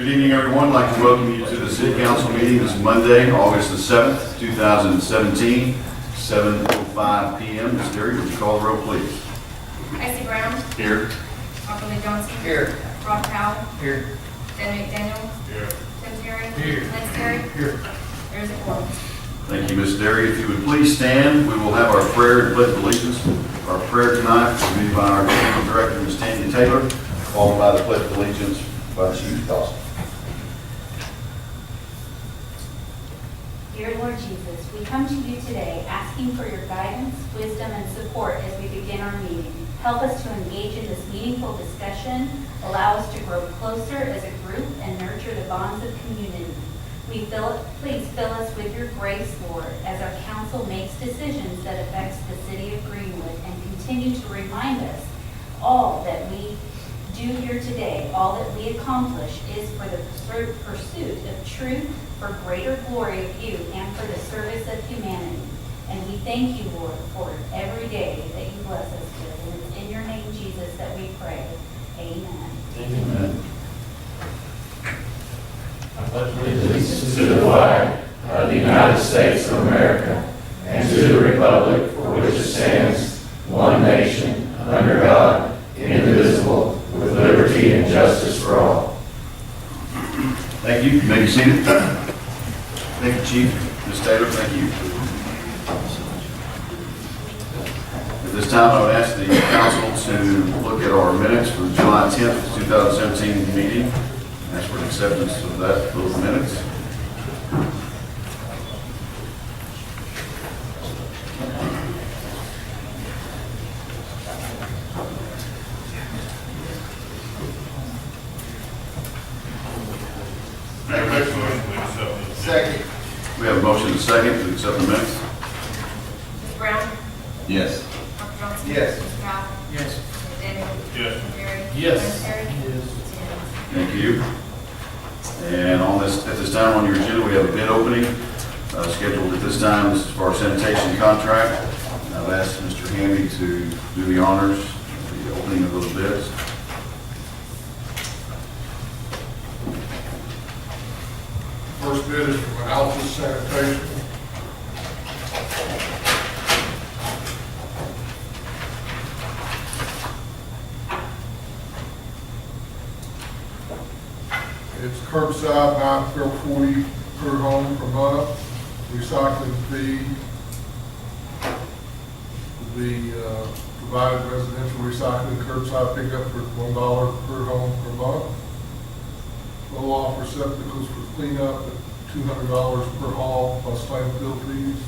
Good evening, everyone. I'd like to welcome you to the City Council meeting this Monday, August the 7th, 2017, 7:05 p.m. Ms. Terry, would you call the roll, please? Icy Brown. Here. Rockland Johnson. Here. Rob Powell. Here. Dan McDaniel. Here. Tim Terry. Here. Lance Terry. Here. There's a quorum. Thank you, Ms. Terry. If you would please stand, we will have our prayer and pledge of allegiance. Our prayer tonight will be by our Executive Director, Ms. Tanya Taylor, followed by the pledge of allegiance by Chief Dawson. Dear Lord Jesus, we come to you today asking for your guidance, wisdom, and support as we begin our meeting. Help us to engage in this meaningful discussion, allow us to grow closer as a group, and nurture the bonds of community. Please fill us with your grace, Lord, as our council makes decisions that affects the city of Greenwood, and continue to remind us all that we do here today, all that we accomplish is for the pursuit of truth, for greater glory of you, and for the service of humanity. And we thank you, Lord, for every day that you bless us with. And it's in your name, Jesus, that we pray. Amen. Amen. I pledge allegiance to the flag of the United States of America and to the republic for which it stands, one nation, under God, indivisible, with liberty and justice for all. Thank you. You may be seated. Thank you, Chief. Ms. Taylor, thank you. At this time, I would ask the council to look at our minutes for the July 10th, 2017 meeting. Ask for acceptance of those minutes. Second. We have a motion and a second to accept the minutes. Mr. Brown. Yes. Rob Johnson. Yes. Mr. Powell. Yes. Daniel. Yes. Tim Terry. Yes. Lance Terry. Yes. Thank you. And at this time on your agenda, we have a bid opening scheduled at this time. This is for our sanitation contract. I've asked Mr. Hamby to do the honors of the opening of those bids. First bid is from Alpha Sanitation. It's curbside, $9.40 per home per month. Recycling fee will be provided residential recycling curbside pickup for $1 per home per month. Roll-off receptacles for cleanup at $200 per haul plus landfill fees.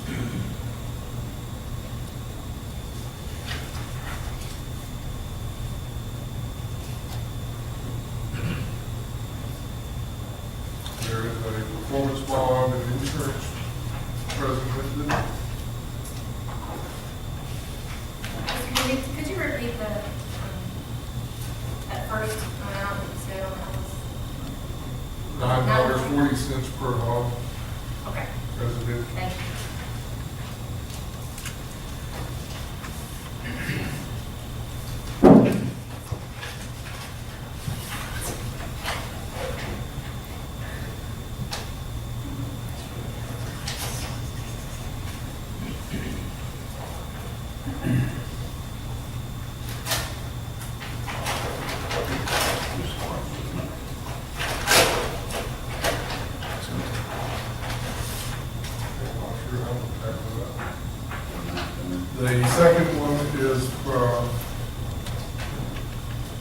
There is a performance bond and insurance present with it. Could you repeat that first amount that you said on that was? $9.40 per home Okay, residential. thank you. The second one is from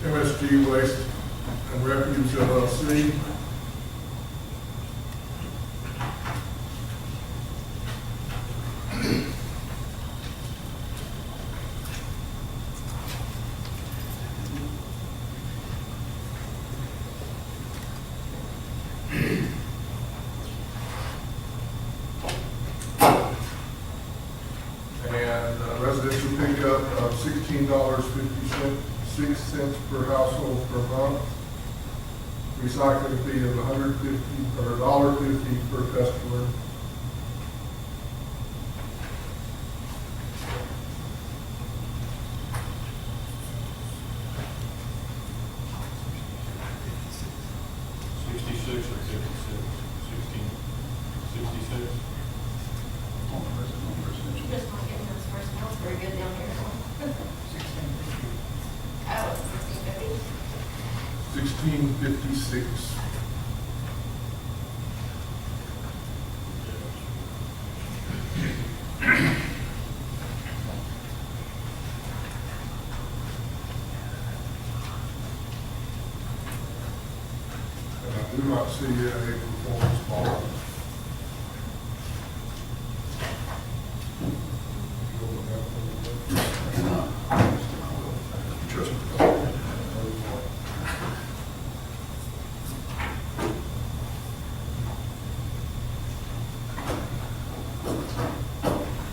MSG Waste and Refuse LLC. And residential pickup of $16.56 per household per month. Recycling fee of $1.50 per customer. $1,456. And I do not see a performance bond. Trust me.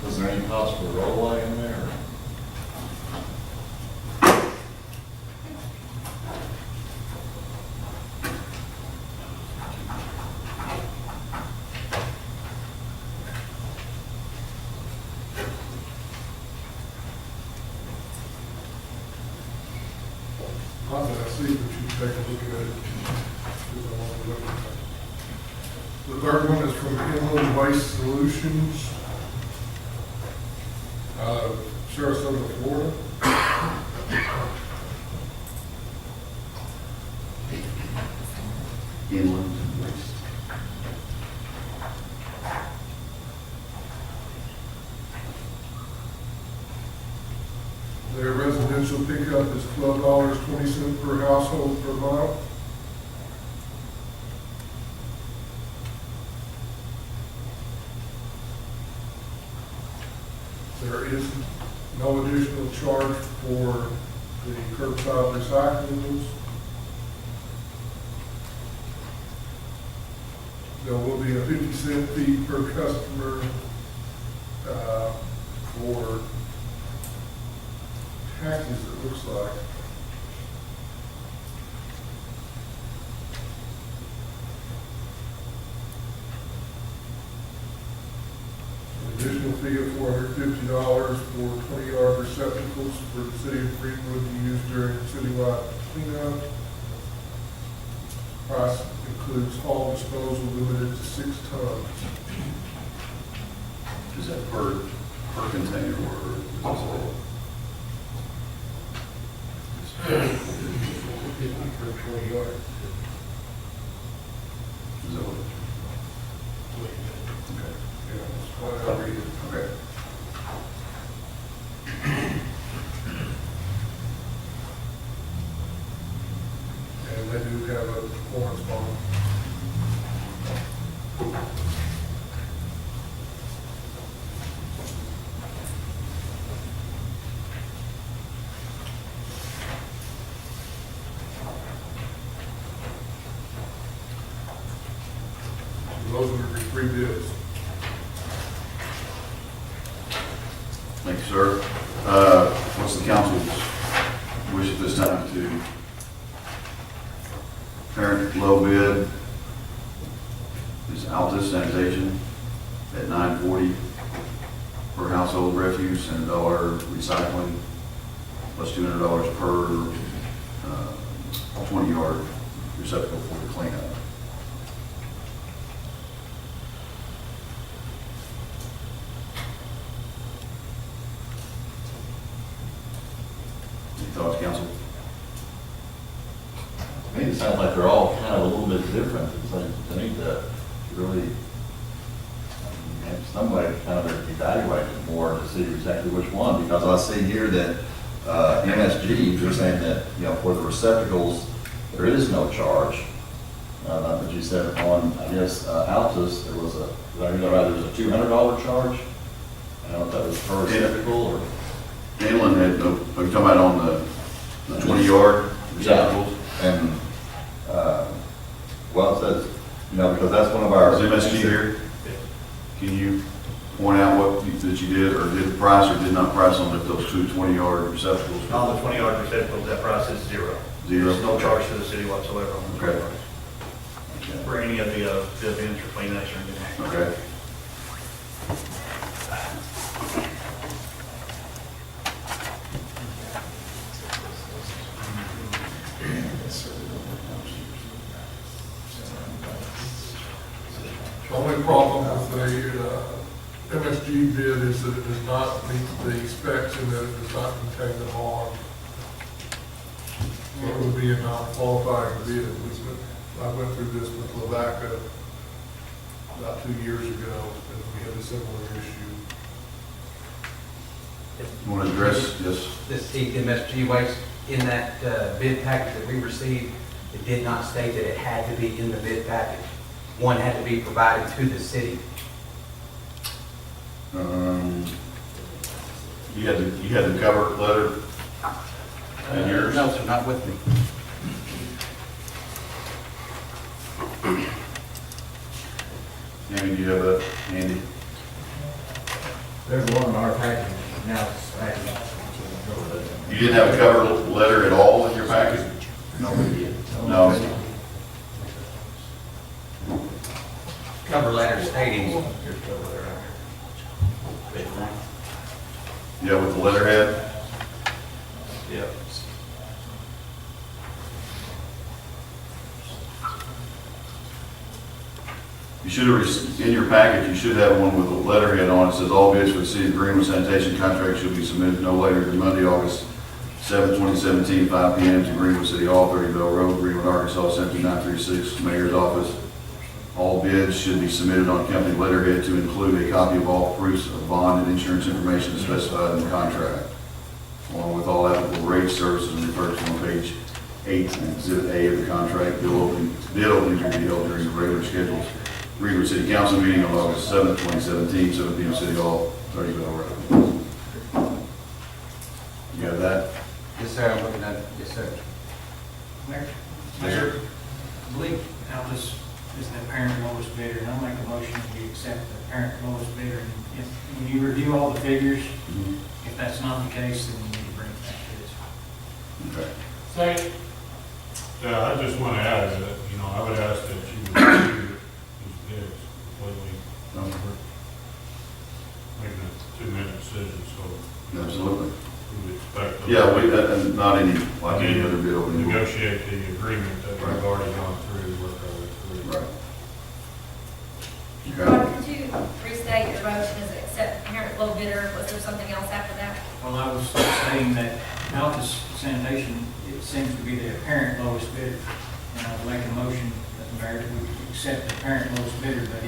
Was there any possible rollaway in there? Not that I see, but you take a look at it. Because I want to look at it. The third one is from Inland Waste Solutions, Sarasota, Florida. Inland waste. Their residential pickup is $12.20 per household per month. There is no additional charge for the curbside recyclables. There will be a 50-cent fee per customer for taxes, it looks like. Additional fee of $450 for 20-yard receptacles for the city of Greenwood to use during citywide cleanup. Price includes all disposal limited to 6 tons. Is that per container or? Per 20 yards. Is that what? Okay. Yeah, that's what I read it. Okay. And they do have a performance bond. Those are the 3 bids. Thank you, sir. What's the council's wish at this time to parent low bid is Altus Sanitation at $9.40 per household refuse and $1 recycling, plus $200 per 20-yard receptacle for the cleanup. Any thoughts, council? To me, it sounds like they're all kind of a little bit different. It's like, to me, to really have some way to kind of evaluate it more to see exactly which one, because I see here that MSG, you're saying that, you know, for the receptacles, there is no charge. But you said on, I guess, Altus, there was a, did I hear that right, there was a $200 charge? I don't know if that was per receptacle or? Inland had, are you talking about on the 20-yard receptacles? And, well, it says, you know, because that's one of our. Is MSG here? Can you point out what that you did or did price or did not price on those 2 20-yard receptacles? On the 20-yard receptacles, that price is zero. Zero? There's no charge to the city whatsoever on the Okay. 20 yards. For any of the events or cleanups or anything. Okay. The only problem with the MSG bid is that it does not meet the specs and that it does not contain the bond. So it would be a non-qualifying bid. I went through this with Lavaca about 2 years ago, and we had a similar issue. You want to address, yes? This MSG waste, in that bid package that we received, it did not state that it had to be in the bid package. One had to be provided to the city. You had the cover letter in yours? No, sir, not with me. Amy, do you have that handy? There's one in our package, now it's back. You didn't have a cover letter at all in your package? No, we did. No. Cover letter stating, Yeah, with the letterhead? yep. You should have, in your package, you should have one with a letterhead on it. It says all bids for the city of Greenwood sanitation contract should be submitted no later than Monday, August 7, 2017, 5 p.m. to Greenwood City Hall, 30 Bell Road, Greenwood, Arkansas, 72936, Mayor's Office. All bids should be submitted on company letterhead to include a copy of all proofs of bond and insurance information specified in the contract, along with all applicable rates, services, and referred to on page 8 and Exhibit A of the contract. Bid openings will be held during the regular scheduled Greenwood City Council meeting on August 7, 2017, 7 p.m. City Hall, 30 Bell Road. You have that? Yes, sir, I'm looking at it. Yes, sir. Mayor, Yes, sir. I believe Altus is the apparent lowest bidder, and I'll make a motion that we accept the apparent lowest bidder. And if, when you review all the figures, if that's not the case, then you need to bring it back to us. Okay. Second. Yeah, I just want to add that, I would ask that you review these bids completely. We're making a 2-minute decision, so Absolutely. we would expect. Yeah, and not any, like any other bid opening. Negotiate the agreement that we've already gone through, work our way through. Right. Ron, Okay. could you restate your motion as accept parent low bidder? Was there something else after that? Well, I was saying that Altus Sanitation, it seems to be the apparent lowest bidder. And I would make a motion that the mayor would accept the apparent lowest bidder, but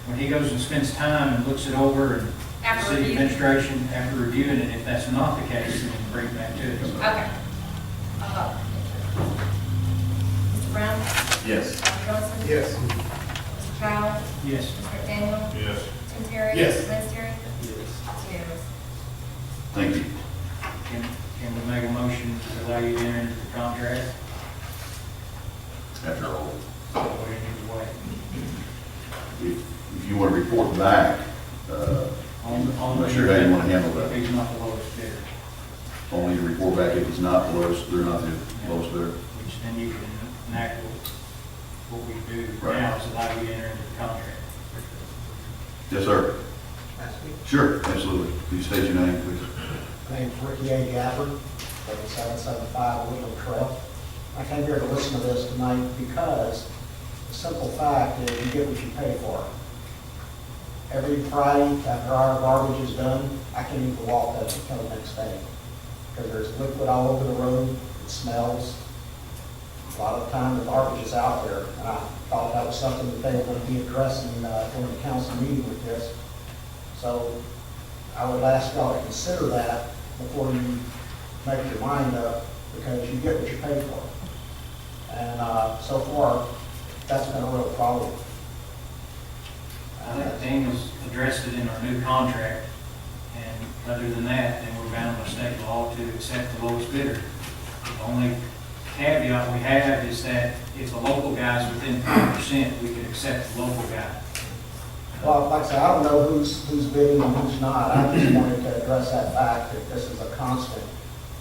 when he goes and spends time and looks it over and After city review? administration, after reviewing it, if that's not the case, then bring it back to us. Okay. Mr. Brown? Yes. Dr. Johnson? Yes. Mr. Powell? Yes. Mr. McDaniel? Yes. Tim Terry? Yes. Lance Terry? Yes. It's unanimous. Thank you. Can we make a motion to allow you to enter into the contract? After all, Or you need to wait? if you want to report back, On I'm not sure how you want to handle If that. he's not the lowest bidder, Only to report back if it's not the lowest, they're not the lowest bidder. which then you can enact what we do Right. now is allow you to enter into the contract. Yes, sir. Sure, absolutely. Please state your name, please. My name's Ricky A. Gabbard, 7775 Woodland Trail. I came here to listen to this tonight because the simple fact is you get what you pay for. Every Friday after our garbage is done, I can't even walk up until the next day because there's liquid all over the road, it smells. A lot of the time the garbage is out there, and I thought that was something that they were going to be addressing during the council meeting with this. So I would ask y'all to consider that before you make your mind up, because you get what you pay for. And so far, that's been a real problem. I think Dean has addressed it in our new contract, and other than that, then we're bound by state law to accept the lowest bidder. The only caveat we have is that if the local guy's within 5%, we could accept the local guy. Well, like I said, I don't know who's bidding and who's not. I just wanted to address that fact that this is a constant.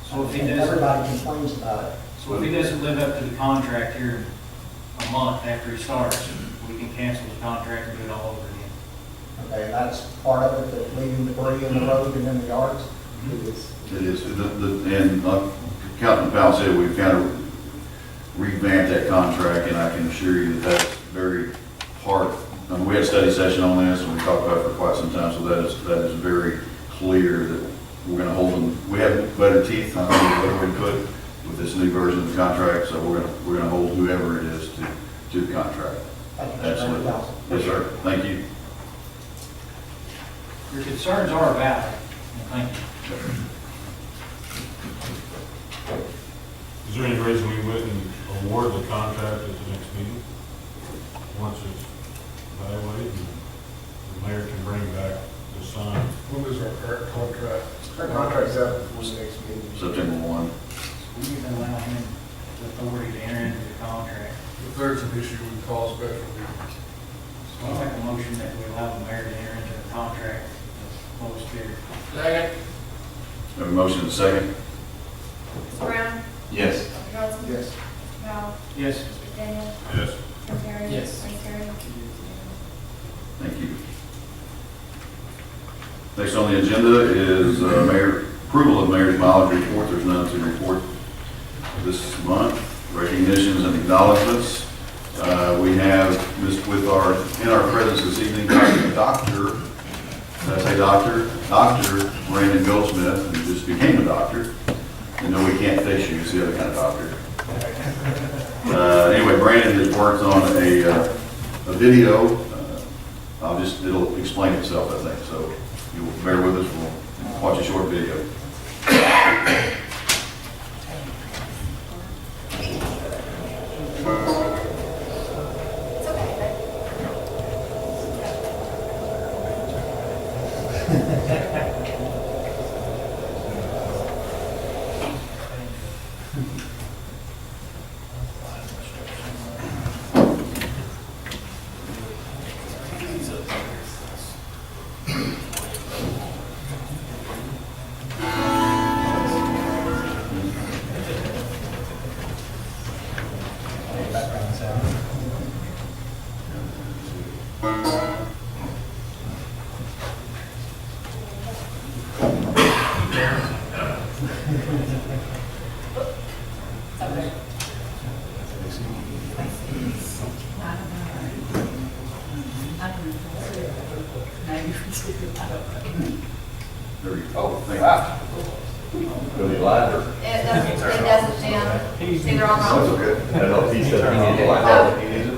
So if he And doesn't, everybody complains about it. so if he doesn't live up to the contract here a month after he starts, we can cancel the contract and do it all over again. Okay, and that's part of it, that leaving debris in the road and in the yards. It is, and Captain Powell said we've kind of revamped that contract, and I can assure you that that's very hard. We had a study session on this, and we talked about it for quite some time, so that is very clear that we're going to hold them. We have better teeth, I think, whatever we put with this new version of the contract, so we're gonna hold whoever it is to the contract. Thank you, Mr. Absolutely. Council. Yes, sir. Thank you. Your concerns are valid, and thank you. Is there any reason we wouldn't award the contract at the next meeting? Once it's evaluated, and the mayor can bring back the sign. When is our current contract? Our contract's out before the next meeting. September 1. We need to allow him the authority to enter into the contract. If there's an issue, we call a special meeting. So I'll make a motion that we allow the mayor to enter into the contract with lowest bidder. Second. Have a motion and a second. Mr. Brown? Yes. Dr. Johnson? Yes. Mr. Powell? Yes. Mr. Daniel? Yes. Mr. Terry? Yes. Vice Terry? Thank you. Next on the agenda is approval of mayor's mileage report. There's none to report this month. Recognitions and acknowledgements. We have in our presence this evening, Dr. Brandon Goldsmith, who just became a doctor. I know we can't fix you, it's the other kind of doctor. Anyway, Brandon has worked on a video. It'll explain itself, I think. So you'll bear with us. We'll watch a short video. It's okay, There you go. Thank you. Really live or? It doesn't, Jim. It's either on or off. I don't know if he said he needed it. Oh. He needs it.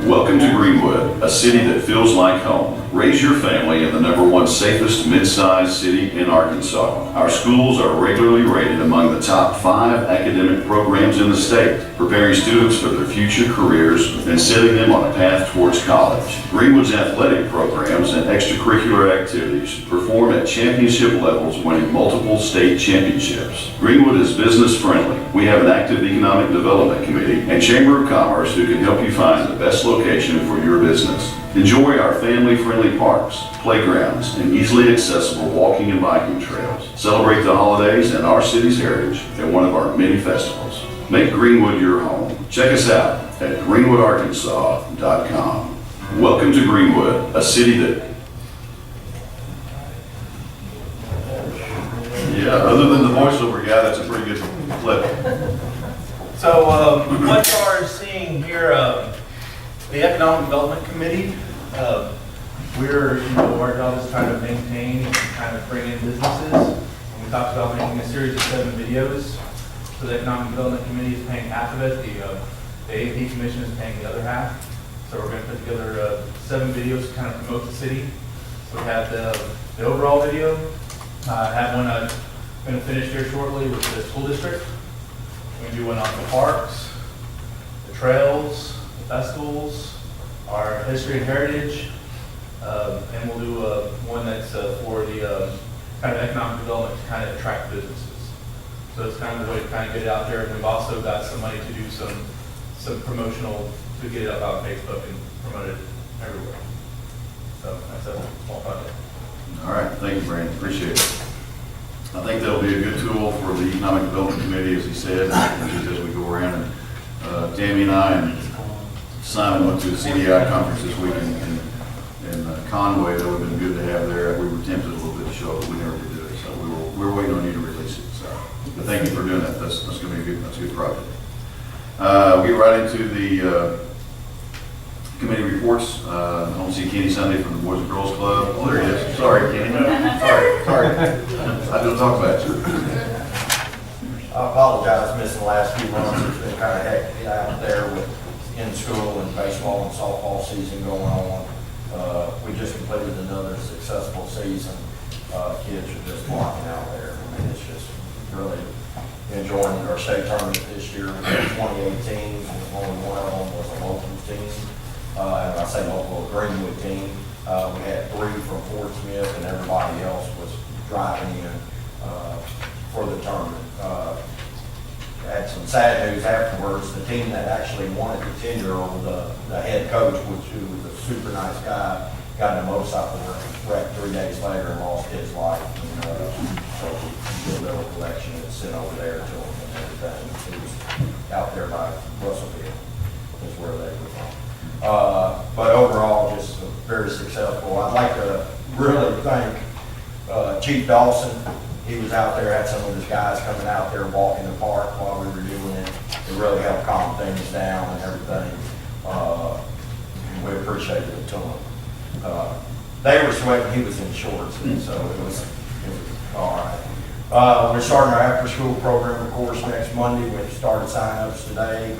Welcome to Greenwood, a city that feels like home. Raise your family in the #1 safest mid-sized city in Arkansas. Our schools are regularly rated among the top 5 academic programs in the state, preparing students for their future careers and setting them on a path towards college. Greenwood's athletic programs and extracurricular activities perform at championship levels, winning multiple state championships. Greenwood is business friendly. We have an active economic development committee and chamber of commerce who can help you find the best location for your business. Enjoy our family-friendly parks, playgrounds, and easily accessible walking and biking trails. Celebrate the holidays and our city's heritage at one of our many festivals. Make Greenwood your home. Check us out at greenwoodarkansas.com. Welcome to Greenwood, a city that... Yeah, other than the voiceover guy, that's a pretty good clip. So what you are seeing here, the Economic Development Committee, our job is trying to maintain and kind of bring in businesses. And we talked about making a series of 7 videos. So the Economic Development Committee is paying half of it. The AAP Commission is paying the other half. So we're going to put together 7 videos to kind of promote the city. So we have the overall video. I have one I'm going to finish here shortly with the school district. We're going to do one on the parks, the trails, the festivals, our history and heritage, and we'll do one that's for the kind of economic development to kind of attract businesses. So it's kind of a way to kind of get it out there. And we've also got some money to do some promotional, to get it up on Facebook and promote it everywhere. So that's a small project. All right, thank you, Brandon, appreciate it. I think that'll be a good tool for the Economic Development Committee, as he said, just as we go around. And Tammy and I and Simon went to the CDI conference this week in Conway. That would have been good to have there. We were tempted a little bit to show up, but we never did do it. So we were waiting on you to release it. So But thank you for doing that. That's going to be that's a good project. We get right into the committee reports. I don't see Kenny Sunday from the Boys and Girls Club. Oh, there he is. Sorry, Kenny. Sorry. I don't talk about you. I apologize, missing the last few months. It's been kind of hectic out there with in school and baseball and softball season going on. We just completed another successful season. Kids are just flocking out there. I mean, it's just really enjoying our state tournament this year. In 2018, only one of them was a local team. And I say local, Greenwood team. We had 3 from Fort Smith, and everybody else was driving in for the tournament. Had some sad news afterwards. The team that actually wanted the 10-year-old, the head coach, who was a super nice guy, got in a motorcycle wreck 3 days later and lost his life. And, so we did a little collection and sent over there to him and everything. He was out there by Russellville, is where they were from. But overall, just very successful. I'd like to really thank Chief Dawson. He was out there, had some of his guys coming out there walking the park while we were doing it. It really helped calm things down and everything. And we appreciated it to him. They were sweating, he was in shorts, and so it was all right. We're starting our after-school program, of course, next Monday. We started sign-ups today.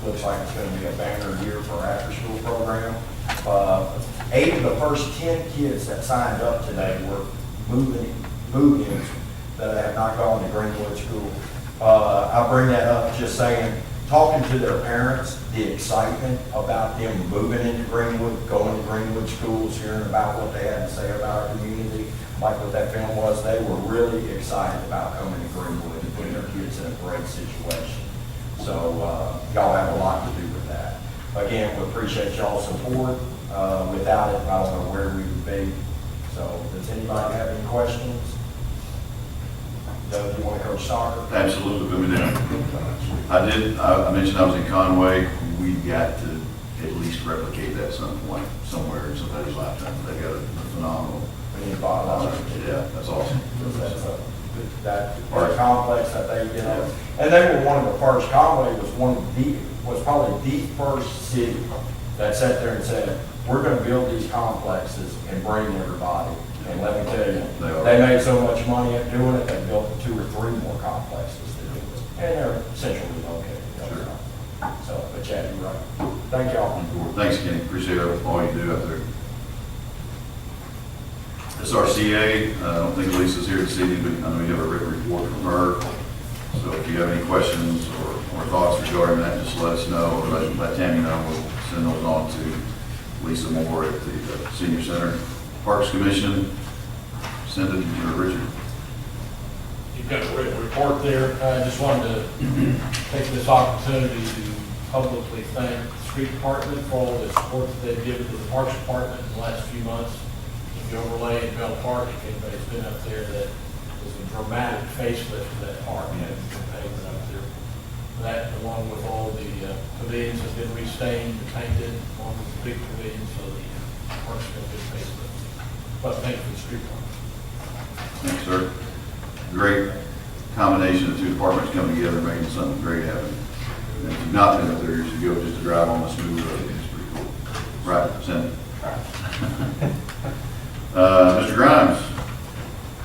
Looks like it's going to be a banner year for our after-school program. 8 of the first 10 kids that signed up today were move-ins that have not gone to Greenwood School. I bring that up just saying, talking to their parents, the excitement about them moving into Greenwood, going to Greenwood schools, hearing about what they had to say about our community, like what that film was, they were really excited about coming to Greenwood and putting their kids in a great situation. So y'all have a lot to do with that. Again, we appreciate y'all's support. Without it, I don't know where we would be. So does anybody have any questions? Doug, you want to coach soccer? Absolutely, put me down. I mentioned I was in Conway. We got to at least replicate that at some point, somewhere in somebody's lifetime. They got a phenomenal. We need to buy Yeah, that's awesome. That complex that they get up. And they were one of the first. Conway was probably the first city that sat there and said, we're going to build these complexes and bring everybody. And let me tell you, they made so much money at doing it, they built 2 or 3 more complexes to do it. And they're centrally located. Sure. So, but yeah, you're right. Thank y'all. Thanks, Kenny. Appreciate all you do out there. SRCA, I don't think Lisa's here this evening, but I know you have a written report from her. So if you have any questions or thoughts regarding that, just let us know, or let Tammy know. We'll send those on to Lisa Moore at the Senior Center. Parks Commission, send it to Richard. You've got a written report there. I just wanted to take this opportunity to publicly thank the street department for all the support that they've given to the Parks Department in the last few months. If you overlay in Bell Park, if anybody's been up there, that was a dramatic facelift of that park. You had good pavement up there. That, along with all the pavilions have been restained and painted, along with the big pavilions, so the park's got a good facelift. But thank you for the street department. Thanks, sir. Great combination of 2 departments coming together, making something great happen. And if you've not been up there, you should go just to drive on the smooth road. It's pretty cool. Right, Cindy? Mr. Grimes?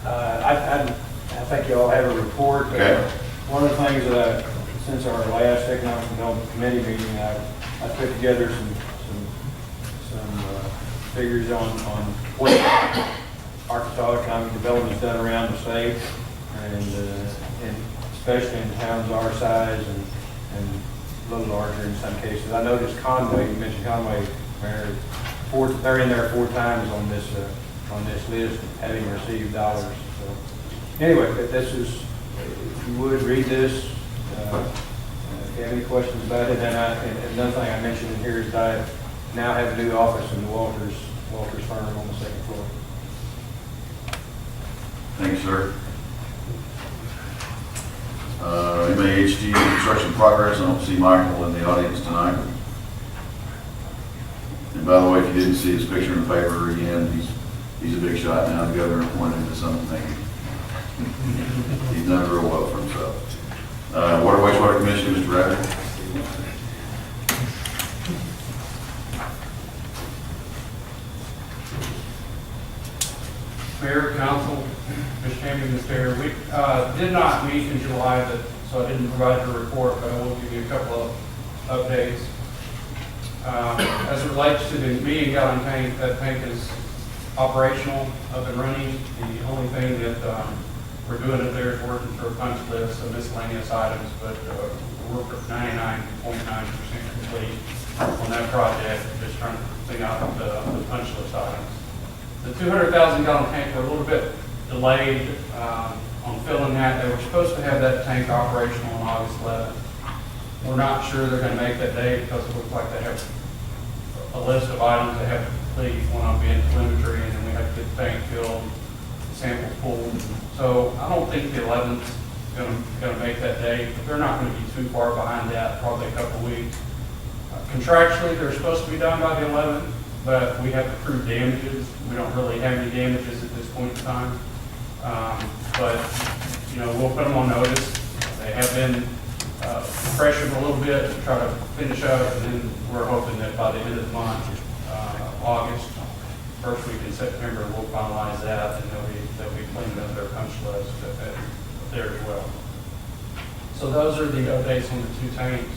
I think you all have a report. Okay. One of the things that since our last Economic Development Committee meeting, I put together some figures on what Arkansas economic development has done around the state, and especially in towns our size and a little larger in some cases. I noticed Conway, you mentioned Conway, they're in there 4 times on this list, having received dollars. So anyway, this is, if you would read this, if you have any questions about it, and another thing I mentioned in here is that I now have a new office in the Walters firm on the 2nd floor. Thanks, sir. MAHD construction progress. I don't see Michael in the audience tonight. And by the way, if you didn't see his picture in the paper again, he's a big shot now. The governor appointed him to something. He's done real well for himself. Water Wastewater Commission, Mr. Radford. Mayor, Council, Mr. Hamby, Mr. Mayor, we did not meet in July, so I didn't provide your report, but I will give you a couple of updates. As it relates to the medium-gallon tank, that tank is operational, up and running. The only thing that we're doing up there is working through a punch list of miscellaneous items, but we're 99.9% complete on that project, just trying to clean out the punch list items. The 200,000 gallon tank, we're a little bit delayed on filling that. They were supposed to have that tank operational on August 11th. We're not sure they're going to make that day because it looks like they have a list of items they have to complete, one on being telemetry, and then we have to get the tank filled, the samples pulled. So I don't think the 11th is going to make that day, but they're not going to be too far behind that, probably a couple of weeks. Contractually, they're supposed to be done by the 11th, but we have to prove damages. We don't really have any damages at this point in time. But, you know, we'll put them on notice. They have been pressured a little bit to try to finish up, and then we're hoping that by the end of the month, August, first week in September, we'll finalize that, and they'll be cleaning up their punch list there as well. So those are the updates on the two tanks.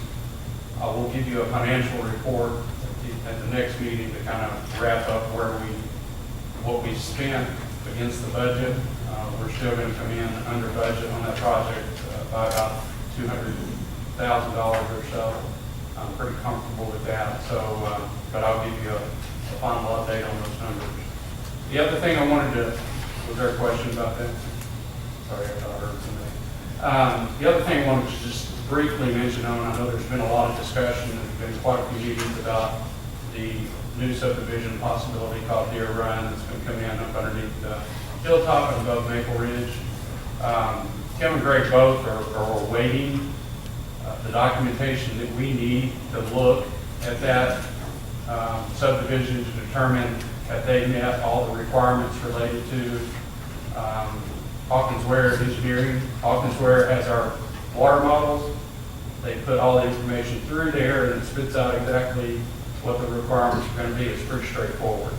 I will give you a financial report at the next meeting to kind of wrap up what we spent against the budget. We're still going to come in under budget on that project by about $200,000 or so. I'm pretty comfortable with that. So, but I'll give you a final update on those numbers. The other thing I wanted to, was there a question about that? Sorry, I thought I heard something. The other thing I wanted to just briefly mention on, I know there's been a lot of discussion, there's been quite a few meetings about the new subdivision possibility called Deer Run that's been coming in up underneath the hilltop and above Maple Ridge. Kim and Greg both are waiting the documentation that we need to look at that subdivision to determine that they met all the requirements related to Hawkins Ware Engineering. Hawkins Ware has our water models. They put all the information through there and it spits out exactly what the requirements are going to be. It's pretty straightforward.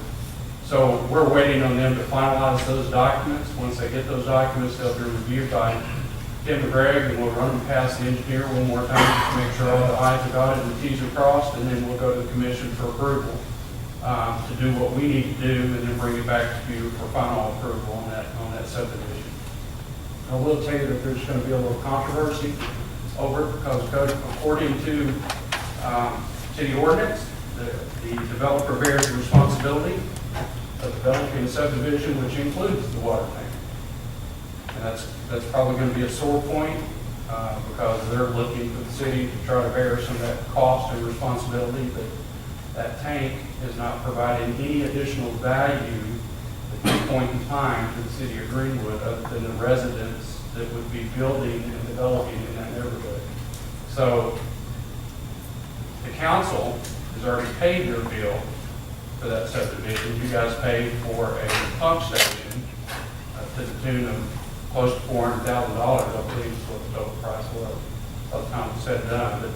So we're waiting on them to finalize those documents. Once they get those documents, they'll be reviewed by Tim and Greg, and we'll run them past the engineer one more time to make sure all the I's are dotted and the T's are crossed, and then we'll go to the commission for approval to do what we need to do, and then bring it back to you for final approval on that subdivision. I will tell you that there's going to be a little controversy over it because according to city ordinance, the developer bears the responsibility of developing a subdivision which includes the water tank. And that's probably going to be a sore point because they're looking for the city to try to bear some of that cost and responsibility, but that tank is not providing any additional value at this point in time to the city of Greenwood other than the residents that would be building and developing in that neighborhood. So the council has already paid their bill for that subdivision. You guys paid for a pump station to the tune of close to $400,000, I believe is what the total price was by the time it was said and done. But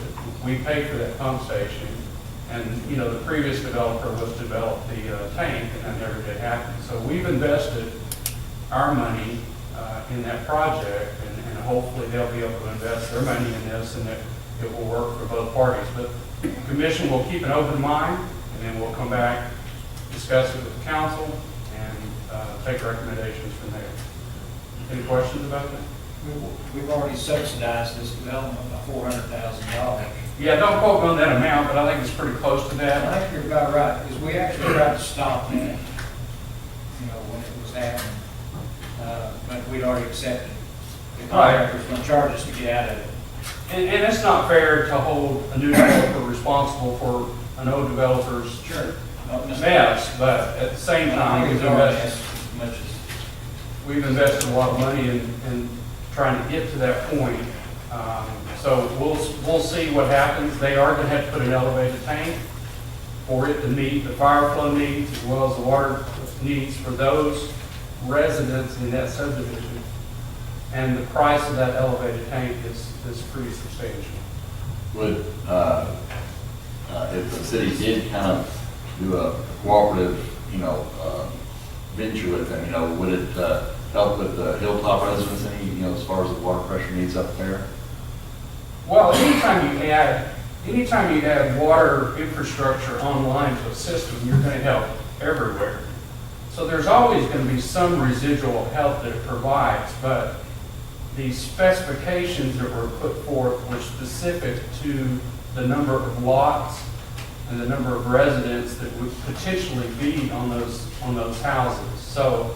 we paid for that pump station, and you know the previous developer was to develop the tank, and that never did happen. So we've invested our money in that project, and hopefully they'll be able to invest their money in this, and it will work for both parties. But the commission will keep an open mind, and then we'll come back, discuss it with the council, and take recommendations from there. Any questions about that? We've already subsidized this development by $400,000. Yeah, don't quote me on that amount, but I think it's pretty close to that. I think you're about right, because we actually tried to stop that, you know, when it was happening. But we'd already accepted. The contractor was going to charge us to get out of it. And it's not fair to hold a new developer responsible for an old developer's mess, but at the same time, we've invested a lot of money in trying to get to that point. So we'll see what happens. They are going to have to put an elevated tank for it to meet the fire flow needs as well as the water needs for those residents in that subdivision. And the price of that elevated tank is pretty substantial. Would, if the city did kind of do a cooperative, venture with them, would it help with the Hilltop residents any, as far as the water pressure needs up there? Well, anytime you add water infrastructure online to a system, you're going to help everywhere. So there's always going to be some residual help that it provides, but the specifications that were put forth were specific to the number of lots and the number of residents that would potentially be on those houses. So,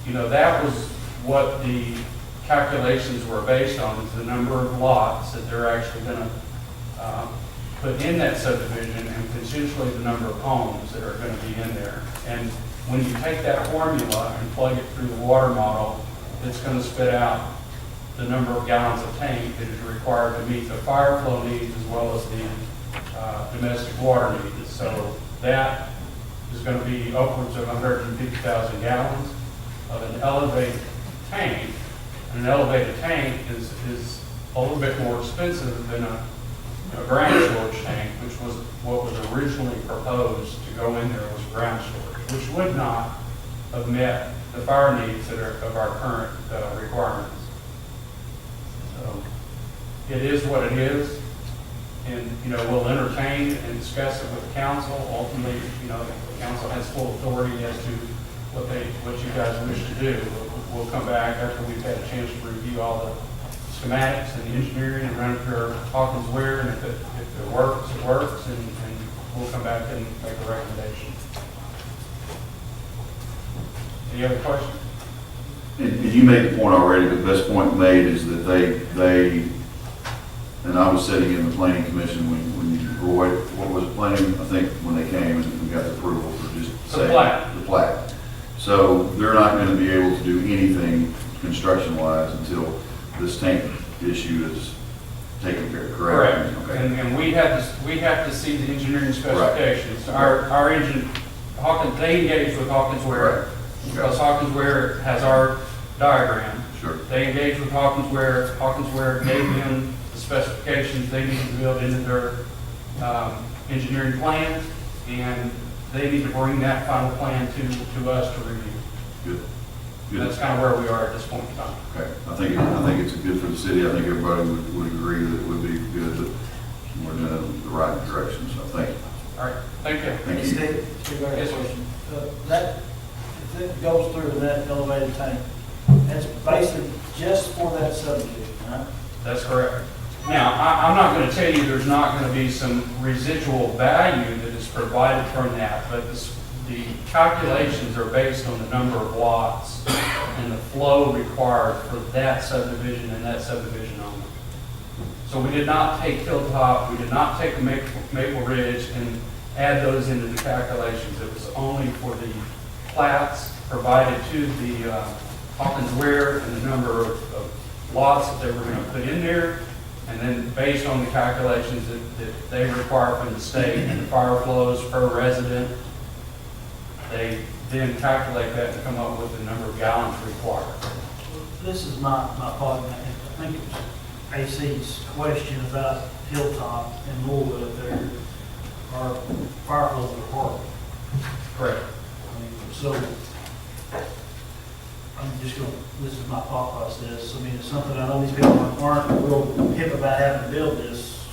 that was what the calculations were based on, is the number of lots that they're actually going to put in that subdivision, and potentially the number of homes that are going to be in there. And when you take that formula and plug it through the water model, it's going to spit out the number of gallons of tank that is required to meet the fire flow needs as well as the domestic water needs. So that is going to be upwards of 150,000 gallons of an elevated tank. And an elevated tank is a little bit more expensive than a ground storage tank, which was what was originally proposed to go in there, was ground storage, which would not have met the fire needs that are of our current requirements. So it is what it is, and we'll entertain and discuss it with the council. Ultimately, the council has full authority as to what you guys wish to do. We'll come back after we've had a chance to review all the schematics and the engineering and run it through Hawkins Ware, and if it works, it works, and we'll come back and make a recommendation. Any other questions? And you made the point already, but the best point made is that they, and I was sitting in the planning commission Roy, what was it, planning, I think, when they came and we got the approval for just saying. The plat. So they're not going to be able to do anything construction-wise until this tank issue is taken care of, correct? Correct. Okay. And we have to see the engineering specifications. Right. Our engine, Hawkins, they engaged with Hawkins Ware. Right. Because Hawkins Ware has our diagram. Sure. They engaged with Hawkins Ware. Hawkins Ware gave them the specifications they needed to build into their engineering plans, and they need to bring that final plan to us to review. Good. That's kind of where we are at this point in time. Okay. I think it's good for the city. I think everybody would agree that it would be good that we're doing it in the right direction. So thank you. All right. Thank you. Thank you. Steve, Yes, sir. that, if it goes through that elevated tank, that's basically just for that subdivision, right? That's correct. Now, I'm not going to tell you there's not going to be some residual value that is provided from that, but the calculations are based on the number of lots and the flow required for that subdivision and that subdivision only. So we did not take Hilltop, we did not take Maple Ridge and add those into the calculations. It was only for the plats provided to the Hawkins Ware and the number of lots that they were going to put in there. And then based on the calculations that they require from the state and the fire flows per resident, they then calculate that and come up with the number of gallons required. This is my part, and I think it was AC's question about Hilltop and Louisville, if there are fire flows are horrible. Correct. I mean, so I'm just going, this is my thought process. I mean, it's something I know these people aren't real hip about having to build this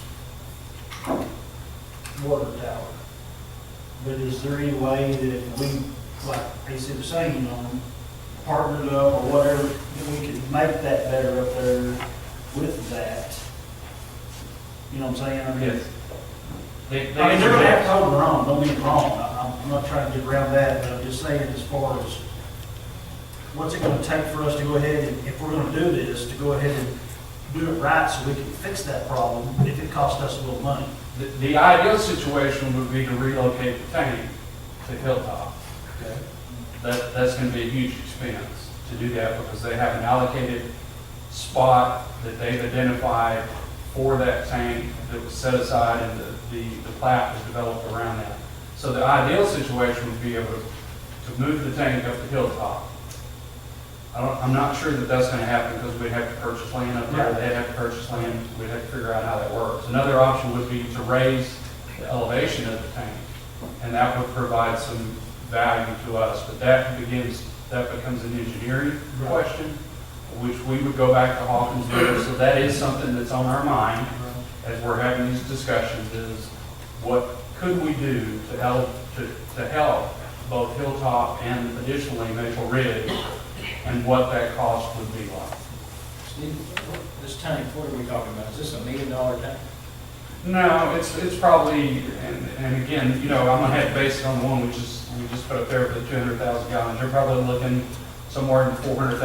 water tower. But is there any way that if we, like AC was saying, partnered up or whatever, that we could make that better up there with that? You know what I'm saying? I mean, Yes. they're going to have to hold their own, don't get me wrong. I'm not trying to get around that, but I'm just saying as far as what's it going to take for us to go ahead and, if we're going to do this, to go ahead and do it right so we can fix that problem if it costs us a little money. The ideal situation would be to relocate the tank to Hilltop. Okay. That's going to be a huge expense to do that because they have an allocated spot that they've identified for that tank that was set aside and the plat was developed around that. So the ideal situation would be able to move the tank up to Hilltop I'm not sure that that's gonna happen because we'd have to purchase land up there, they'd have to purchase land, we'd have to figure out how that works. Another option would be to raise the elevation of the tank, and that would provide some value to us, but that becomes an engineering question, which we would go back to Hawkins with, so that is something that's on our mind as we're having these discussions, is what could we do to help both Hilltop and additionally Maple Ridge, and what that cost would be like. Steve, this tank, what are we talking about? Is this $1 million tank? No, it's probably, and again, you know, I'm gonna have to base it on the one we just put up there for the 200,000 gallons. You're probably looking somewhere in the $400,000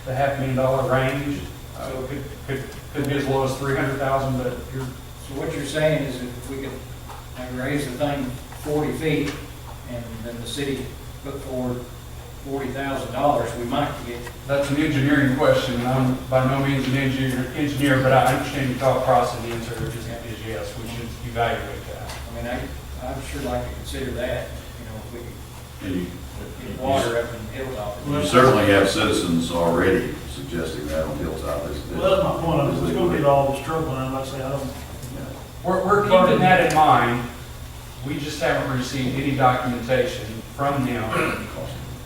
to $500,000 range. Could be as low as 300,000, but you're. So what you're saying is if we could maybe raise the thing 40 feet and then the city put forward $40,000, we might get. That's an engineering question, and I'm by no means an engineer, but I understand your thought process. The answer is yes, we should evaluate that. I mean, I'd sure like to consider that, you know, if we could And get water up in Hilltop. you certainly have citizens already suggesting that on Hilltop. Well, that's my point, it's going to be all this trouble, and I'm not saying I don't. We're keeping that in mind. We just haven't received any documentation from them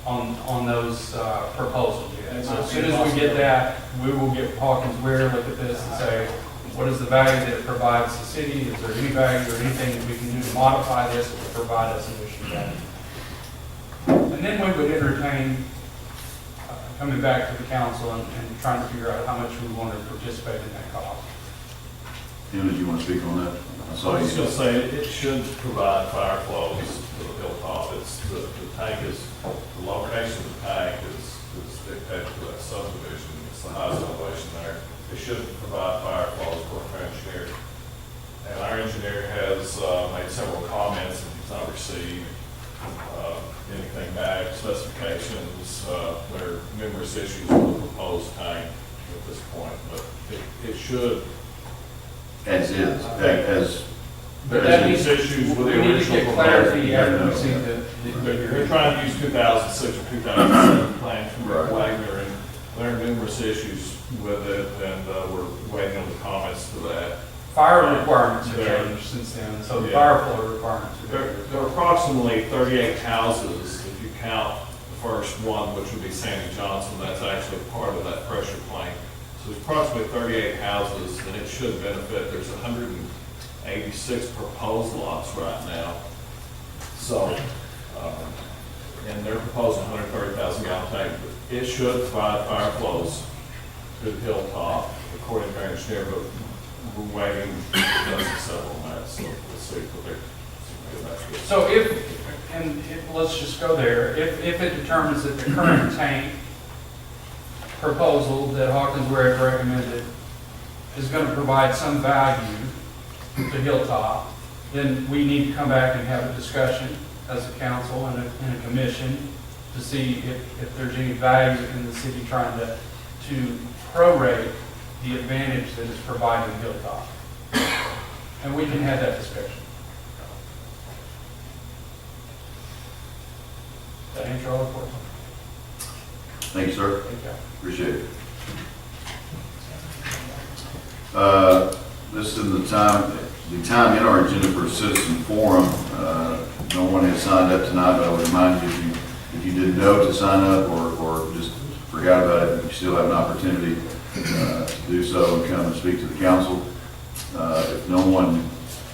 on those proposals yet. So as soon as we get that, we will get Hawkins Weir, look at this and say, what is the value that it provides the city? Is there any value or anything that we can do to modify this that would provide us additional value? And then we would entertain coming back to the council and trying to figure out how much we want to participate in that cost. Tim, did you want to speak on that? So I was going to say, it should provide fire flows to the Hilltop. The tank is, the location of the tank is dictated to that subdivision. It's the highest elevation there. It should provide fire flows for our engineer. And our engineer has made several comments, and he's not received anything back, specifications. There are numerous issues with the proposed tank at this point, but it should. As is, as. There's these issues with the We need to original get proposal. clarity after we see the. They're trying to use 2006 or 2007 plans from Right. Wagner, and there are numerous issues with it, and we're waiting on the comments to that. Fire requirements have There. changed since then, so the Yeah. fire flow requirements are There there. there are approximately 38 houses, if you count the first one, which would be Sandy Johnson, that's actually part of that pressure plane. So there's approximately 38 houses, and it should benefit. There's 186 proposed lots right now. So, and they're proposing 130,000 gallon tank. But it should provide fire flows to the Hilltop, according to our engineer, but we're waiting several on that, so we'll see what they're getting back to. So let's just go there, if it determines that the current tank proposal that Hawkins Ware had recommended is going to provide some value to Hilltop, then we need to come back and have a discussion as a council and a commission to see if there's any value in the city trying to prorate the advantage that is providing Hilltop. And we can have that discussion. Does that answer all the questions? Thank you, sir. Thank you. Appreciate it. This is the time in our agenda for a citizen forum. No one has signed up tonight, but I would remind you, if you didn't know to sign up or just forgot about it, you still have an opportunity to do so and come and speak to the council. If no one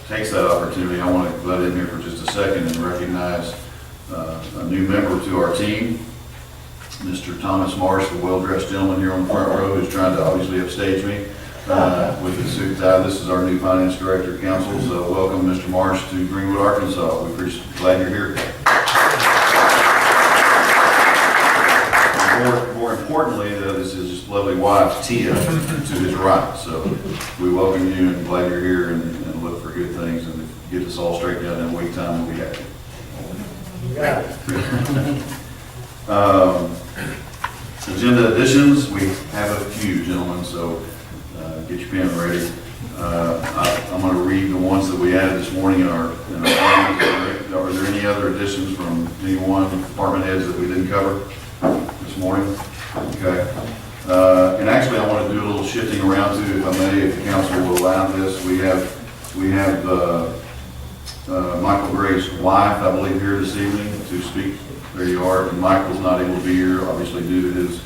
takes that opportunity, I want to butt in here for just a second and recognize a new member to our team. Mr. Thomas Marsh, the well-dressed gentleman here on the front row who's trying to obviously upstage me with his suit and tie. This is our new finance director of council, so welcome Mr. Marsh to Greenwood, Arkansas. We're glad you're here. More importantly, this is his lovely wife, Tia, to his right. So we welcome you and glad you're here and look for good things. And if you get this all straightened out in a week time, we'll be happy. You got it. Agenda additions, we have a few, gentlemen, so get your pen ready. I'm going to read the ones that we added this morning in our Are there any other additions from anyone, department heads that we didn't cover? Ms. this morning. Okay. And actually, I want to do a little shifting around too, if I may, if the council will allow this. We have Michael Gray's wife, I believe, here this evening to speak. There you are. And Michael's not able to be here, obviously due to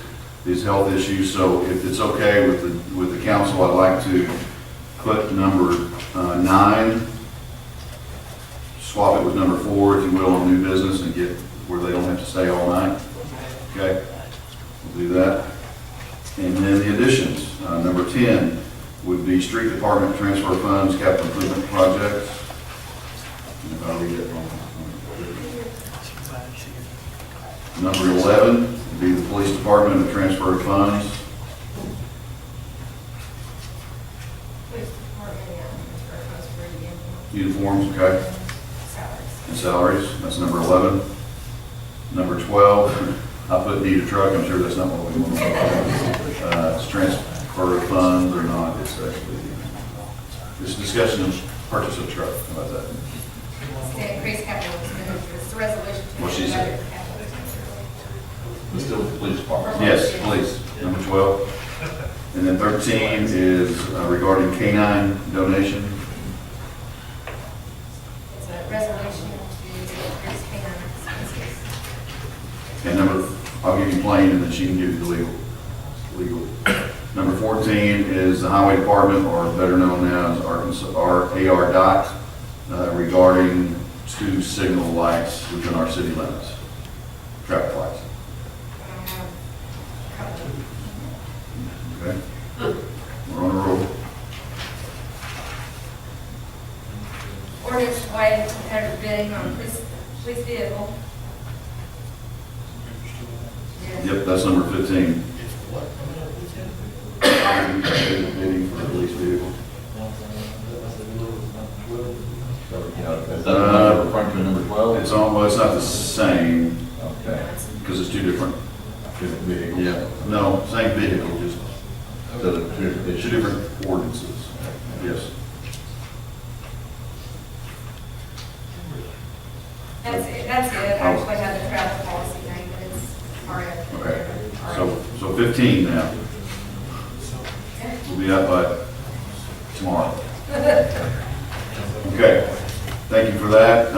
his health issues. So if it's okay with the council, I'd like to put number 9, swap it with number 4, if you will, on new business and get where they don't have to stay all night. Okay, we'll do that. And then the additions, number 10 would be street department transfer funds, capital improvement projects. And if I read it wrong. Number 11 would be the police department and transfer of funds. Police department, Uniforms, okay. salaries. And salaries, that's number 11. Number 12, I put need a truck, I'm sure that's not what we want to do. It's transfer of funds or not, it's actually, it's discussion of purchase of truck, how about that? It's to increase capital expenditures, it's a resolution to. What she said. budget for capital expenditures. Let's do the police department. Yes, please, number 12. And then 13 is regarding canine donation. It's a resolution to increase canine expenses. And I'll give you plain and then she can give you the legal. Number 14 is the highway department, or better known now as AR DOT, regarding 2 signal lights within our city limits, traffic lights. Okay, we're on a roll. Ordinance providing competitive bidding on police vehicle. Yep, that's number 15. Bidding for a police vehicle. Is that referring to number 12? It's on, well, it's not the same, Okay. because it's 2 different, Different vehicle. yeah, no, same vehicle, just So the 2 2 issues. different ordinances, yes. That's it, actually had the travel policy name, but it's part of it. Okay, so 15 now. We'll be out by tomorrow. Okay, thank you for that.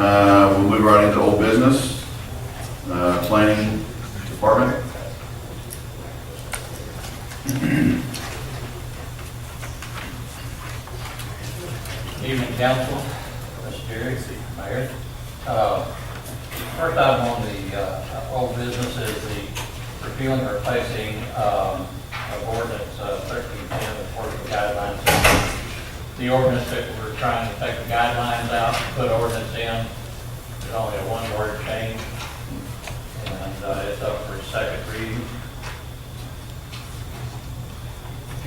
We'll move right into old business. Planning department. Evening, council. Mr. Jerry, Mayor. First item on the old business is the repealing and replacing of ordinance 1310, the enforcement guidelines. The ordinance that we're trying to take the guidelines out, put ordinance in, there's only a 1-word change, and it's up for second reading.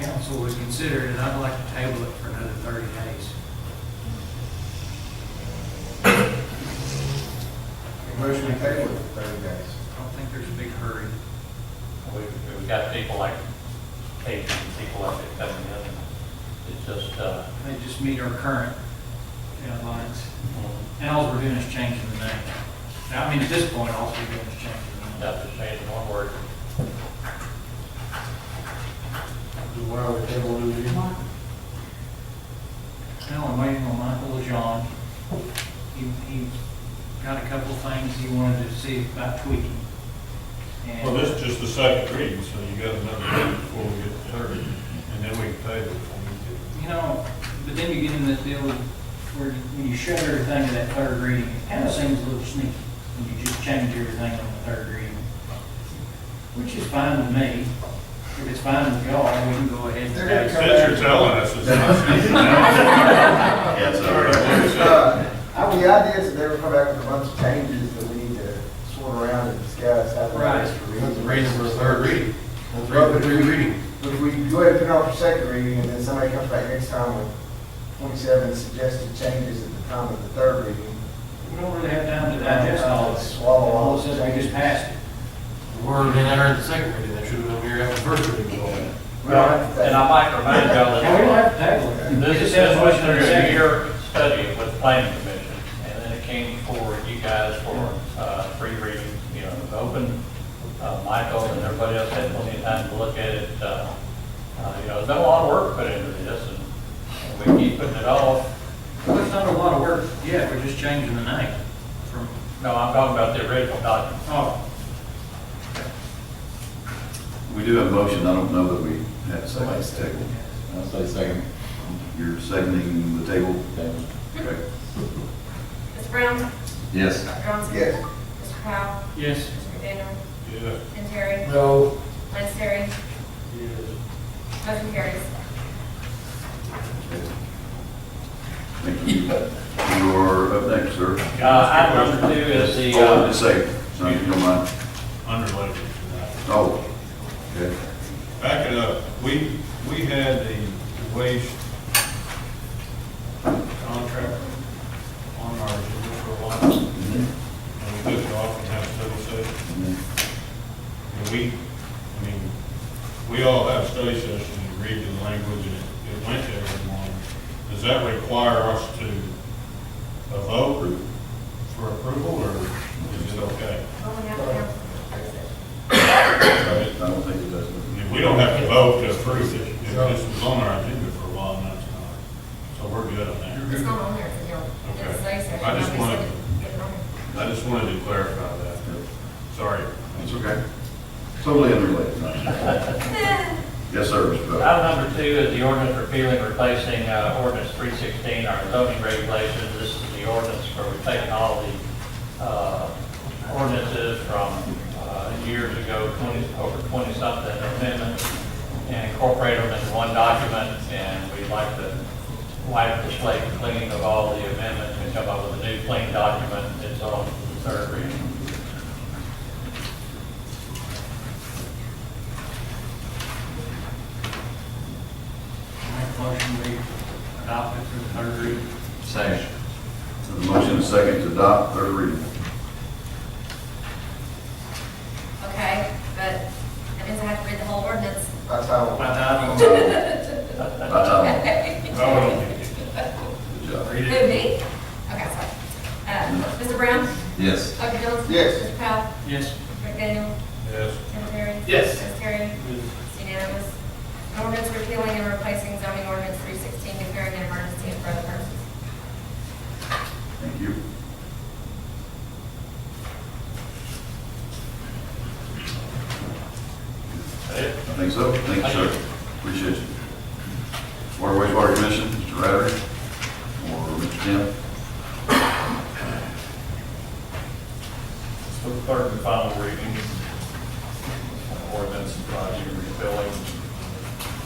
Council would consider it, and I'd like to table it for another 30 days. Motion to table it for 30 days. I don't think there's a big hurry. We've got people like Kate and people like that coming in. It's just, They just meet our current guidelines. And all we're doing is changing the name. Now, I mean, at this point, all we're doing is changing the name. that's just changing 1 word. Why are we tabling it again? Now, I'm waiting on Michael John. He got a couple of things he wanted to see about tweaking. And Well, this is just the second reading, so you got another reading before we get to third, and then we can table it. you know, but then you get in this deal where when you shove everything to that third reading, it kind of seems a little sneaky when you just change everything on the third reading, which is fine with me. If it's fine with y'all, we can go ahead and. Since you're telling us, it's not. Yes, sir. The idea is that they will come back with a bunch of changes that we need to sort around and discuss. Right. That's the reason for the third reading. Well, but if we go ahead and put it on for second reading, and then somebody comes back next time with 27 suggested changes at the time of the third reading. We don't really have time to digest all this. Swallow all All of a sudden, we just passed it. We're in there at the second reading, that should have been here after the first reading. And I might remind y'all Yeah, we don't that have to table it. this Just is have a was motion and a through second. your study with the planning commission, and then it came forward you guys for 3 readings, you know, open Michael and everybody else had plenty of time to look at it. There's been a lot of work put into this, and we keep putting it off. Well, it's not a lot of work yet, we're just changing the name from. No, I'm talking about the original document. Oh. We do have a motion, I don't know that we had a second to table. I'll say second. You're seconding the table? Okay. Mr. Brown? Yes. Dr. Johnson? Yes. Mr. Powell? Yes. Mr. McDaniel? Yeah. Tim Terry? No. Lance Terry? Motion carries. Thank you. You are up next, sir. Item number 2 is the, Just say, so if you don't mind. Unrelated to that. Oh, okay. Back it up, we had the waste contract on our agenda for a while, and we took it off and had a study session. And we all have study sessions and read the language, and it went to everyone. Does that require us to vote for approval, or is it okay? Only have to have I don't think it does. We don't have to vote to approve it. This was on our agenda for a while, and that's not. So we're good on that. It's not on there, you know, Okay. it's a study session. I just Nobody wanted- said get it on there. I just wanted to clarify that. Sorry. It's okay. Totally unrelated. Yes, sir, Mr. Bell. item number 2 is the ordinance repealing, replacing ordinance 316, our zoning regulations. This is the ordinance where we've taken all the ordinances from years ago, over 20-something amendments, and incorporate them into one document, and we'd like to wipe the slate clean of all the amendments and come up with a new clean document. It's on the 3rd reading. Make a motion, we adopt it for the third reading. Second. The motion is second to adopt, third reading. Okay, but that means I have to read the whole ordinance. That's how. By title. By title. Okay. Good job. Read Who, it. me? Okay, sorry. Mr. Brown? Yes. Dr. Johnson? Yes. Mr. Powell? Yes. Mr. McDaniel? Yes. Tim Terry? Yes. Lance Terry? It's unanimous. An ordinance repealing and replacing zoning ordinance 316, declaring an emergency and for other purposes. Thank you. I think so. Thank you, sir. Appreciate you. Water Wastewater Commission, Mr. Rattery, or Mr. Tim? For the third and final reading, ordinance advising repealing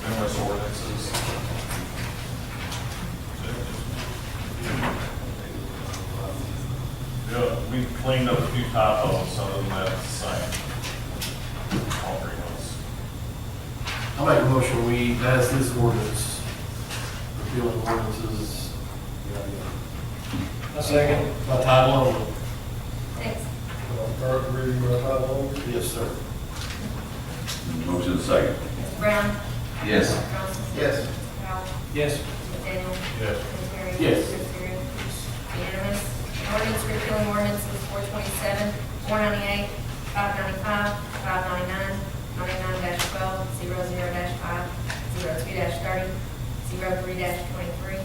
numerous ordinances. Yeah, we cleaned up a few typos, some of them that's the same. All three ones. I'll make a motion, we pass this ordinance, repealing ordinances. A second. By title only. Thanks. Third reading by title only. Yes, sir. Motion is second. Mr. Brown? Yes. Dr. Johnson? Yes. Mr. Powell? Yes. McDaniel? Yes. Tim Terry? Yes. Lance Terry? Unanimous. Ordinance repealing ordinances 427, 498, 595, 599, 99-12, 00-5, 02-30, 03-23,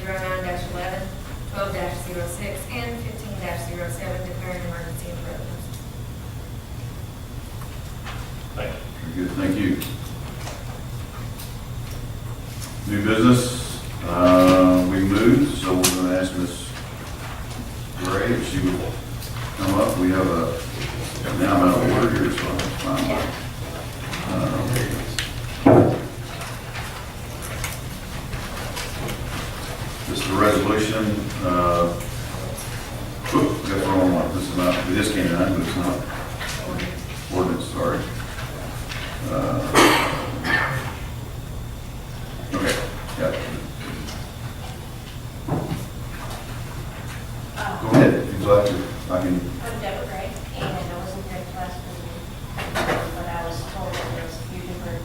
09-11, 12-06, and 15-07, declaring emergency and for other purposes. Thank you. Very good, thank you. New business, we moved, so we're going to ask Ms. Gray if she would come up. We have now I'm out of order here, so that's fine. This is the resolution, got the wrong one. This is not, it is K-9, but it's not ordinance, sorry. Okay, got it. Go ahead, if you'd like to, I can, I'm Deborah Gray, and I wasn't here at the last meeting, but I was told that there was a few different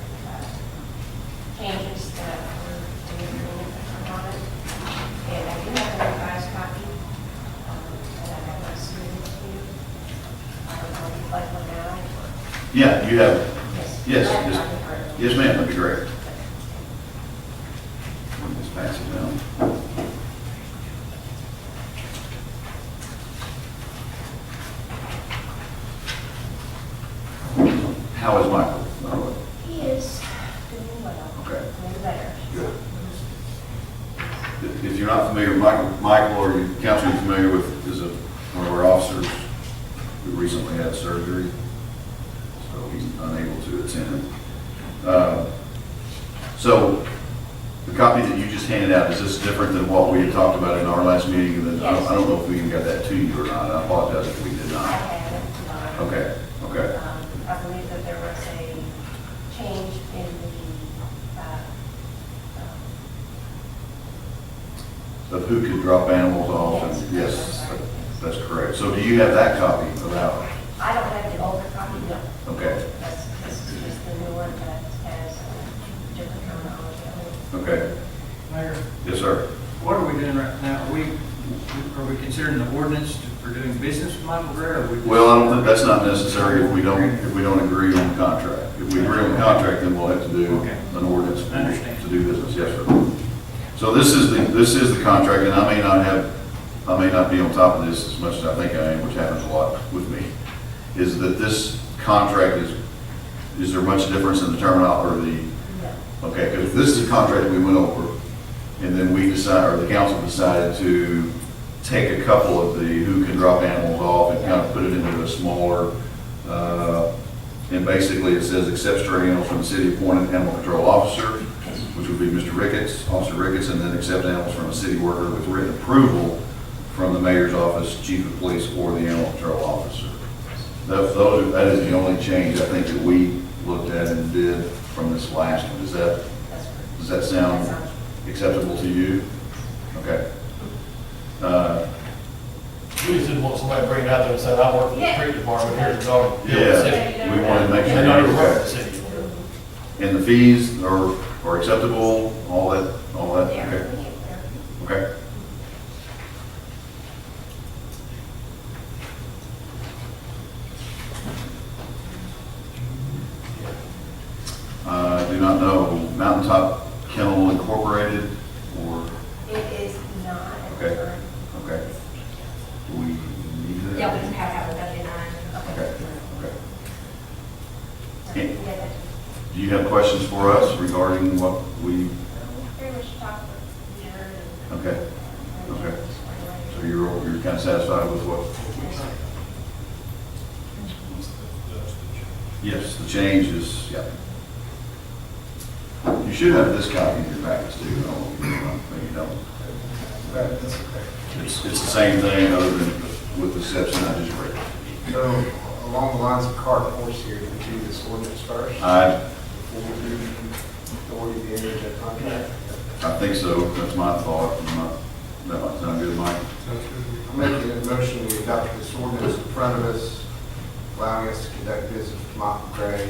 changes that were doing on it. And I do have a revised copy that I have submitted to you. I don't know if you'd like one now. you have, yes, yes, ma'am, that'd be great. Just pass it down. How is Michael, by the way? He is doing well. Okay. Maybe better. Good. If you're not familiar with Michael, or you, council, you're familiar with, is one of our officers who recently had surgery, so he's unable to attend. So the copy that you just handed out, is this different than what we had talked about in our last meeting? I don't know if we even got that to you or not. I apologize if we did I not. haven't. Okay, okay. I believe that there was a change in the, Of who could drop animals off, and yes, that's correct. So do you have that copy of ours? I don't have the older copy, no. Okay, This is just the new one that has different terminology. okay. Mayor, Yes, sir. what are we doing right now? Are we considering the ordinance for doing business with Michael Gray, or we? Well, I don't think that's not necessary if we don't agree on the contract. If we agree on the contract, then we'll have to do an ordinance to do business. Yes, sir. So this is the contract, and I may not be on top of this as much as I think I am, which happens a lot with me, is that this contract is there much difference in the terminology or the, okay, because if this is a contract that we went over, and then we decide, or the council decided to take a couple of the who can drop animals off and kind of put it into a smaller, and basically it says accept stray animals from the city appointed animal control officer, which would be Mr. Ricketts, Officer Ricketts, and then accept animals from a city worker with written approval from the mayor's office, chief of police, or the animal control officer. That is the only change I think that we looked at and did from this last one. Does that sound acceptable to you? Okay. We just didn't want somebody to bring it out there and say, I work for the street department, here's the dog. Yeah, we wanted to make sure. They don't even work for the city. And the fees are acceptable, all that, okay. Okay. I do not know, Mountaintop Kennel Incorporated, or, It is not. okay, okay. Do we need that? Yeah, we just have a W-9. Okay, okay. Yeah, that's Do you have questions for us regarding what we, pretty much talked with Jared and. okay, okay. So you're kind of satisfied with what? Yes, the change is, yeah. You should have this copy in your package too, maybe you don't. It's the same thing other than with the exception I just read. So along the lines of cart horse here, would you do this ordinance first? Before we do authority to enter that contract? I think so, that's my thought. That might sound good, Mike. I'm making a motion, we adopt this ordinance in front of us, allowing us to conduct business with Michael Gray,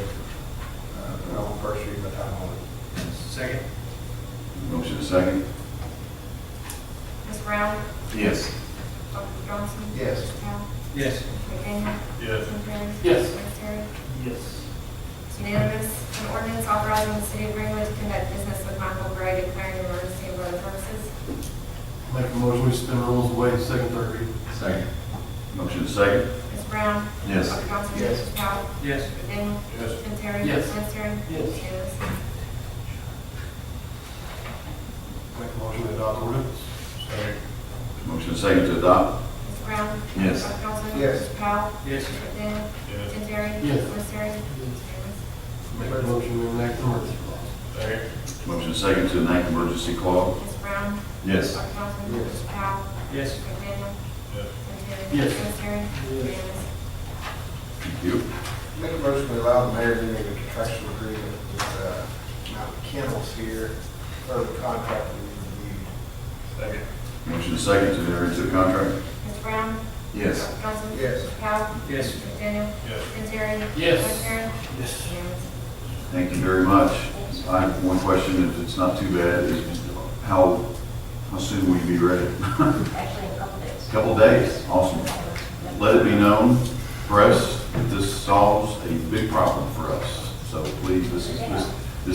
on first reading by title only. Second. Motion is second. Ms. Brown? Yes. Dr. Johnson? Yes. Mr. Powell? Yes. McDaniel? Yes. Tim Terry? Yes. Vice Terry? Yes. It's unanimous. An ordinance authorizing the city of Greenwood to conduct business with Michael Gray, declaring an emergency of other purposes. Make a motion, we suspend the rules, waive second, third reading. Second. Motion is second. Ms. Brown? Yes. Dr. Johnson? Yes. Mr. Powell? Yes. McDaniel? Yes. Tim Terry? Yes. Vice Terry? Yes. Unanimous. Make a motion, we adopt ordinance. Second. Motion is second to adopt. Ms. Brown? Yes. Dr. Johnson? Yes. Mr. Powell? Yes. McDaniel? Yes. Tim Terry? Yes. Vice Terry? Unanimous. Make a motion, we enact emergency clause. Second. Motion is second to enact emergency clause. Ms. Brown? Yes. Dr. Johnson? Yes. Mr. Powell? Yes. McDaniel? Yes. Tim Terry? Yes. Vice Terry? Unanimous. Thank you. Make a motion to allow the mayor to make a contractual agreement with Mountain Kennels here, for the contract we reviewed. Second. Motion is second to enter into a contract. Ms. Brown? Yes. Dr. Johnson? Yes. Mr. Powell? Yes. McDaniel? Yes. Tim Terry? Yes. Vice Terry? Yes. Unanimous. Thank you very much. I have one question, if it's not too bad, is how soon will you be ready? Actually, in a couple days. Couple days, awesome. Let it be known, press, that this solves a big problem for us. So please, this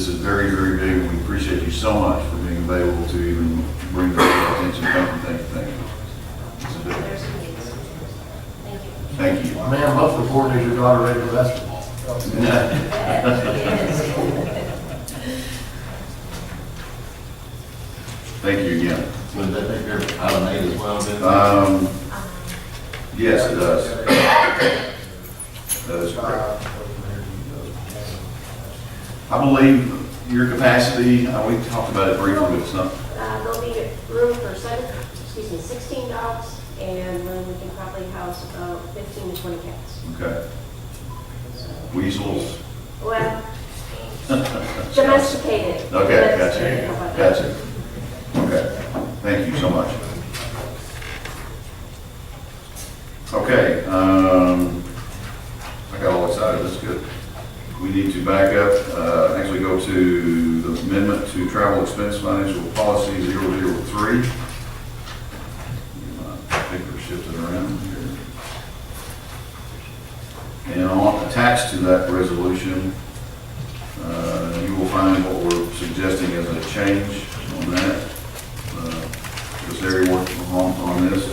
is very, very big, and we appreciate you so much for being available to even bring this to our attention. Thank you. It's a big one. Thank you. Man, most important is your daughter ready for basketball. Thank you again. Would that take care of item 8 as well, then? Yes, it does. That is correct. I believe your capacity, we talked about it briefly, but it's not, There'll be room for 16 dogs, and room we can probably house about 15 to 20 cats. okay. Weasels. Well, domesticated. Okay, Domesticated, how about that? gotcha. Okay, thank you so much. Okay, I got all excited, that's good. We need to back up, actually go to the amendment to travel expense financial policy 003. My paper shifted around here. And attached to that resolution, you will find what we're suggesting as a change on that. This area working on this.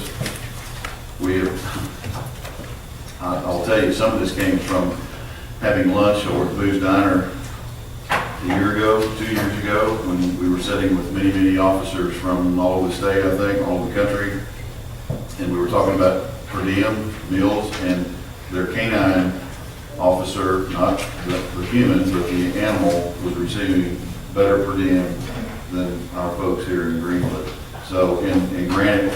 We have, I'll tell you, some of this came from having lunch over at Boo's Diner a year ago, 2 years ago, when we were sitting with many, many officers from all over the state, I think, all over the country. And we were talking about per diem meals, and their canine officer, not the human, but the animal, was receiving better per diem than our folks here in Greenwood. So, and granted,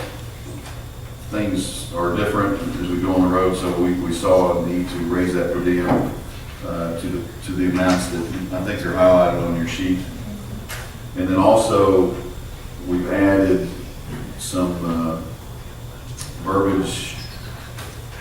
things are different as we go on the road, so we saw a need to raise that per diem to the amounts that I think they're highlighted on your sheet. And then also, we've added some verbiage,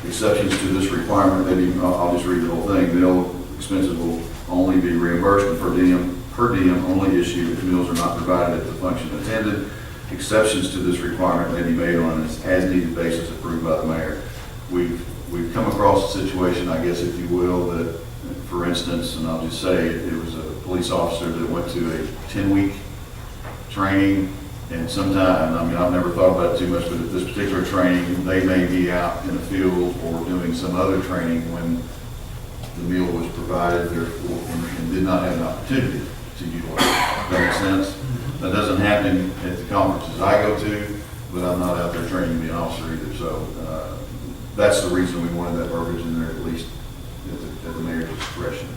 exceptions to this requirement. Maybe I'll just read the whole thing. Meal expenses will only be reimbursed and per diem only issued if meals are not provided at the function attended. Exceptions to this requirement may be made on an as-needed basis approved by the mayor. We've come across a situation, I guess, if you will, that, for instance, and I'll just say it was a police officer that went to a 10-week training, and sometime, I mean, I've never thought about it too much, but at this particular training, they may be out in the field or doing some other training when the meal was provided, therefore, and did not have an opportunity to utilize. Does that make sense? That doesn't happen at the conferences I go to, but I'm not out there training to be an officer either. So that's the reason we wanted that verbiage in there, at least at the mayor's discretion.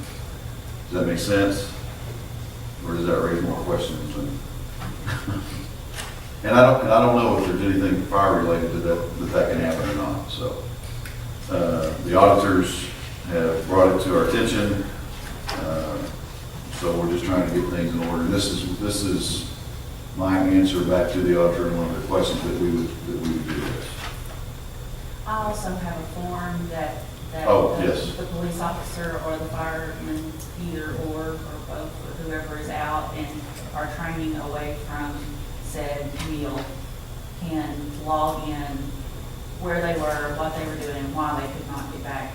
Does that make sense? Or does that raise more questions? And I don't know if there's anything fire related to that can happen or not. So the auditors have brought it to our attention. So we're just trying to get things in order. This is my answer back to the auditor and one of the questions that we would do this. I also have a form that Oh, yes. the police officer or the fireman, either or both, or whoever is out and are training away from said meal, can log in where they were, what they were doing, and why they could not get back.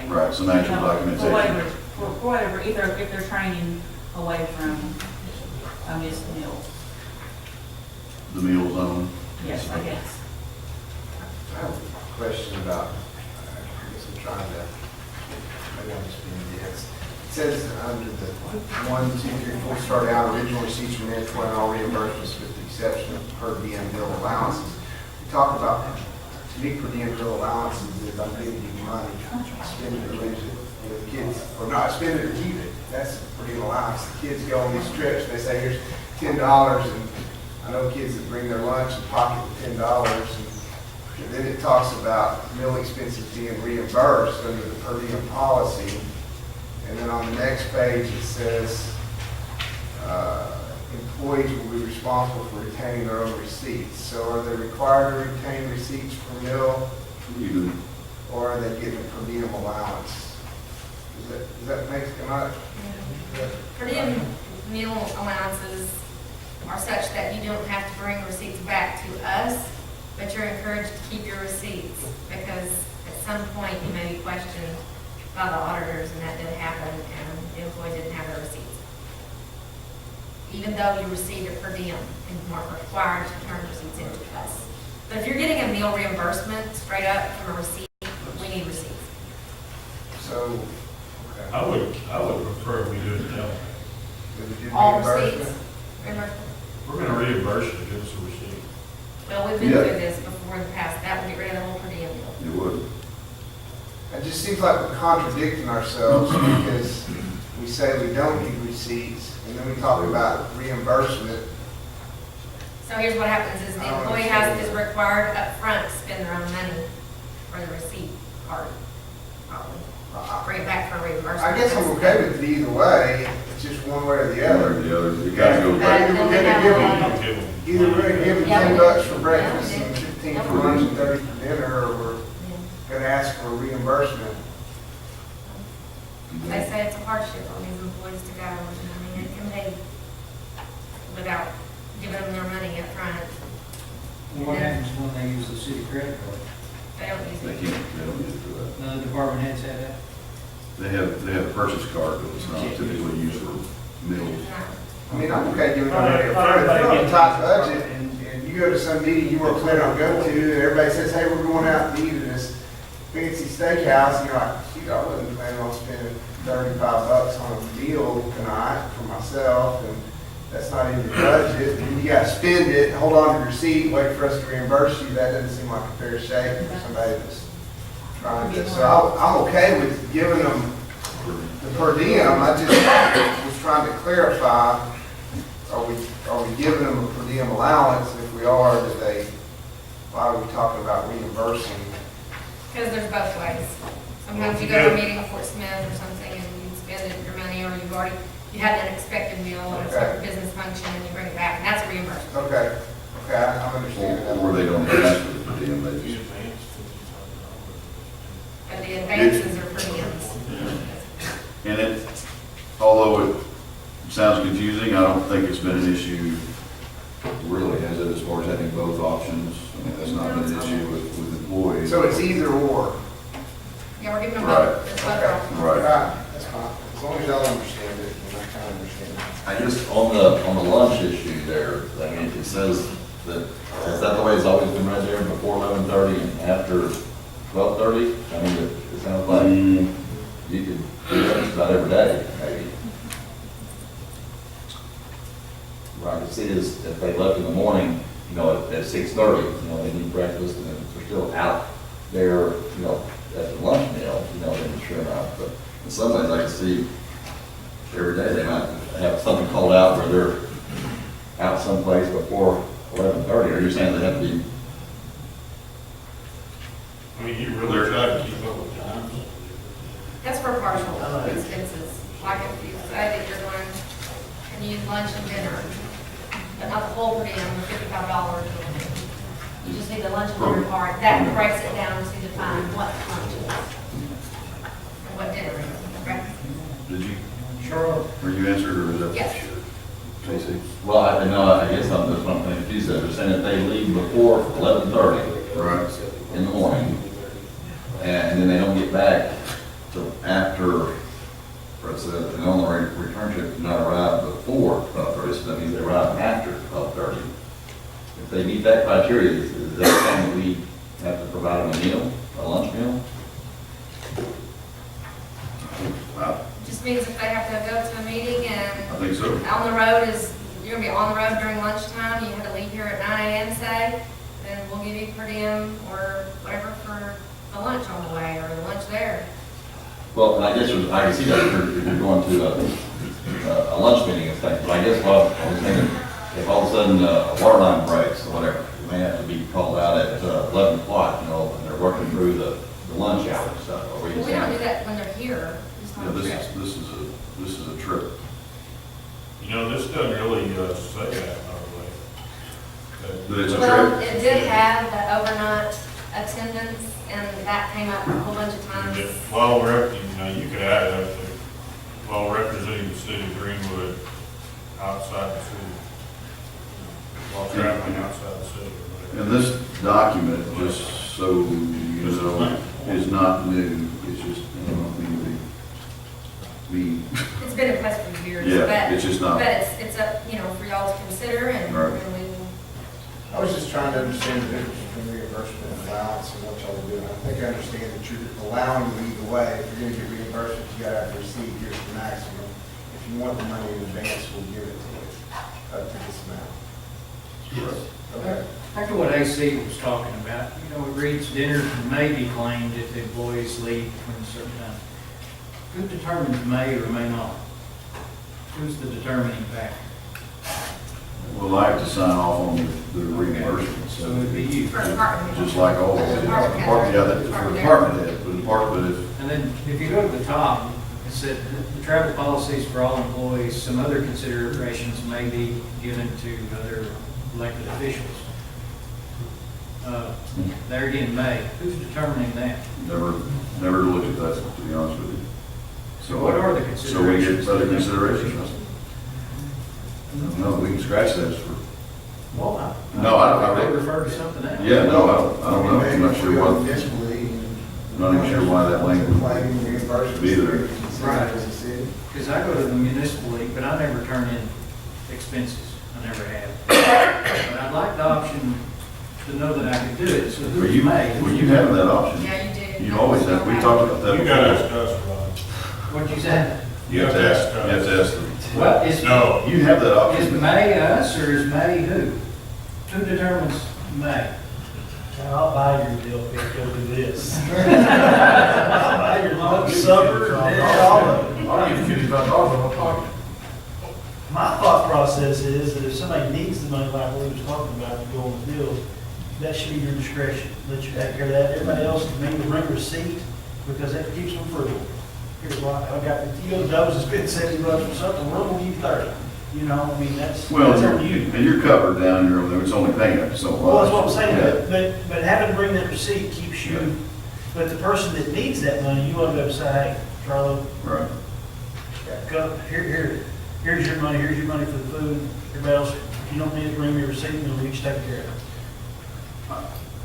Right, some actual documentation. For whatever, either if they're training away from a missed meal. The meal zone? Yes, I guess. I have a question about, I guess I'm trying to, maybe I'm just being dense. It says under the 1, 2, 3, 4 start out, original receipts from employment, all reimbursements with the exception of per diem bill allowances. We talk about, to me, per diem bill allowances is I'm giving you money, spend it or lose it. The kids, or not spend it or keep it, that's a per diem allowance. The kids go on these trips, they say, here's $10, and I know kids that bring their lunch and pocket the $10, and then it talks about meal expenses being reimbursed under the per diem policy. And then on the next page, it says, employees will be responsible for retaining their own receipts. So are they required to retain receipts for meal? Or are they getting a per diem allowance? Does that make sense? Per diem meal allowances are such that you don't have to bring receipts back to us, but you're encouraged to keep your receipts, because at some point you may be questioned by the auditors, and that did happen, and the employee didn't have their receipts. Even though you received it per diem and weren't required to turn receipts into us. But if you're getting a meal reimbursement straight up from a receipt, we need receipts. So, okay. I would prefer we do it that way. Did we do All reimbursement? receipts, reimbursement. We're gonna reimburse you, give us a receipt. Well, we've been Yeah. through this before in the past, that would get rid of the whole per diem deal. You would. It just seems like we're contradicting ourselves because we say we don't need receipts, and then we talk about reimbursement. So here's what happens is the employee is required upfront to spend their own money for the receipt card. Bring it back for reimbursement. I guess I'm okay with it either way, it's just one way or the other. The other, you gotta go back. Either we're gonna give them, either we're gonna give them Yeah, we $10 did. for breakfast Yeah, we and did. 15 Yeah, for we lunch did. and 30 for dinner, or we're gonna ask for reimbursement. They say it's a hardship on these employees to go, and I mean, it can be without giving them their money up front. What happens when they use the city credit card? They don't use They it. don't use it for that. None of the department heads have that? They have a purchase card, but it's not typically used for meals. I mean, I'm okay giving them money up front. If you're on a tight budget and you go to some meeting you weren't planning on going to, and everybody says, hey, we're going out to eat at this fancy steakhouse, and you're like, shoot, I wasn't planning on spending $35 on a meal tonight for myself, and that's not in your budget, and you gotta spend it, hold on to your receipt, wait for us to reimburse you, that doesn't seem like a fair shake for somebody that's trying to, so I'm okay with giving them the per diem, I just was trying to clarify, are we giving them a per diem allowance, and if we are, why are we talking about reimbursing? Because there's both ways. Sometimes you go to a meeting with Fort Smith or something and you spend your money, or you had an unexpected meal, an unexpected business function, and you bring it back, and that's a reimbursement. Okay, I'm understanding that. Or they don't ask for the per diem, they just. But the advances are per diems. And it, although it sounds confusing, I don't think it's been an issue, really, has it, as far as having both options? I mean, that's not been an issue with employees. So it's either or. Yeah, we're giving them Right. both, there's both options. Right. That's fine, as long as y'all understand it, and I kind of understand it. I just, on the lunch issue there, I mean, it says that, is that the way it's always been read there, before 11:30 and after 12:30? I mean, it sounds like you could do that just about every day, maybe. What I can see is if they left in the morning, at 6:30, they need breakfast, and if they're still out there, at the lunch meal, then sure enough. But in some ways, I can see every day they might have something called out where they're out someplace before 11:30. Are you saying they have to be? I mean, you really try to keep up with times. That's for partial expenses, like if you say that you're going, and you use lunch and dinner, but not the whole per diem, the $55. You just need the lunch and dinner part, that breaks it down to define what lunch is. And what dinner is, right? Did you, Sure. were you answered, or is that? Yes. Casey? Well, I guess that's what I'm thinking. If you said, they're saying if they leave before 11:30 Right. in the morning, and then they don't get back till after, or it says, the normal return trip did not arrive before 12:30, so that means they arrive after 12:30. If they meet that criteria, is that saying that we have to provide them a meal, a lunch meal? Just means if they have to go to a meeting I and think so. on the road you're gonna be on the road during lunchtime, you have to leave here at 9 a.m. say, then we'll give you per diem or whatever for the lunch on the way, or the lunch there. Well, and I guess I can see that if you're going to a lunch meeting and things, but I guess what I was thinking, if all of a sudden a water line breaks or whatever, you may have to be called out at 11 o'clock, and they're working through the lunch hour and stuff. Or We don't do that when they're here. It's not Yeah, a trip. this is a trip. This doesn't really say that, But it's a Well, trip. it did have the overnight attendance, and that came up a whole bunch of times. you could add it up there, while representing the city of Greenwood outside the city, while traveling outside the city. And this document, just so you know, is not new, it's just, I don't mean to be, It's been in place for years. Yeah, but- it's just not. But it's up, you know, for y'all to consider and Right. and we will. I was just trying to understand the difference between reimbursement and allowance and what y'all are doing. I think I understand that you're allowing you either way. If you're gonna get reimbursement, you gotta have to receive, here's the maximum. If you want the money in advance, we'll give it to you, up to this amount. Yes. Okay. Back to what AC was talking about, you know, it reads dinner may be claimed if the employees leave between a certain time. Who determines may or may not? Who's the determining factor? well, I have to sign off on the reimbursement, So it would be you. For department. just like all the Department head. department, yeah, that's for the department head, but the department is, And then if you go to the top, it said the travel policies for all employees, some other considerations may be given to other elected officials. There again, may. Who's determining that? never looked at that, to be honest with you. So what are the So we get considerations? other considerations? No, we can scratch that for, Well, No, I They don't- refer to something else. yeah, no, I don't know, I'm not sure what, Initially, I'm not even sure why that language claiming reimbursement. be there. Right. As a city. Because I go to the municipal league, but I never turn in expenses. I never have. But I'd like the option to know that I could do it, so Were who's you, may? were you having that option? Yeah, you do. You always have, we talked about that You before. gotta ask us, Ron. What'd you say? You have to ask, you have to ask them. Well, is, No. You have that is option. may us or is may who? Who determines may? I'll buy your deal if you'll do this. I'll buy your lunch, supper, and all of it. I'll give you $55 in my pocket. My thought process is that if somebody needs the money, like we was talking about, to go on the deal, that should be your discretion. Let you take care of that. Everybody else can maybe bring a receipt, because that keeps them frugal. Here's why, I got, if you go to Dove's and spend $70 for something, we're gonna give you 30. You know, I mean, that's Well, on you. and you're covered down here, it's only paying up to so much. Well, that's what I'm saying, Yeah. but having to bring that receipt keeps you, but the person that needs that money, you want to be able to say, hey, Charlie, Right. come, here's your money for the food, everybody else, if you don't need to bring me a receipt, then we each take care of it.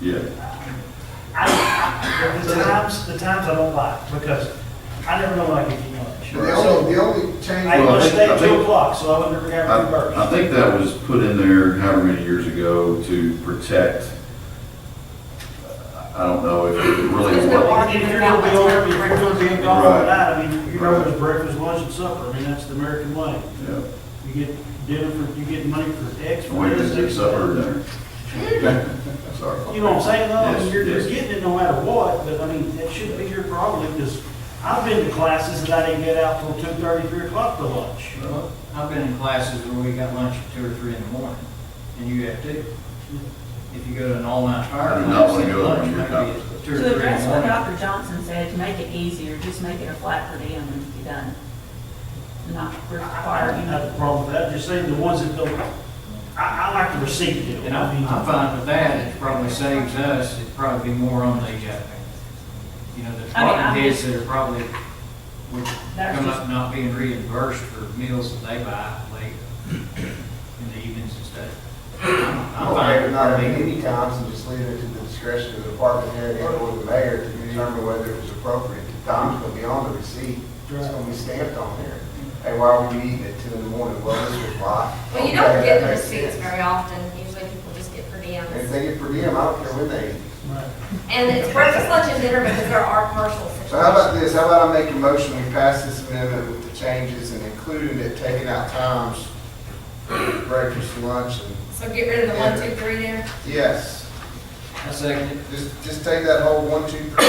Yeah. The times I don't like, because I never know when I get you lunch. The only change. I Well, I must think- stay I at think- 2 o'clock, so I would never get reimbursed. I think that was put in there however many years ago to protect, I don't know if it really There's no was. argument If you're gonna be about over, what's if you're gonna be breakfast. gone Right. all night, I mean, you know, Right. there's breakfast, lunch, and supper, I mean, that's the American way. Yeah. You get dinner for, you get money for X, for Wait, this, is it X. supper or dinner? Sorry. You know what I'm saying, though? I mean, Yes, you're yes. getting it no matter what, but I mean, that shouldn't be your problem, because I've been to classes that I didn't get out till 2:30, 3 o'clock for lunch. Well, I've been in classes where we got lunch at 2 or 3 in the morning, and you have to. If you go to an all-night fire I do not class, want to then go lunch on your might be conference. at 2 or 3 To in the address what morning. Dr. Johnson said, to make it easier, just make it a flat per diem and be done. Not I require, don't have a problem with that, just saying the ones that don't, I like the receipt deal. And I mean, I'm fine with that, it probably saves us, it'd probably be more on the, you know, the department heads that are probably, would That's come just- up not being reimbursed for meals that they buy late in the evenings and stuff. I'm Okay, fine but with not at it. any times, and just leave it to the discretion of the department head and or the mayor to determine whether it was appropriate. The time's gonna be on the receipt, it's gonna be stamped on there. Hey, why were you eating at 2 in the morning? Well, this was why. Well, you Okay, don't get that the makes receipts sense. very often, usually people just get per And if diems. they get per diem, I don't care when they eat. right. And it's breakfast, lunch, and dinner because there are partial situations. So how about this, how about I make a motion, we pass this amendment with the changes and including it, taking out times, breakfast, lunch, and, So get rid of the 1, 2, 3 there. yes. I second it. Just take that whole 1, 2, 3.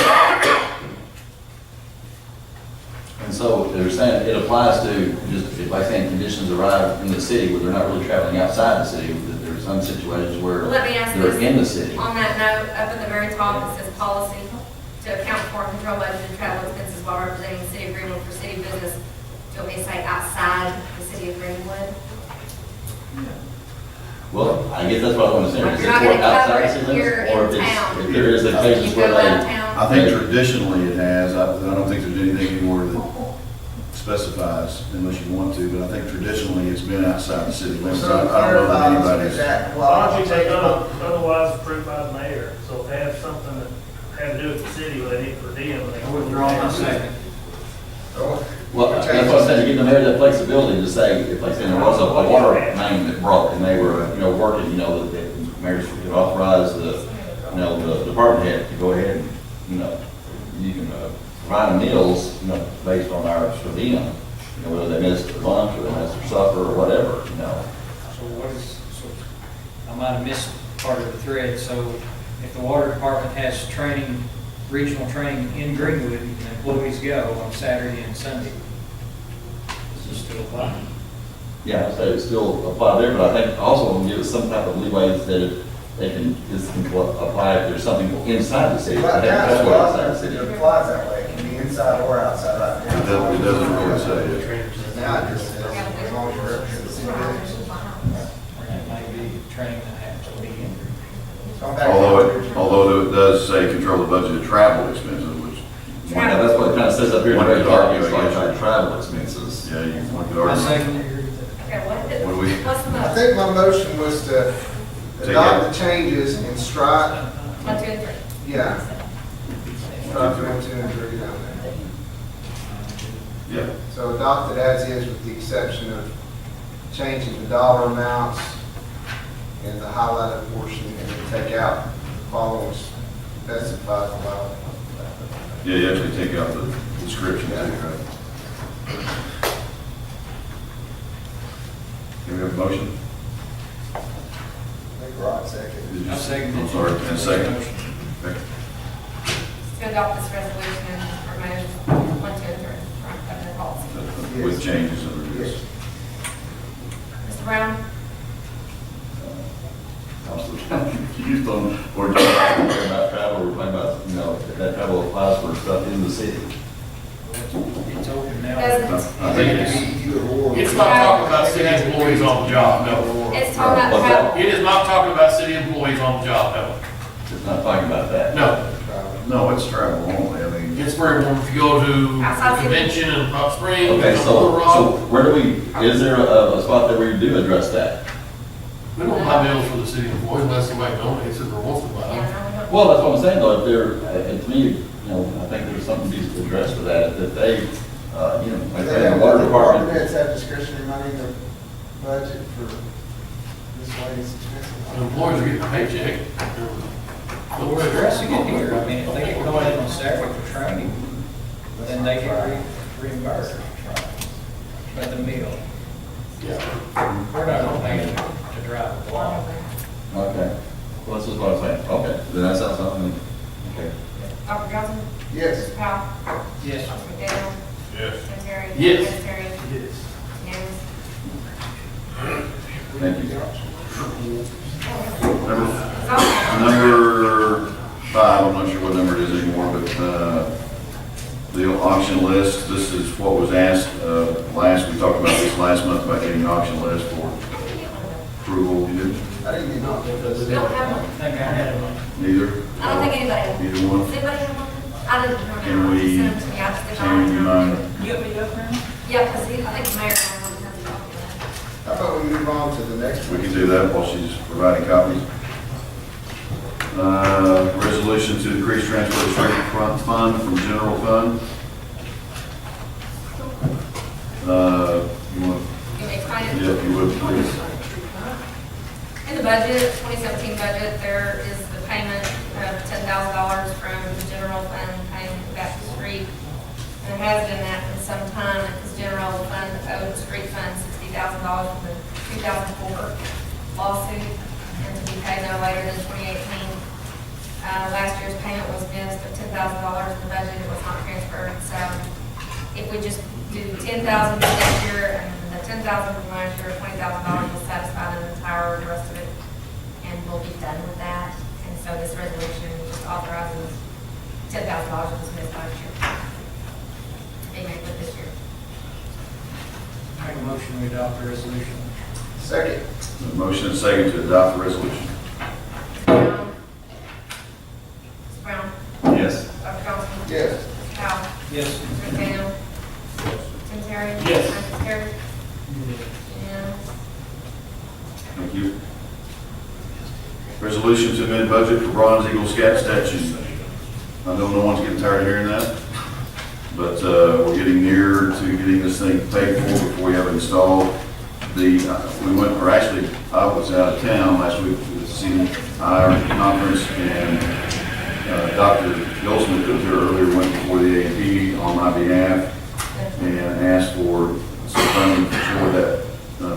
And so they're saying it applies to just, if like saying conditions arrive in the city where they're not really traveling outside the city, that there are some situations where Let me ask they're this. in the city. On that note, up at the very top, it says policy to account for and control budget and travel expenses while representing the city of Greenwood for city business. Do we say outside the city of Greenwood? Well, I guess that's what I want to say. You're Is it not for gonna cover outside it city here limits, or in if it's, town. if there is occasions You where go out of they. town. I think traditionally it has, I don't think there's anything anymore that specifies unless you want to, but I think traditionally it's been outside the city limits. I don't know that anybody's. That, Why well, don't you say otherwise approved by the mayor, so if they have something that had to do with the city, where they need per diem, and they. I withdraw my second. Well, that's what I said, to give the mayor that flexibility to say, if like, say there was a water main that broke and they were, working, that the mayors could authorize the, the department head to go ahead and, you can provide them meals, based on our per diem, whether they missed their lunch or they missed their supper or whatever, So I might have missed part of the thread. So if the water department has training, regional training in Greenwood, and employees go on Saturday and Sunday, does this still apply? Yeah, I say it still apply there, but I think also will give us some type of leeway that this can apply if there's something inside the city. Right now, That's what inside the it city. applies that way, it can be inside or outside right now. It doesn't really say it. Now it just says, as long as you're representing the city limits. That may be training that has to be in. Going back to the original- Although it does say control the budget of travel expenses, which, Yeah, that's what it kind of says up here. One could argue It's like against our it. travel expenses. yeah, one could I argue. second it. Okay, What do we, what's the I motion? think my motion was to adopt the changes and strike, 1, 2, and 3. yeah. Strike 1, 2, and 3 down there. yeah, So adopt it as is with the exception of changing the dollar amounts and the highlighted portion, and then take out the following specified below. yeah, you actually take out the description too, right? Can we have a motion? I think Rod seconded. Did you- I second it. I'm sorry, and a second. Okay. To adopt this resolution or motion 1, 2, and 3, right, of the policy. With changes under this. Mr. Brown? I'm still kind of confused on, we're talking about travel, we're talking about, if that travel applies for stuff in the city. It's open now. Doesn't. I think it's, It's not talking about city employees on the job, no. It's talking about What's travel. It is not talking about city employees on the job, no. It's not talking about that. No, no, it's travel only, I mean, it's for everyone, if you go to Outside a city. convention in Hot Springs, Okay, Little so Rock, where do we, is there a spot that we do address that? we don't buy meals for the city employees unless somebody donates it or wants to buy them. Yeah, no, we don't. Well, that's what I'm saying, though, if there, and to me, I think there's something to be addressed for that, if they, like They the have water other department. departments have discretionary money in their budget for miscellaneous expenses. Employees are getting a paycheck. But we're addressing it here. I mean, if they get called in on Saturday for training, then they get reimbursed by the meal. Yeah. We're not gonna pay them to drive the law. Okay, well, this is what I'm saying, okay, then that sounds something, okay. Dr. Johnson? Yes. Mr. Powell? Yes. Dr. McDaniel? Yes. Mr. Terry? Yes. Mr. Terry? Yes. Unanimous. Thank you. Number 5, I'm not sure what number it is anymore, but the auction list, this is what was asked we talked about this last month, about getting an auction list for approval. You didn't? I didn't get not because We don't have one. I think I had one. Neither? I don't think anybody has. Neither one? Does anybody have one? I didn't know. Can we Send them to me. I just did not. Change your mind? You want me to go for him? Yeah, because I think the mayor has one. Has a copy of that. How about we move on to the next We one? can do that while she's providing copies. Resolution to increase transfer to street fund from general fund. You want, Can we explain it? yeah, if you would, please. In the budget, 2017 budget, there is the payment of $10,000 from the general fund paying back to street. And it has been that for some time, because general fund owed street fund $60,000 from the 2004 lawsuit, and to be paid no later than 2018. Last year's payment was missed of $10,000 in the budget, it was not transferred. So if we just do $10,000 for next year and the $10,000 from last year, $20,000 will satisfy the entire rest of it, and we'll be done with that. And so this resolution just authorizes $10,000 was missed last year. Being made with this year. Make a motion, we adopt the resolution. Second. A motion and second to adopt the resolution. Mr. Brown? Yes. Dr. Johnson? Yes. Mr. Powell? Yes. Mr. McDaniel? Tim Terry? Yes. Mr. Terry? And Thank you. Resolution to amend budget for Bronze Eagle Scout statue. I know no one's getting tired of hearing that, but we're getting near to getting this thing paid for before we have it installed. I was out of town last week for the CNI conference, and Dr. Goldsmith, who was here earlier, went before the A&P on my behalf and asked for some funding for that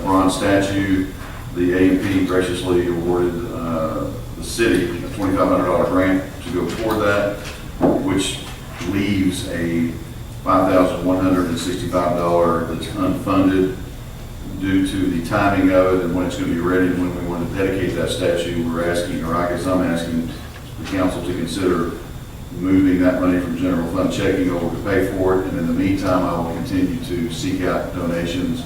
bronze statue. The A&P graciously awarded the city a $2,500 grant to go toward that, which leaves a $5,165 that's unfunded due to the timing of it and when it's going to be ready and when we want to dedicate that statue. We're asking, or I guess I'm asking the council to consider moving that money from general fund checking over to pay for it. And in the meantime, I will continue to seek out donations.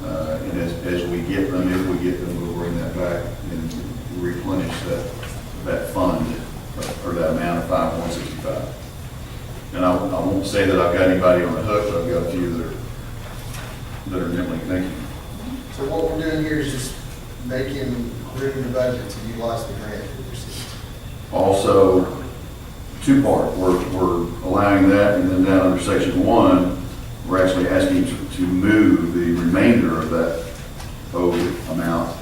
And as we get them, if we get them, we'll bring that back and replenish that fund or that amount of $5,165. And I won't say that I've got anybody on the hook, but I've got a few that are nibbling. Thank you. So what we're doing here is just making room in the budget to utilize the grant we received. Also, two-part, we're allowing that, and then down under section 1, we're actually asking to move the remainder of that owed amount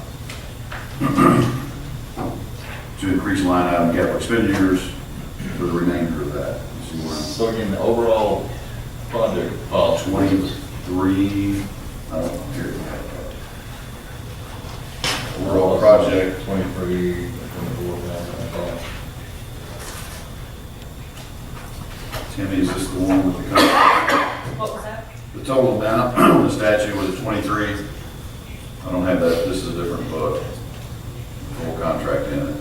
to increase line item capital expenditures for the remainder of that. You see where So again, the overall project cost, 23, here. Overall project, 24,000. Timmy, is this the one with the contract? What was that? The total amount on the statute was 23. I don't have that, this is a different book. Full contract in it.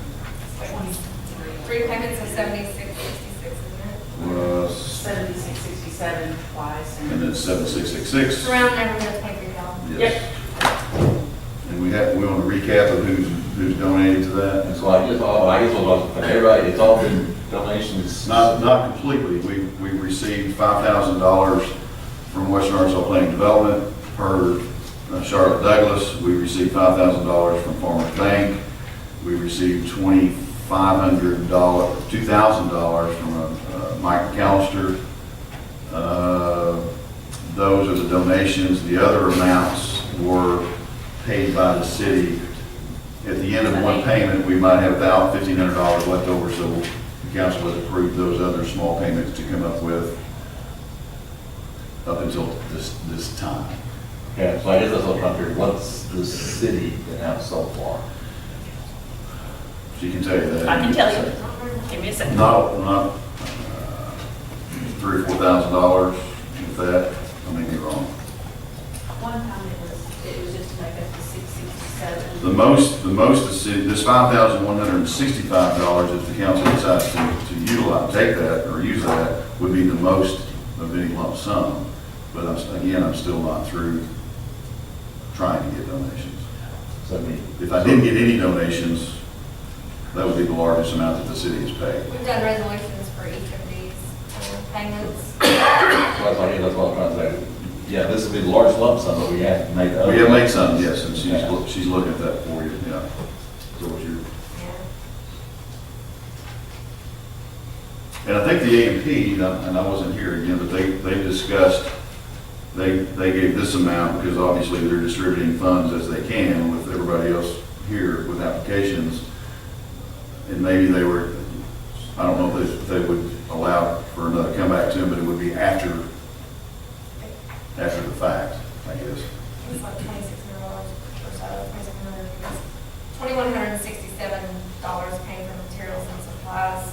3 payments of 76.66, isn't it? Was, 7667 twice. and then 7666. It's around neighborhood of 23,000. Yes. And we want to recap of who's donated to that. And so I guess everybody, it's all been donations. Not completely. We received $5,000 from Western Arkansas Planning Development per Charlotte Douglas. We received $5,000 from Farmers Bank. We received $2,000 from Mike McAllister. Those are the donations. The other amounts were paid by the city. At the end of one payment, we might have about $1,500 left over, so the council has approved those other small payments to come up with up until this time. Okay, so I guess that's what I'm trying to figure, what's the city been out so far? She can tell you that. I can tell you. Give me a second. Not $3,000 or $4,000, if that, I may be wrong. One time it was just to make up the 667. The most the city, this $5,165, if the council decides to utilize, take that or use that, would be the most of any lump sum. But I'm still not through trying to get donations. So I mean, If I didn't get any donations, that would be the largest amount that the city has paid. We've done resolutions for each of these payments. that's what I'm trying to say. Yeah, this would be the largest lump sum, but we have made the other. We have made some, yes, and she's looking at that for you, yeah. So what you're. And I think the A&P, and I wasn't here again, but they discussed, they gave this amount because obviously they're distributing funds as they can with everybody else here with applications. And maybe they were, I don't know if they would allow for another comeback to them, but it would be after the fact, I guess. It's like $2,600 or so, $2,167 came from materials and supplies,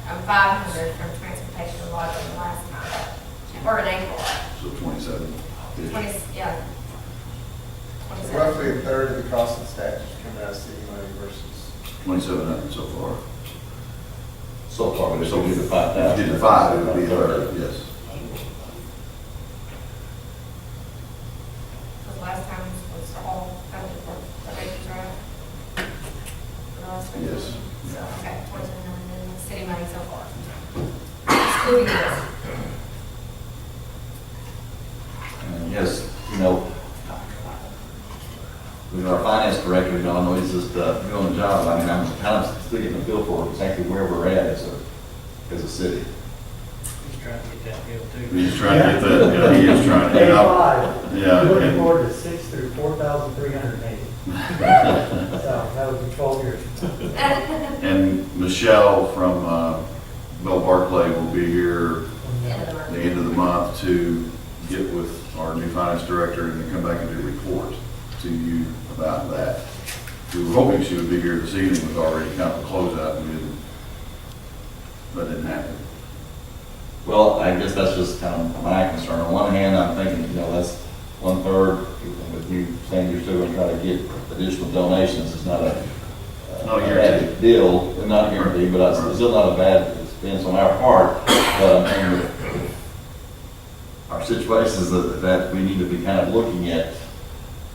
$500 from transportation and lodging last time, or in April. So 27. 20, yeah. 27. Roughly a third of the cost of the statue is coming out of city money versus. 2,700 so far. So far, but if we do the 5,000. If you did the 5, it would be a third, yes. Because last time was all funded for the baby drive. Yes. So, okay, 2,700 in city money so far. Excluding this. And yes, with our finance director, I know he's just doing the job. I mean, I'm kind of still getting a feel for exactly where we're at as a as a city. He's trying to get that deal too. He's trying to get that, yeah, he is trying to. Day Yeah, five. Yeah, Looking and- forward to 6 through 4,380. So that would be 12 years. And Michelle from Bell Barclay will be here End of the month. the end of the month to get with our new finance director and then come back and do a report to you about that. We were hoping she would be here this evening with already kind of a closeout, and that didn't happen. Well, I guess that's just kind of my concern. On one hand, I'm thinking, that's 1/3, with you saying you're still gonna try to get additional donations, it's not a Not a bad guarantee. deal, not a guarantee, but it's still not a bad expense on our part. But I'm thinking with our situations that we need to be kind of looking at,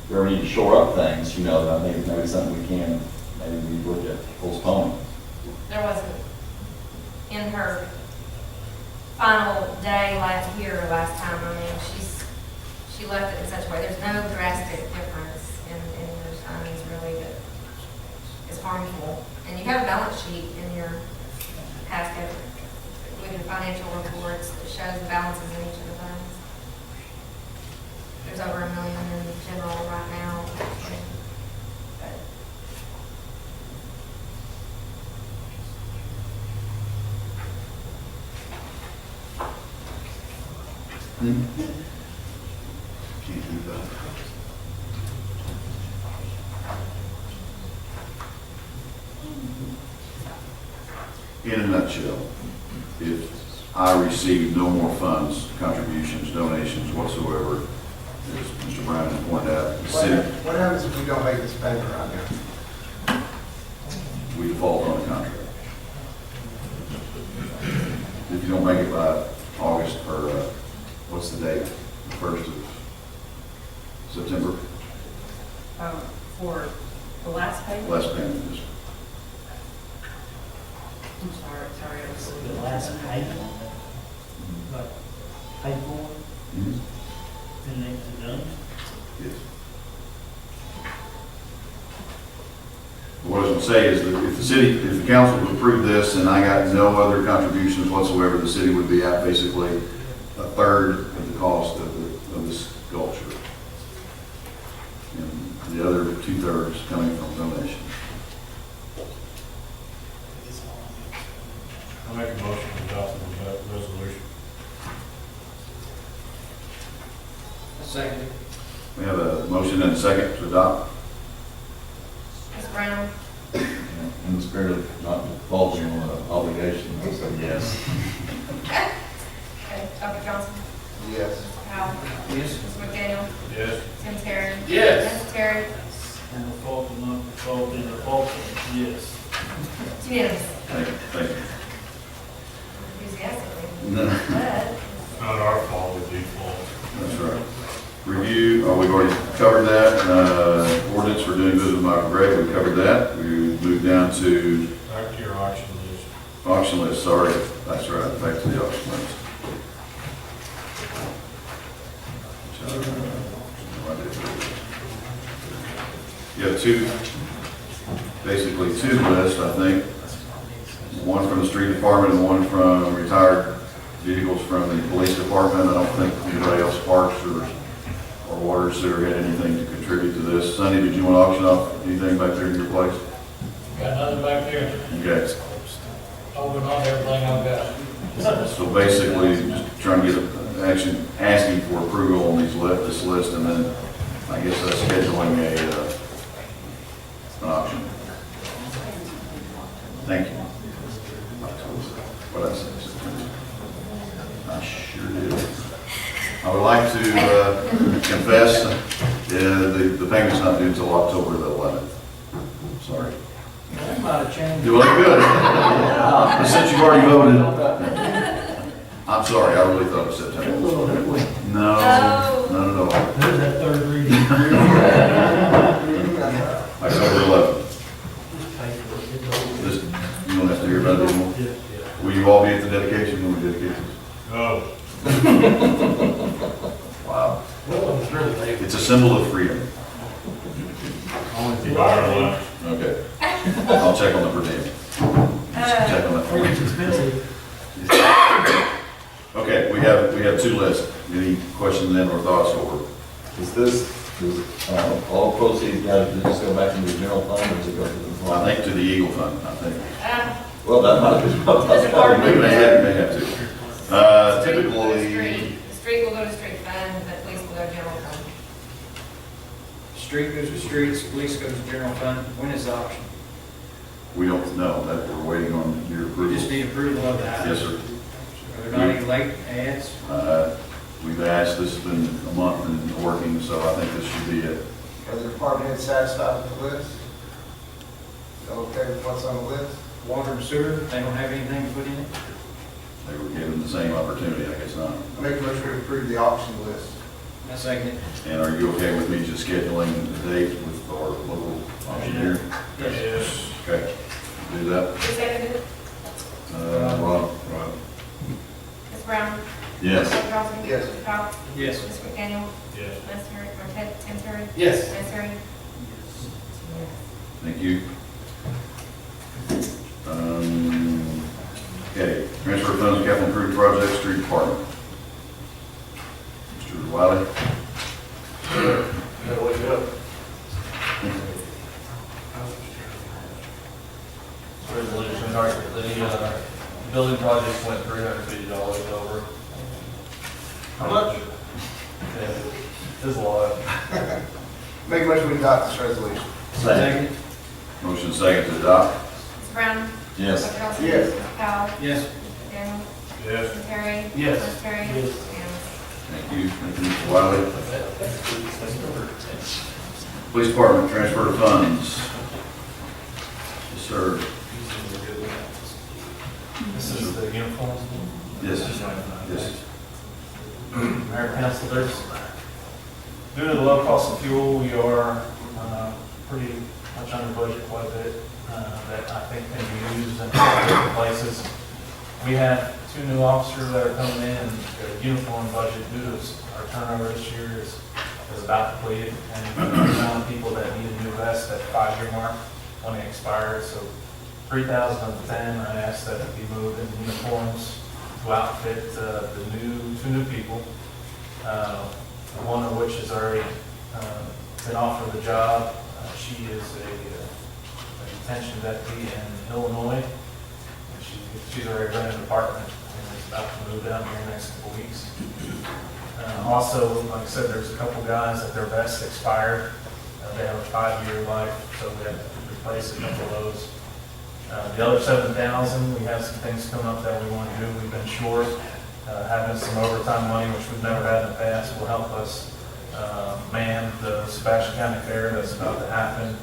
where we need to shore up things, I think maybe something maybe we look at postponing. There wasn't, in her final day last time, she left it in such a way, there's no drastic difference in your signings really that is harmful. And you have a balance sheet in your packet with your financial reports that shows the balances in each of the funds. There's over $1 million in general right now. But Can't do that. In a nutshell, if I receive no more funds, contributions, donations whatsoever, as Mr. Brown has pointed out, the city, What happens if we don't make this payment right now? we default on the contract. If you don't make it by August, or what's the date? The 1st of September, For the last payment? last payment is. I'm sorry, I was. The last payment, like, paid for, Mhm. and then it's done. Yes. What I was going to say is that if the council would approve this and I got no other contributions whatsoever, the city would be at basically 1/3 of the cost of this sculpture. And the other 2/3 coming from donations. I make a motion to adopt the resolution. Second. We have a motion and a second to adopt. Ms. Brown? In the spirit of not defaulting on an obligation, I say yes. Okay, Dr. Johnson? Yes. Howell? Yes. Mr. McDaniel? Yes. Tim Terry? Yes. Ms. Terry? And the fault of not defaulting, the fault, yes. It's unanimous. Thank you. Enthusiastically. No. But, Not our fault, we default. That's right. Review, we've already covered that. Ordinance for doing business with Michael Gray, we covered that. We moved down to Back to your auction list. auction list, sorry. That's right, back to the auction list. You have basically two lists, I think. One from the street department and one from retired vehicles from the police department. I don't think anybody else parks or water sewer had anything to contribute to this. Sonny, did you want to auction off anything back there in your place? Got nothing back there. Okay. Open on everything I've got. So basically, just trying to get asking for approval on this list, and then I guess that's scheduling an auction. Thank you. What I said, I sure did. I would like to confess, the payment's not due until October the 11th. Sorry. That might have changed. Doing good. But since you've already voted, I'm sorry, I really thought it was September. No, not at all. There's that third reading. October 11th. Just, you don't have to hear about it anymore. Will you all be at the dedication when we dedicate this? Oh. Wow. Well, it's really late. It's a symbol of freedom. Only if you buy our lunch. Okay. I'll check on the per diem. Check on that for It's you. expensive. Okay, we have two lists. Any questions then or thoughts, or? Does all proceeds got to just go back into the general fund, or does it go to the fund? I think to the Eagle Fund, I think. Well, that might be. We may have to. Typically, The street will go to street fund, the police will go to general fund. Street goes to streets, police goes to general fund. When is the auction? we don't know, that we're waiting on your We approval. just need approval of that. Yes, sir. Are there not any late ads? We've asked, this has been a month and working, so I think this should be it. Are the department heads satisfied with the list? Okay with what's on the list? Water and sewer, they don't have anything to put in it? They were given the same opportunity, I guess not. I make a motion to approve the auction list. I second it. And are you okay with me just scheduling the date with our local auctioneer? Yes. Okay, do that. Who seconded it? Rob? Ms. Brown? Yes. Dr. Johnson? Yes. Mr. Powell? Yes. Mr. McDaniel? Yes. Ms. Terry, or Tim Terry? Yes. Ms. Terry? Thank you. Okay, transfer of funds, capital improvement project, street department. Mr. Wiley? Gotta wake up. Resolution, the building project went $350 over. How much? Yeah, it's a lot. Make a motion to adopt this resolution. Second. Motion second to adopt. Ms. Brown? Yes. Dr. Johnson? Yes. Mr. Powell? Yes. Daniel? Yes. Ms. Terry? Yes. Ms. Terry? Yes. Thank you. Thank you, Mr. Wiley. Police department, transfer of funds. Yes, sir. This is the uniforms. Yes. Yes. Mayor, Council, due to the low cost of fuel, we are pretty much under budget quite a bit that I think can be used in different places. We have 2 new officers that are coming in, and their uniform budget due to our turnover this year is about completed, and we found people that need a new vest at the 5-year mark when it expires, so 3,000 of the 10, I asked that it be moved into uniforms to outfit the 2 new people, one of which has already been offered the job. She is a detention deputy in Illinois. And she's already rented an apartment and is about to move down here in the next couple weeks. Also, like I said, there's a couple guys that their vests expired. They have a 5-year life, so we have to replace a couple of those. The other 7,000, we have some things coming up that we want to do. We've been short. Having some overtime money, which we've never had in the past, will help us man the Sebastian County Fair that's about to happen.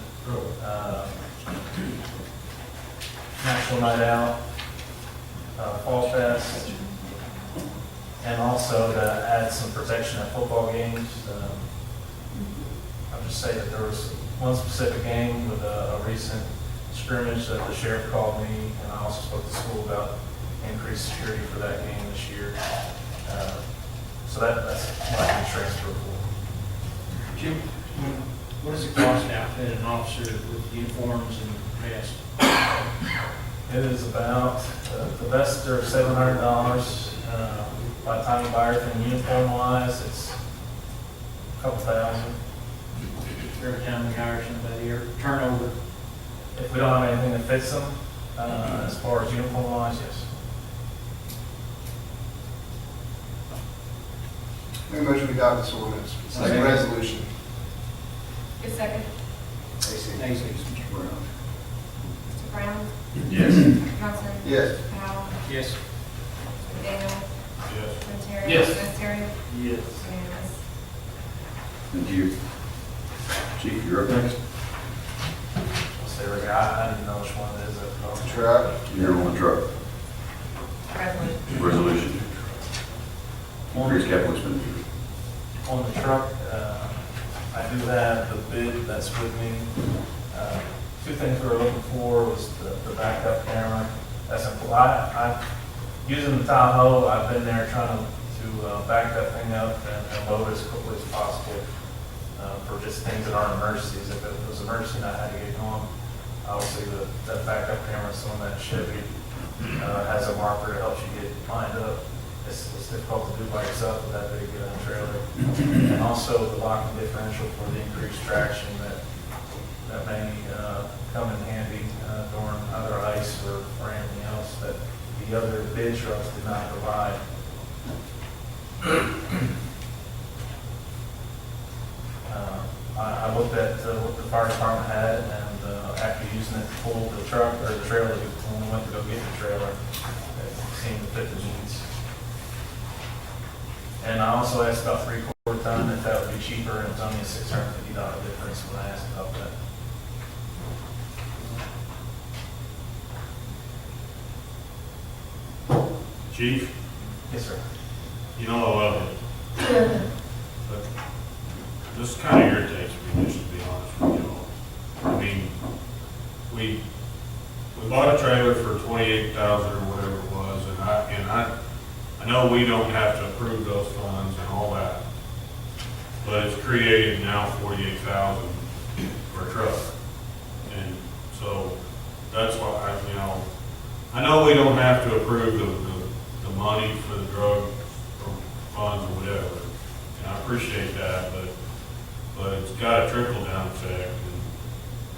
National Night Out, Fall Fest, and also to add some protection at football games. I'll just say that there was one specific game with a recent scrimmage that the sheriff called me, and I also spoke to school about increased security for that game this year. So that's what I can transfer for. Jim, what does it cost to outfit an officer with uniforms and vests? It is about, the vests are $700. By the time you buy everything uniform wise, it's a couple thousand. Every time we hire somebody or turnover? If we don't have anything that fits them, as far as uniform wise, yes. Make a motion to adopt this ordinance. Second. Resolution. Who seconded? AC. Mr. Brown? Mr. Brown? Yes. Dr. Johnson? Yes. Mr. Powell? Yes. Mr. McDaniel? Yes. Ms. Terry? Yes. Ms. Terry? Yes. Unanimous. Thank you. Chief, you're up next. So there we go. I didn't know which one it is. Truck. You're on the truck. Resolution. Resolution. Increase capital expenditure. On the truck, I do have the bid that's with me. 2 things we were looking for was the backup camera. That's important. Using the Tahoe, I've been there trying to back that thing up and load it as quickly as possible for just things that aren't emergencies. If it was an emergency and I had to get home, obviously that backup camera is on that Chevy has a marker that helps you get lined up. It's difficult to do by yourself with that big trailer. And also the locking differential for the increased traction that may come in handy during either ice or anything else that the other bid trucks did not provide. I looked at what the fire department had, and after using it to pull the truck or the trailer, when we went to go get the trailer, it seemed to fit the needs. And I also asked about 3/4 ton, if that would be cheaper, and it was only a $650 difference when I asked about that. Chief, Yes, sir. you know I love you. But this kind of irritates me, just to be honest with you all. I mean, we bought a trailer for $28,000 or whatever it was, and I know we don't have to approve those funds and all that, but it's created now $48,000 for a truck. And so that's why I know we don't have to approve the money for the drug funds or whatever, and I appreciate that, but it's got a trickle down effect,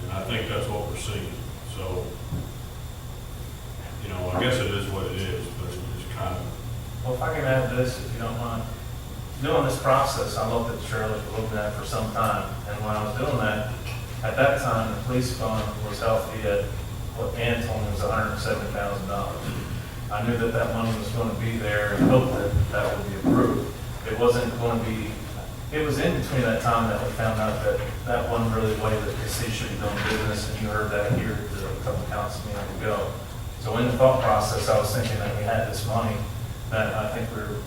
and I think that's what we're seeing. So, I guess it is what it is, but it's kind of. Well, if I can add this, if you don't mind. Doing this process, I looked at the trailers, we looked at it for some time, and when I was doing that, at that time, the police fund was healthy at what Ann told me was $170,000. I knew that money was going to be there and hoped that would be approved. It wasn't going to be, it was in between that time that we found out that wasn't really the way that the city should be doing business, and you heard that here at a couple council meetings ago. So in the thought process, I was thinking that we had this money that I think we're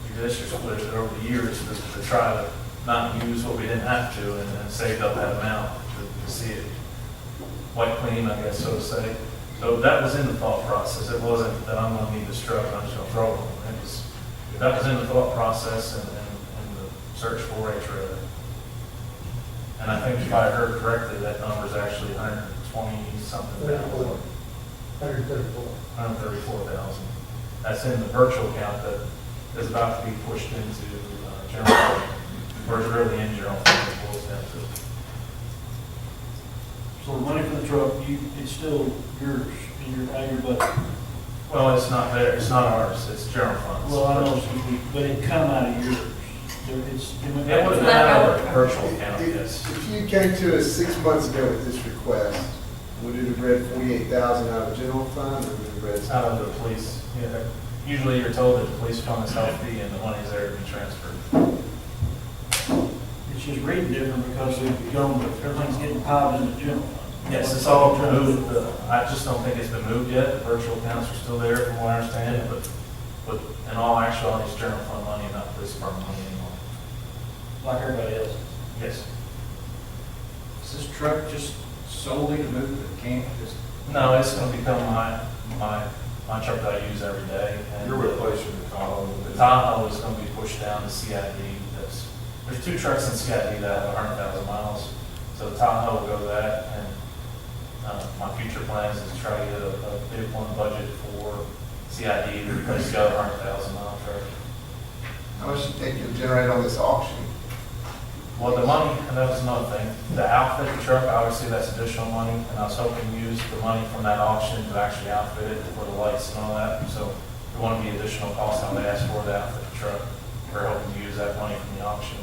judicious with it over the years to try to not use what we didn't have to and saved up that amount to see it white clean, I guess, so to say. So that was in the thought process. It wasn't that I'm going to need this truck and I'm just going to throw it on. That was in the thought process and the search for a trailer. And I think if I heard correctly, that number is actually 120 something. 134,000. That's in the virtual account that is about to be pushed into general fund, or is really in general fund, it boils down to. So the money for the truck, it's still yours, in your budget? Well, it's not there, it's not ours, it's general funds. Well, I know, but it come out of yours. It would have been out of the virtual account, yes. If you came to us 6 months ago with this request, would it have read 48,000 out of general fund, or would it have read? Out of the police, yeah. Usually you're told that the police fund is healthy and the money's there to be transferred. It's just reading different because everything's getting piled in the general fund. Yes, it's all moved. I just don't think it's been moved yet. The virtual accounts are still there from what I understand, but in all actuality, it's general fund money, not police department money anymore. Like everybody else. Yes. Is this truck just solely to move the camp? No, it's going to become my truck that I use every day. And You're replacing the Tahoe. the Tahoe is going to be pushed down to CID. There's 2 trucks in CID that have 100,000 miles. So the Tahoe will go to that, and my future plans is to try to get a bid one budget for CID to replace the other 100,000 mile truck. How much do you think you'll generate on this auction? Well, the money, and that was another thing, the outfit the truck, obviously that's additional money, and I was hoping to use the money from that auction to actually outfit it for the lights and all that. So if it wanted to be additional cost, I would ask for the outfit the truck. We're hoping to use that money from the auction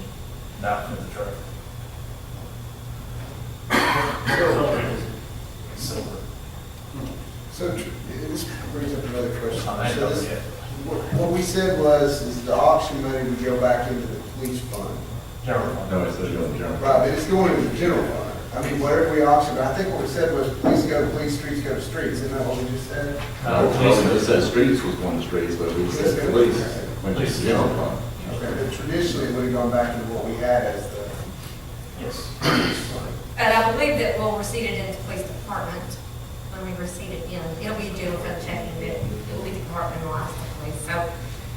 and outfit the truck. Silver. So this brings up another question. I So know, this- yeah. What we said is the auction money would go back into the police fund. General fund. No, it's the general. Right, but it's going into the general fund. I mean, whatever we auction, but I think what we said was police go to police, streets go to streets. Isn't that what we just said? No, it said streets was going to streets, but we said police went to the general fund. Okay, but traditionally it would have gone back to what we had as the. Yes. And I believe that we'll receipt it into the police department when we receipt it in. It'll be a general fund checking, but it will be departmentalized to police, so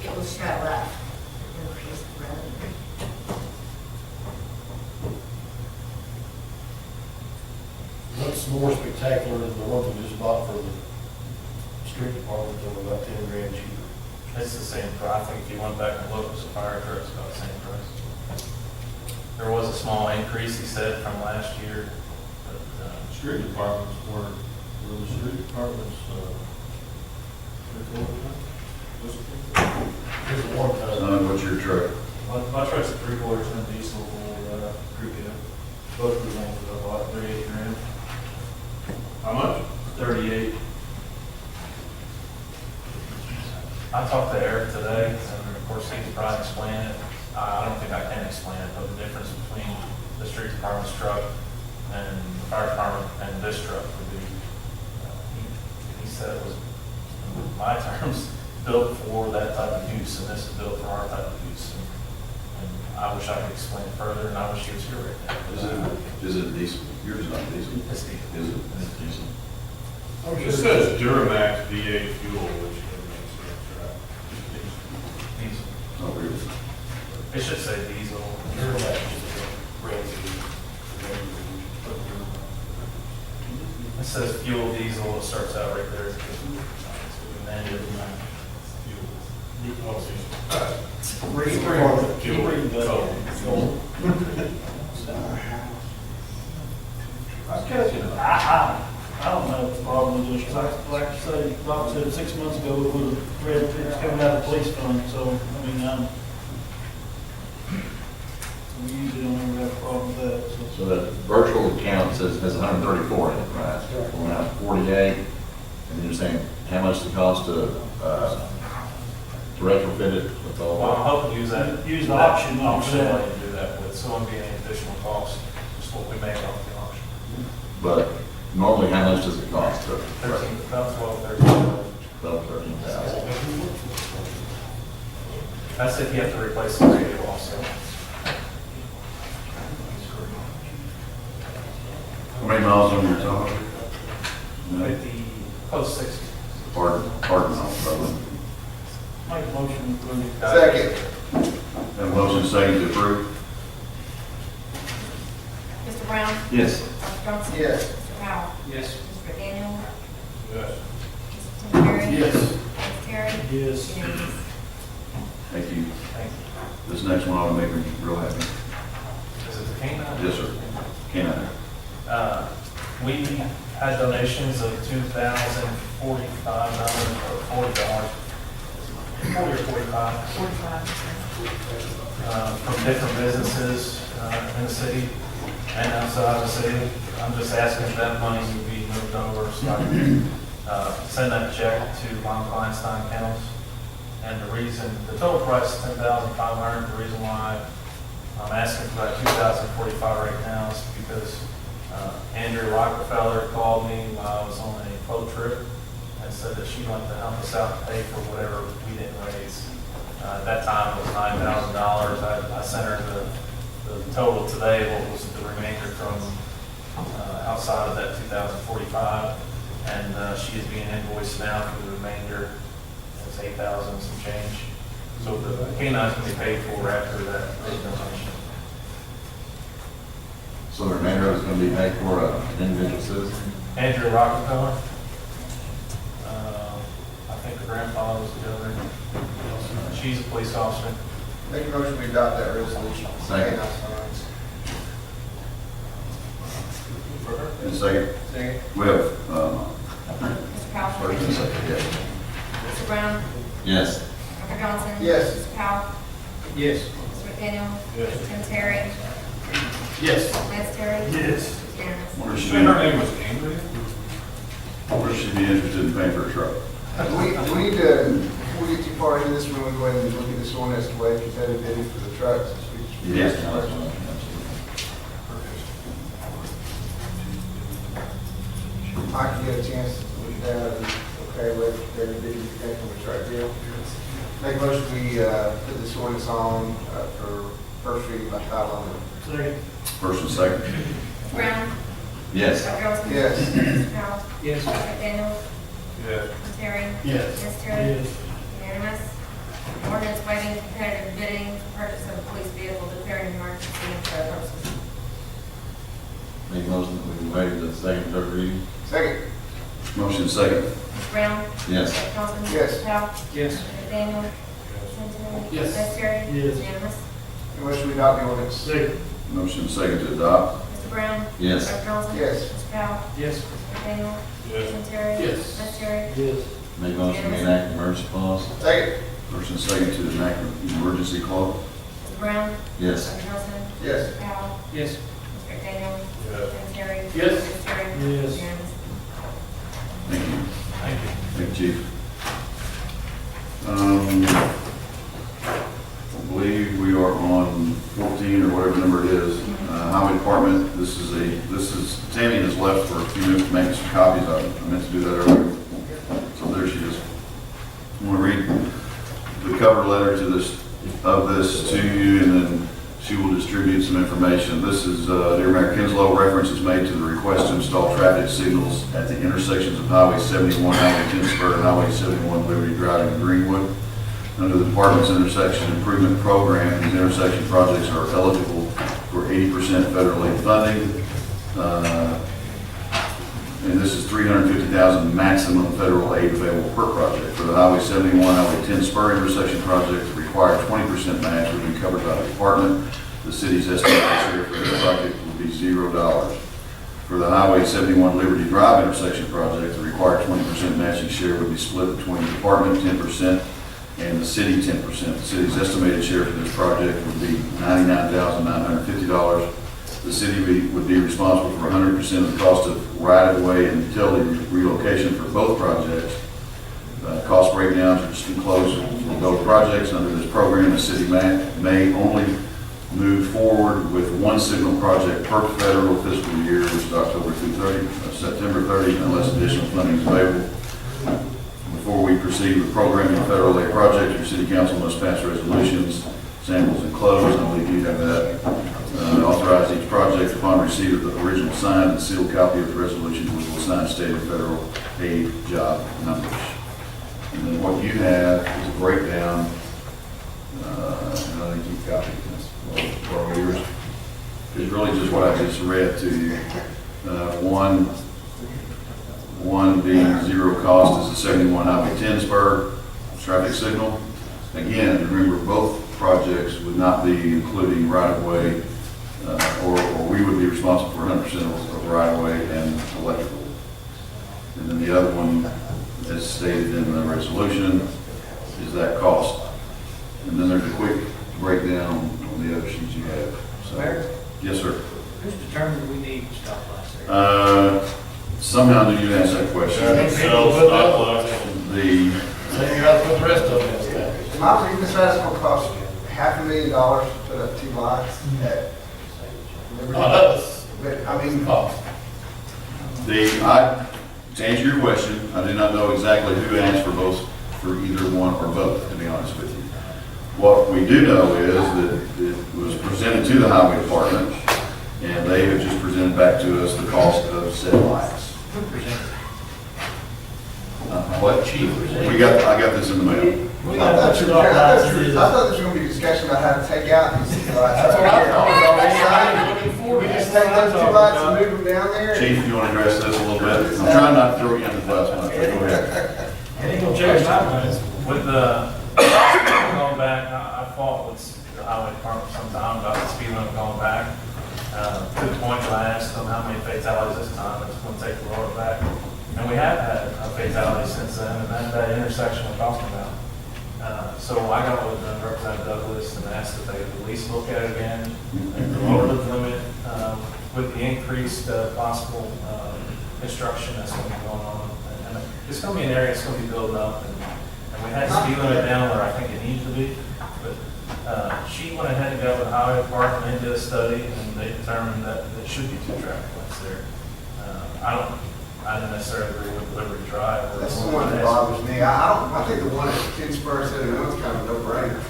it will show up in the police revenue. What's more spectacular than the one we just bought for the street department's only about 10 grand cheaper. It's the same price. I think if you went back and looked, it's a fire truck, it's about the same price. There was a small increase, he said, from last year, but, Street departments were the street departments, Here's one time. Son, what's your truck? my truck's a 3/4 ton diesel for, crew cab. Both of the lanes are about 38 grand. how much? 38. I talked to Eric today, and of course he could probably explain it. I don't think I can explain it, but the difference between the street department's truck and the fire department and this truck would be, he said it was, in my terms, built for that type of use, and this is built for our type of use. And I wish I could explain it further, and I wish he was here right now. Is it diesel? Yours is not diesel. It's diesel. Is it? It's diesel. It says Duramax V8 fuel, which doesn't make sense, right? Diesel. Oh, really? It should say diesel. It says fuel diesel, it starts out right there. And then I don't know what the problem is, because like I say, Doc said 6 months ago, it was red, it's coming out of the police fund, so, I mean, we usually don't ever have a problem with that, so. So that virtual account says has 134 in it, right? We're now 48, and you're saying how much the cost to retrofit it with all? Well, I'm hoping to use that. Use the auction money Auction for that. money to do that with, so it won't be any additional cost, just what we make off the auction. But normally, how much does it cost to? 13, about 12, 13. About 13,000. That's if you have to replace the radio also. How many miles on your tire? No. Close 60. Pardon miles, probably. Make a motion to approve. Second. Have a motion second to approve? Mr. Brown? Yes. Dr. Johnson? Yes. Mr. Powell? Yes. Mr. McDaniel? Yes. Mr. Terry? Yes. Mr. Terry? Yes. Unanimous. Thank you. Thank you. This next one ought to make me real happy. Is it the canine? Yes, sir. Can I? We had donations of $2,045 or $40. 40 or 45. 45. From different businesses in the city and outside the city. I'm just asking if that money would be moved over so I can send that check to Von Kleinstein Kennels. And the total price is $10,500. The reason why I'm asking for that $2,045 right now is because Andrea Rockefeller called me while I was on a boat trip and said that she'd like to help us out to pay for whatever we didn't raise. At that time, it was $9,000. I sent her the total today, what was the remainder from outside of that 2045, and she is being invoiced now for the remainder. It's 8,000 some change. So the canine's going to be paid for after that donation. So the remainder is going to be paid for an individual citizen? Andrew Rockefeller. I think the grandfather was the other. She's a police officer. Make a motion we adopt that resolution. Second. And second? Second. We have, Mr. Powell? first and second, yes. Mr. Brown? Yes. Dr. Johnson? Yes. Mr. Powell? Yes. Mr. McDaniel? Yes. Tim Terry? Yes. Lance Terry? Yes. Unanimous. Wonder if Did she'd you say her name was Andrea? wonder if she'd be interested in paying for a truck. We need to, before we get too far into this, we want to go ahead and look at this one as to waive competitive bidding for the trucks. Yes. I can get a chance to look at that, and okay, waive competitive bidding for the truck deal. Make a motion we put this ordinance on for first reading by title only. Second. First and second? Mr. Brown? Yes. Dr. Johnson? Yes. Mr. Powell? Yes. Mr. McDaniel? Yes. Mr. Terry? Yes. Ms. Terry? Yes. Unanimous. Ordinance waiving competitive bidding, purchase of a police vehicle, declaring an emergency for purposes. Make a motion that we waive the second, third reading? Second. Motion second. Mr. Brown? Yes. Mr. Johnson? Yes. Mr. Powell? Yes. Mr. McDaniel? Mr. Yes. Vice Terry? Yes. Unanimous. Motion to adopt the ordinance. Second. Motion second to adopt. Mr. Brown? Yes. Mr. Johnson? Yes. Mr. Powell? Yes. Mr. McDaniel? Yes. Mr. Terry? Yes. Vice Terry? Yes. Make motion to enact emergency clause? Second. Motion second to enact emergency clause. Mr. Brown? Yes. Mr. Johnson? Yes. Mr. Powell? Yes. Mr. McDaniel? Yes. Mr. Terry? Yes. Vice Terry? Yes. Unanimous. Thank you. Thank you. Thank you, Chief. I believe we are on 14 or whatever number it is. Highway Department, this is, Tammy has left for a few minutes to make some copies. I meant to do that earlier. So there she is. I'm going to read the cover letter to this to you, and then she will distribute some information. This is, dear Mayor Kinslow, reference is made to the request to install traffic signals at the intersections of Highway 71, Highway 10 Spur, and Highway 71 Liberty Drive in Greenwood. Under the department's intersection improvement program, these intersection projects are eligible for 80% federal aid funding. And this is $350,000 maximum federal aid available per project. For the Highway 71, Highway 10 Spur intersection project, the required 20% match would be covered by the department. The city's estimated share for this project would be $0. For the Highway 71 Liberty Drive intersection project, the required 20% matching share would be split between the department 10% and the city 10%. The city's estimated share for this project would be $99,950. The city would be responsible for 100% of the cost of right-of-way and utility relocation for both projects. Cost breakdowns are just enclosed for both projects. Under this program, the city may only move forward with one signal project per federal fiscal year, which is October through September 30, unless additional funding is available. Before we proceed with programming federal aid projects, your city council must pass resolutions, samples enclosed. I believe you have that. Authorize each project upon receipt of the original signed and sealed copy of the resolution, which will sign stated federal aid job numbers. And then what you have is a breakdown. And I think you've copied this. Borrow yours. It's really just what I just read to you. One being zero cost is the 71 Highway 10 Spur traffic signal. Again, remember both projects would not be including right-of-way, or we would be responsible for 100% of right-of-way and electrical. And then the other one, as stated in the resolution, is that cost. And then there's a quick breakdown on the other sheets you have. So, Mayor? Yes, sir. Who's determined we need stoplights there? Somehow did you answer that question? Then you gotta put the rest of it in there. Am I reading this right? It's gonna cost $500,000 to put up 2 lights at Liberty? But, I mean, To answer your question, I do not know exactly who asked for either one or both, to be honest with you. What we do know is that it was presented to the highway department, and they have just presented back to us the cost of said lights. Who presented? What? I got this in the mail. I thought this was gonna be a discussion about how to take out these lights. That's what I thought. We just take those 2 lights and move them down there? Chief, you want to address this a little bit? I'm trying not to throw you under the bus, but go ahead. It ain't gonna change my mind. With the, going back, I fought with the highway department sometime about the speed limit going back. To the point where I asked them how many fatalities this time, it's going to take the road back. And we have had a fatality since then, and that intersection we're talking about. So I got with Representative Douglas and asked that they at least look at it again, and lower the limit with the increased possible construction that's going to be going on. And it's going to be an area that's going to be built up, and we had the speed limit down where I think it needs to be. But she went ahead and got with the highway department and did a study, and they determined that there should be 2 traffic lights there. I didn't necessarily agree with Liberty Drive. That's the one that bothers me. I think the one at 10 Spur said, it's kind of a no-brainer.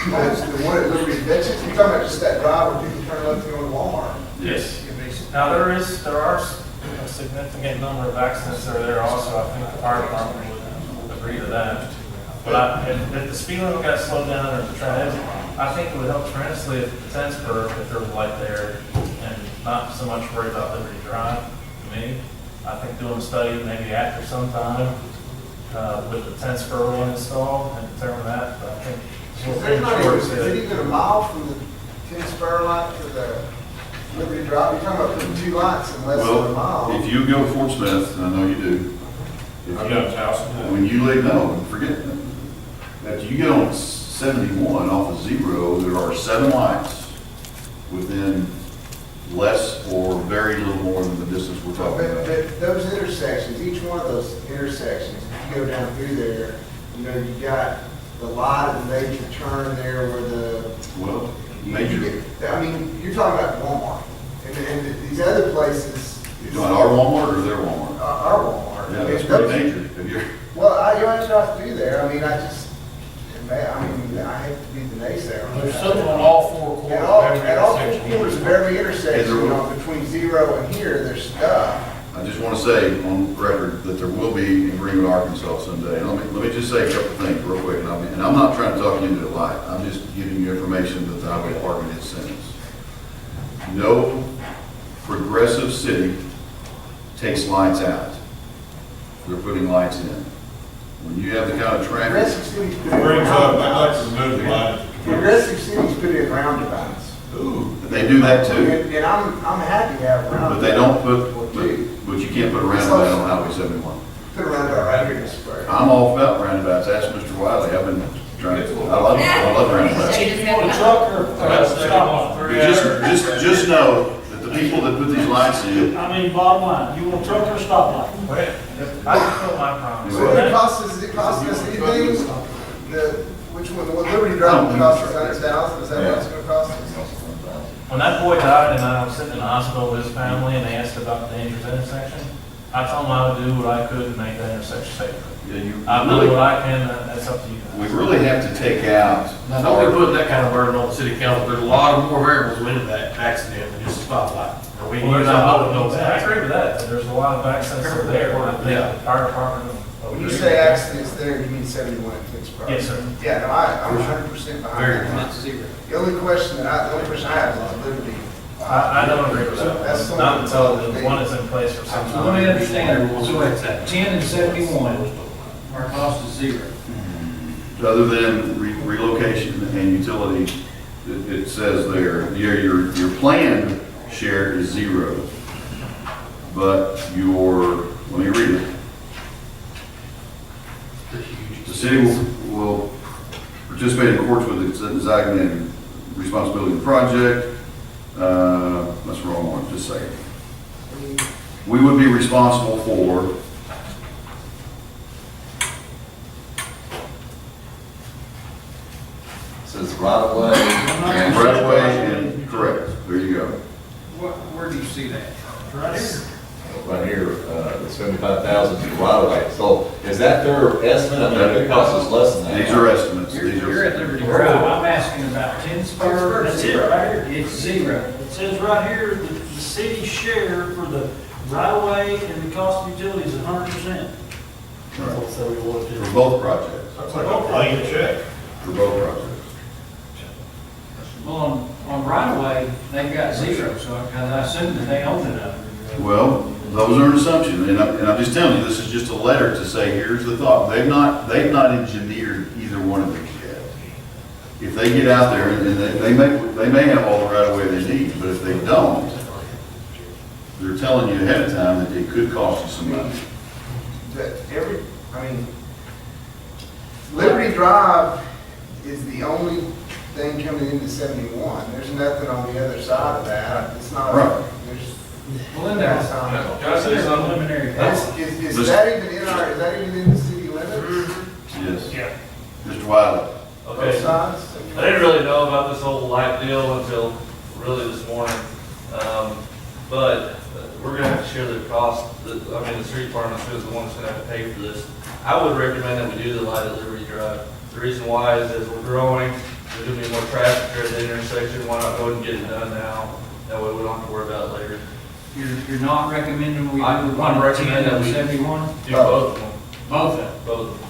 That's the one at Liberty, that's just, you're talking about just that drive where people turn left to go to Walmart. Yes. Now, there are a significant number of accidents that are there also. I think the fire department would agree to that. But if the speed limit got slowed down or the traffic, I think it would help tremendously if the 10 Spur, if there was light there, and not so much worried about Liberty Drive, to me. I think doing a study maybe after some time, with the 10 spur one installed and determine that, but I think. Is it even a mile from the 10 spur lot to the Liberty Drive? You're talking about putting 2 lots in less than a mile. Well, if you go to Fort Smith, and I know you do. if I've you- got a house. When you leave, no, forget that. If you get on 71 off of 0, there are 7 lights within less or very little more than the distance we're talking about. But those intersections, each one of those intersections, if you go down through there, you know, you got the lot of the major turn there where the. Well, you major, get- I mean, you're talking about Walmart, and these other places. you're doing our Walmart or their Walmart? Our Walmart. Yeah, that's pretty major. Have you, Well, you don't have to do there, I mean, I hate to be the naysayer. There's something on all 4 corners At of all, every at all 4 intersection. corners of every intersection, Is there- you know, between 0 and here, there's stuff. I just want to say on record that there will be in Greenwood, Arkansas someday. And let me just say a couple things real quick, and I'm not trying to talk you into a lie. I'm just giving you information that the highway department has sent us. No progressive city takes lights out. They're putting lights in. When you have the kind of traffic, Progressive cities put in Brings up, I'd like to roundabouts. remove the light. Progressive cities put in roundabouts. ooh, they do that too. And I'm happy to have roundabouts. But they don't put, Well, too. but you can't put a roundabout on Highway 71. Put a roundabout right here in the square. I'm all about roundabouts. Ask Mr. Wiley. I've been trying to, I love roundabouts. Chief, you want a truck or a stop But just know that the people that put these lights in, line? I mean, bottom line, you want a truck or a stop line? Wait, I just feel my promise. So does it cost us anything? Which one, the Liberty Drive will cost us 100,000, is that what it's gonna cost us? When that boy died and I was sitting in the hospital with his family and they asked about the dangerous intersection, I told them I would do what I could to make that intersection safer. I've done what I can, that's up to you we guys. really have to take out. Now, don't be putting that kind of burden on the city council. There's a lot of more variables into that accident than just a stoplight. We Well, use there's our a lot public of- knows I that. agree with that, but there's a lot of accents over there. I think Yeah. the fire department. When you say accidents there, you mean 71 at Pittsburgh? Yes, sir. Yeah, no, I'm 100% Very behind that. good. Zero. The only question I have is Liberty. I don't agree with That's that. Not until the one is in place for some So let me time. understand, so it's 10 and 71, our cost is 0. Other than relocation and utility, it says there, your planned share is 0. But let me read it. The city will participate in accordance with its designated responsibility of the project. That's the wrong one, just a second. We would be responsible for Says right away. and- right away and, correct, there you go. Where do you see that? Right here, the 75,000 is right away. So is that their estimate? I mean, it costs us less than that. These are estimates, these You're are, at Liberty Drive, I'm asking about 10 spur, That's it right here. it's 0. It says right here, the city share for the right of way and the cost of utilities is 100%. for both projects, Looks like a blank check. for both projects. Well, on right of way, they've got 0, so I assume that they own it up. Well, those are an assumption, and I'm just telling you, this is just a letter to say, here's the thought. They've not engineered either one of these yet. If they get out there, and they may have all the right of way they need, but if they don't, they're telling you ahead of time that it could cost you some money. Liberty Drive is the only thing coming into 71. There's nothing on the other side of that. It's not, Right. Well, in there, just as a preliminary. Is that even in the city limits? Yes. Yeah. Mr. Wiley? Both Okay, sides? I didn't really know about this whole light deal until really this morning. But we're gonna have to share the cost, the street department is the one that's gonna have to pay for this. I would recommend that we do the light at Liberty Drive. The reason why is as we're growing, there's gonna be more traffic here at the intersection, why not go ahead and get it done now? That way we don't have to worry about it later. You're not recommending we do I'm 1 at 10 recommending and we- 71? Do both of them, Both of them. both of them.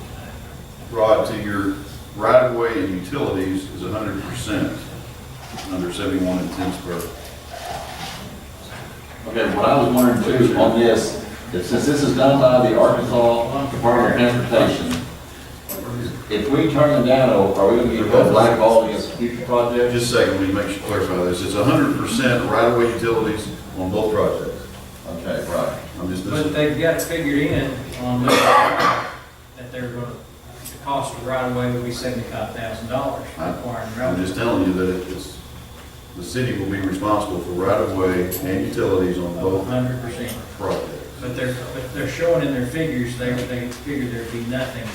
Rod, to your right of way and utilities is 100% under 71 and 10 spur. Okay, what I was wondering too, on this, Since this is done by the Arkansas Department of Transportation, if we turn them down, are we gonna get blackballed against future projects? Just a second, we make sure clarify this. It's 100% right-of-way utilities on both projects. Okay, right. I'm just, But they've got it figured in on this, that they're gonna, the cost of right of way would be $75,000 requiring I'm road. just telling you that it's, the city will be responsible for right-of-way and utilities on both 100%. projects. But they're showing in their figures, they figured there'd be nothing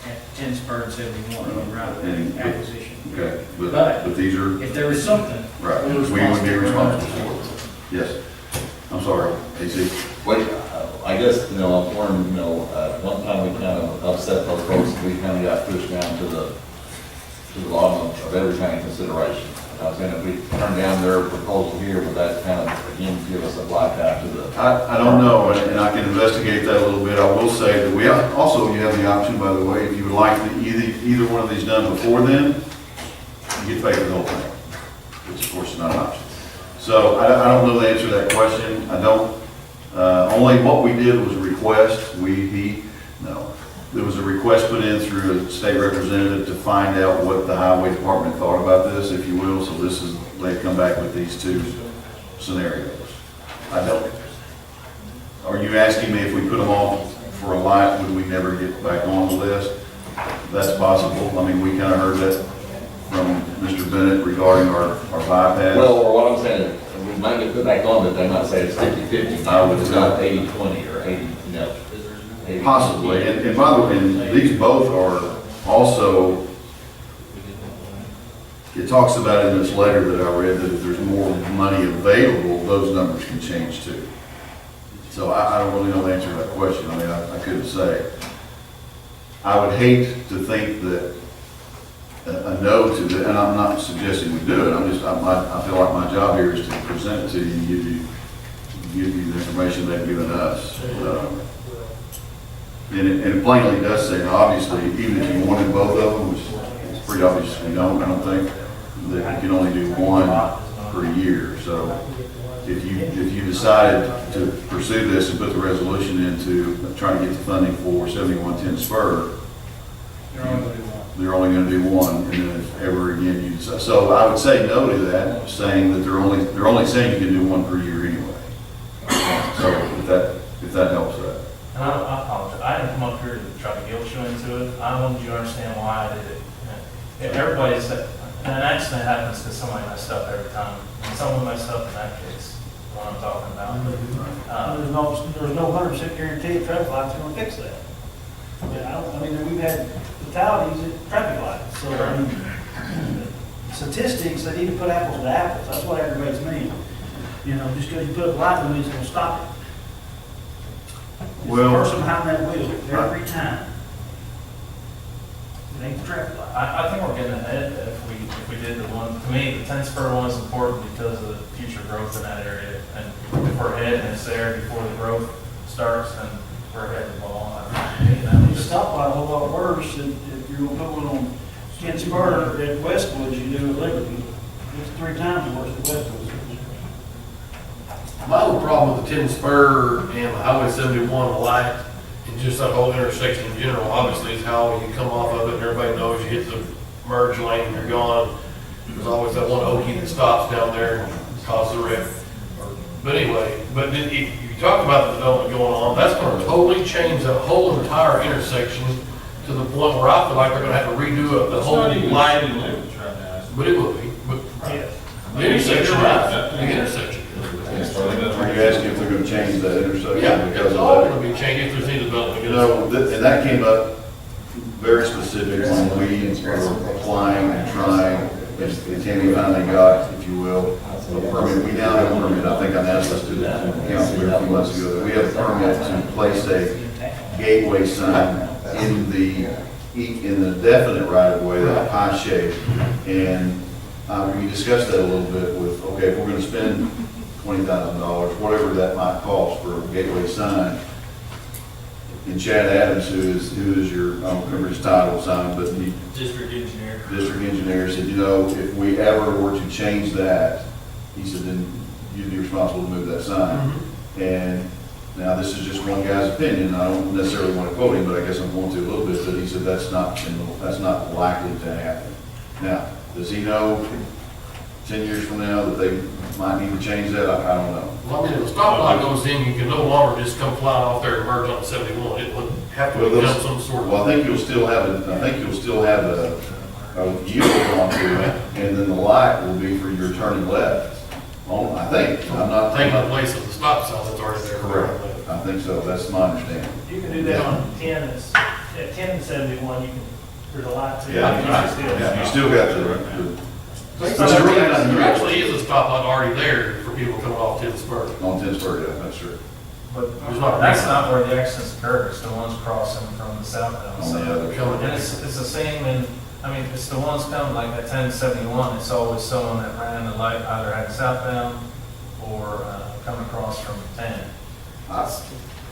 at 10 Spur and 71 on right of way acquisition. Okay, But but these are, if there was something, right, we would be responsible for it. Yes. I'm sorry, AC. Wait, I guess, I'm torn, one time we kind of upset those folks, we kind of got pushed down to the bottom of every kind of consideration. I was saying if we turn down their proposal here, would that kind of, again, give us a black eye to the? I don't know, and I can investigate that a little bit. I will say that we also, you have the option, by the way, if you would like either one of these done before then, you get paid for the whole thing, which of course is not an option. So I don't know the answer to that question. I don't, only what we did was a request, there was a request put in through a state representative to find out what the highway department thought about this, if you will. So they've come back with these two scenarios. I don't, are you asking me if we put them off for a light, would we never get back on the list? That's possible. I mean, we kind of heard that from Mr. Bennett regarding our bypass. Well, or what I'm saying, is we might get put back on, but they might say it's 50-50. I would It's not 80-20 or 80, 80. Possibly, and by the way, and these both are also, it talks about in this letter that I read that if there's more money available, those numbers can change too. So I don't really know the answer to that question. I mean, I couldn't say. I would hate to think that a no to that, and I'm not suggesting we do it. I feel like my job here is to present it to you, give you the information they've given us. And it plainly does say, now obviously, even if you wanted both of them, which it's pretty obvious we don't, I don't think, that you can only do one per year. So if you decided to pursue this and put the resolution into trying to get the funding for 7110 Spur, they're only going to do one, and then if ever again you decide. So I would say no to that, saying that they're only saying you can do one per year anyway. So if that helps that. And I apologize, I didn't come up here to try to guilt you into it. I wanted you to understand why I did it. Everybody's, an accident happens because somebody messed up every time. And someone messed up in that case, what I'm talking about. There's no 100% guarantee a traffic light's gonna fix that. I mean, we've had fatalities at traffic lights, so, I mean, statistics, they need to put apples to apples, that's what aggravates me. Just because you put up a light, doesn't mean it's gonna stop it. It's the person behind that wheel, every time. It ain't the traffic light. I think we're getting ahead if we did the one. To me, the 10 Spur one is important because of the future growth in that area. And if we're ahead and it's there before the growth starts, then we're ahead of the ball. The stoplight a whole lot worse if you're gonna put one on 10 Spur at Westwood, you do at Liberty. It's 3 times worse at Westwood. My whole problem with the 10 Spur and the Highway 71 light, and just that whole intersection in general, obviously, is how you come off of it, and everybody knows you hit the merge lane and you're gone. There's always that one Okie that stops down there and causes a wreck. But anyway, if you talk about the development going on, that's going to totally change that whole entire intersection to the point where I feel like they're going to have to redo the whole light. But it will be. But the intersection, the intersection. Are you asking if they're going to change that intersection? Yeah, because it's of all that? going to be changed if there's any development. And that came up very specific when we were applying and trying, and Tammy finally got, if you will, a permit. We now have a permit. I think I asked us to the council a few months ago that we have a permit to place a gateway sign in the definite right of way, that high shape. And we discussed that a little bit with, okay, if we're going to spend $20,000, whatever that might cost for a gateway sign. And Chad Adams, who is your, I don't remember his title, sign, but he. District engineer. District engineer said, if we ever were to change that, he said, then you'd be responsible to move that sign. And Now, this is just one guy's opinion, I don't necessarily want to quote him, but I guess I'm going to a little bit, but he said that's not likely to happen. Now, does he know 10 years from now that they might need to change that? I don't know. Well, I mean, if the stoplight goes in, you can no longer just come flying off there and merge on 71. It would have to become some sort of. Well, I think you'll still have a yield onto it, and then the light will be for your turning left. I think, I'm not. Taking the place of the stop sign that's already there. Correct. I think so, that's my understanding. You can do that on 10, at 10 and 71, you can, there's a lot to it. Yeah, you still got the. There actually is a stoplight already there for people coming off 10th Spur. On 10th Spur, yeah, that's true. But There's not- that's not where the accidents occur, it's the ones crossing from the southbound On the other side. And it's the same in, I mean, it's the ones coming like at 1071, it's always someone that ran the light either heading southbound or coming across from 10.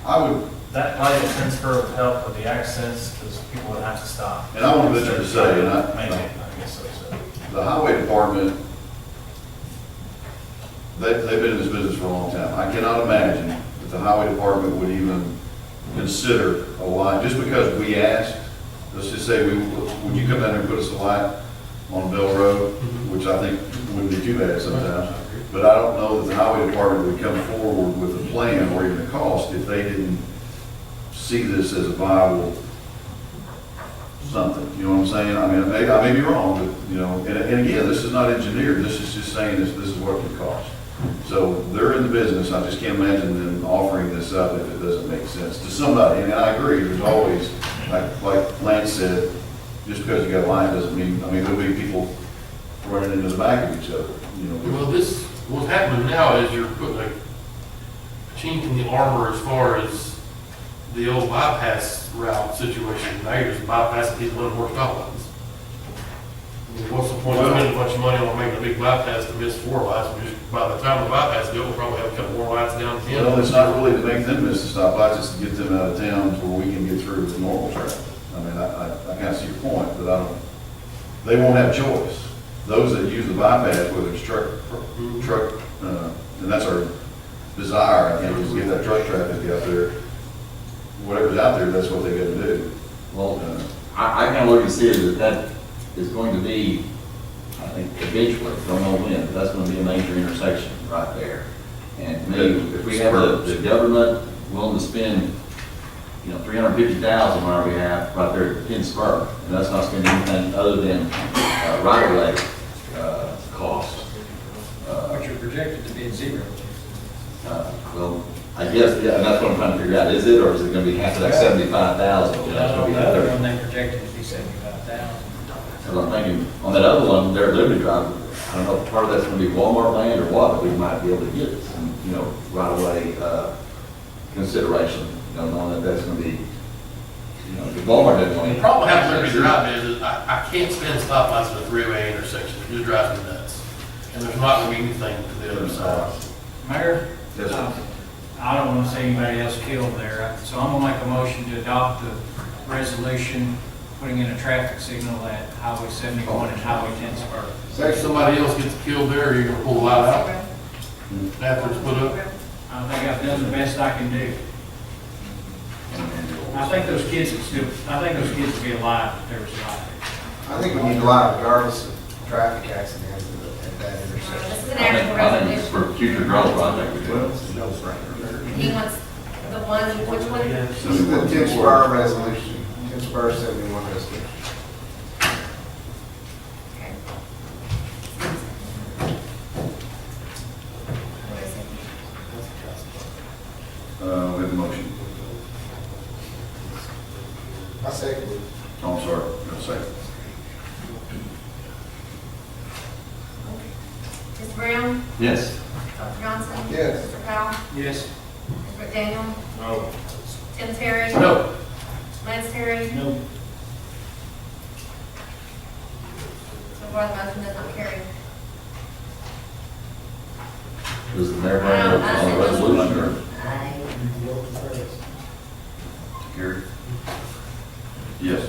I would, That light at 10 Spur would help with the accidents because people would have to stop. and I want to venture to say, and Maybe, I, I guess so. the highway department, they've been in this business for a long time. I cannot imagine that the highway department would even consider a light, just because we asked, let's just say, would you come down there and put us a light on Bell Road, which I think wouldn't be too bad sometimes. But I don't know that the highway department would come forward with a plan or even a cost if they didn't see this as a viable something, you know what I'm saying? I mean, I may be wrong, but, you know, and again, this is not engineered, this is just saying this is what it would cost. So they're in the business, I just can't imagine them offering this up if it doesn't make sense to somebody, and I agree, there's always, like Lance said, just because you got a line doesn't mean, I mean, there'll be people running into the back of each other, you know. Well, what's happening now is you're putting a chink in the armor as far as the old bypass route situation. Now you're just bypassing people in more stoplights. I mean, what's the point of spending a bunch of money on making a big bypass to miss 4 lights? By the time the bypass is built, we'll probably have a couple more lights down 10. Well, it's not really to make them miss the stoplights, it's to get them out of town to where we can get through with normal traffic. I mean, I kind of see your point, but they won't have choice. Those that use the bypass, whether it's truck, and that's our desire, I think, is to get that truck traffic out there. Whatever's out there, that's what they got to do. Well, I kind of look and see it that is going to be, I think, eventually, don't know when, but that's going to be a major intersection right there. And to me, if we have the government willing to spend, you know, $350,000 whatever we have right there at 10 Spur, and that's not spending anything other than right-of-way cost. But you're projected to be at zero. Well, I guess, yeah, and that's what I'm trying to figure out. Is it, or is it going to be half of that 75,000? You know, it's going to be The other 30. one, they projected to be 75,000. Because I'm thinking, on that other one, their Liberty Drive, I don't know if part of that's going to be Walmart land or what, but we might be able to get some, you know, right-of-way consideration, you know, knowing that that's going to be, you know, if Walmart doesn't want The to. problem I have with Liberty Drive is I can't stand stoplights at a 3-way intersection. It just drives me nuts. And there's not going to be anything to the other side. Mayor? Yes, sir. I don't want to see anybody else killed there, so I'm going to make a motion to adopt the resolution putting in a traffic signal at Highway 71 and Highway 10 Spur. If somebody else gets killed there, you're gonna pull the light out after it's put up? I think I've done the best I can do. I think those kids would be alive if there was a light there. I think we need a lot regardless of traffic accidents at that intersection. This is an actual resolution. For future growth, I think we do. He wants the one, which one? This is the 10 Spur resolution, 10 Spur 71 resolution. Okay. We have a motion. I second it. Oh, I'm sorry, got a second. Mr. Brown? Yes. Dr. Johnson? Yes. Mr. Powell? Yes. Mr. McDaniel? No. Tim Terry? No. Lance Terry? No. So far, the motion does not carry. Does the mayor bring it up on the resolution or? Gary? Yes.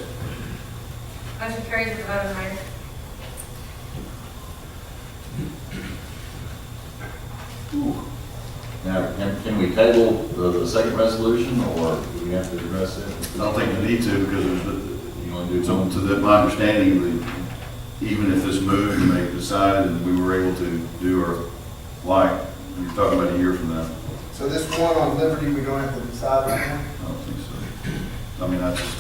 Motion carries with a vote of the mayor. Now, can we table the second resolution, or do we have to address it? I don't think you need to, because You want to do so to that, my understanding, that even if this moved and they decided and we were able to do our, like, you're talking about a year from now. So this one on Liberty, we don't have to decide right now? I don't think so. I mean, I just,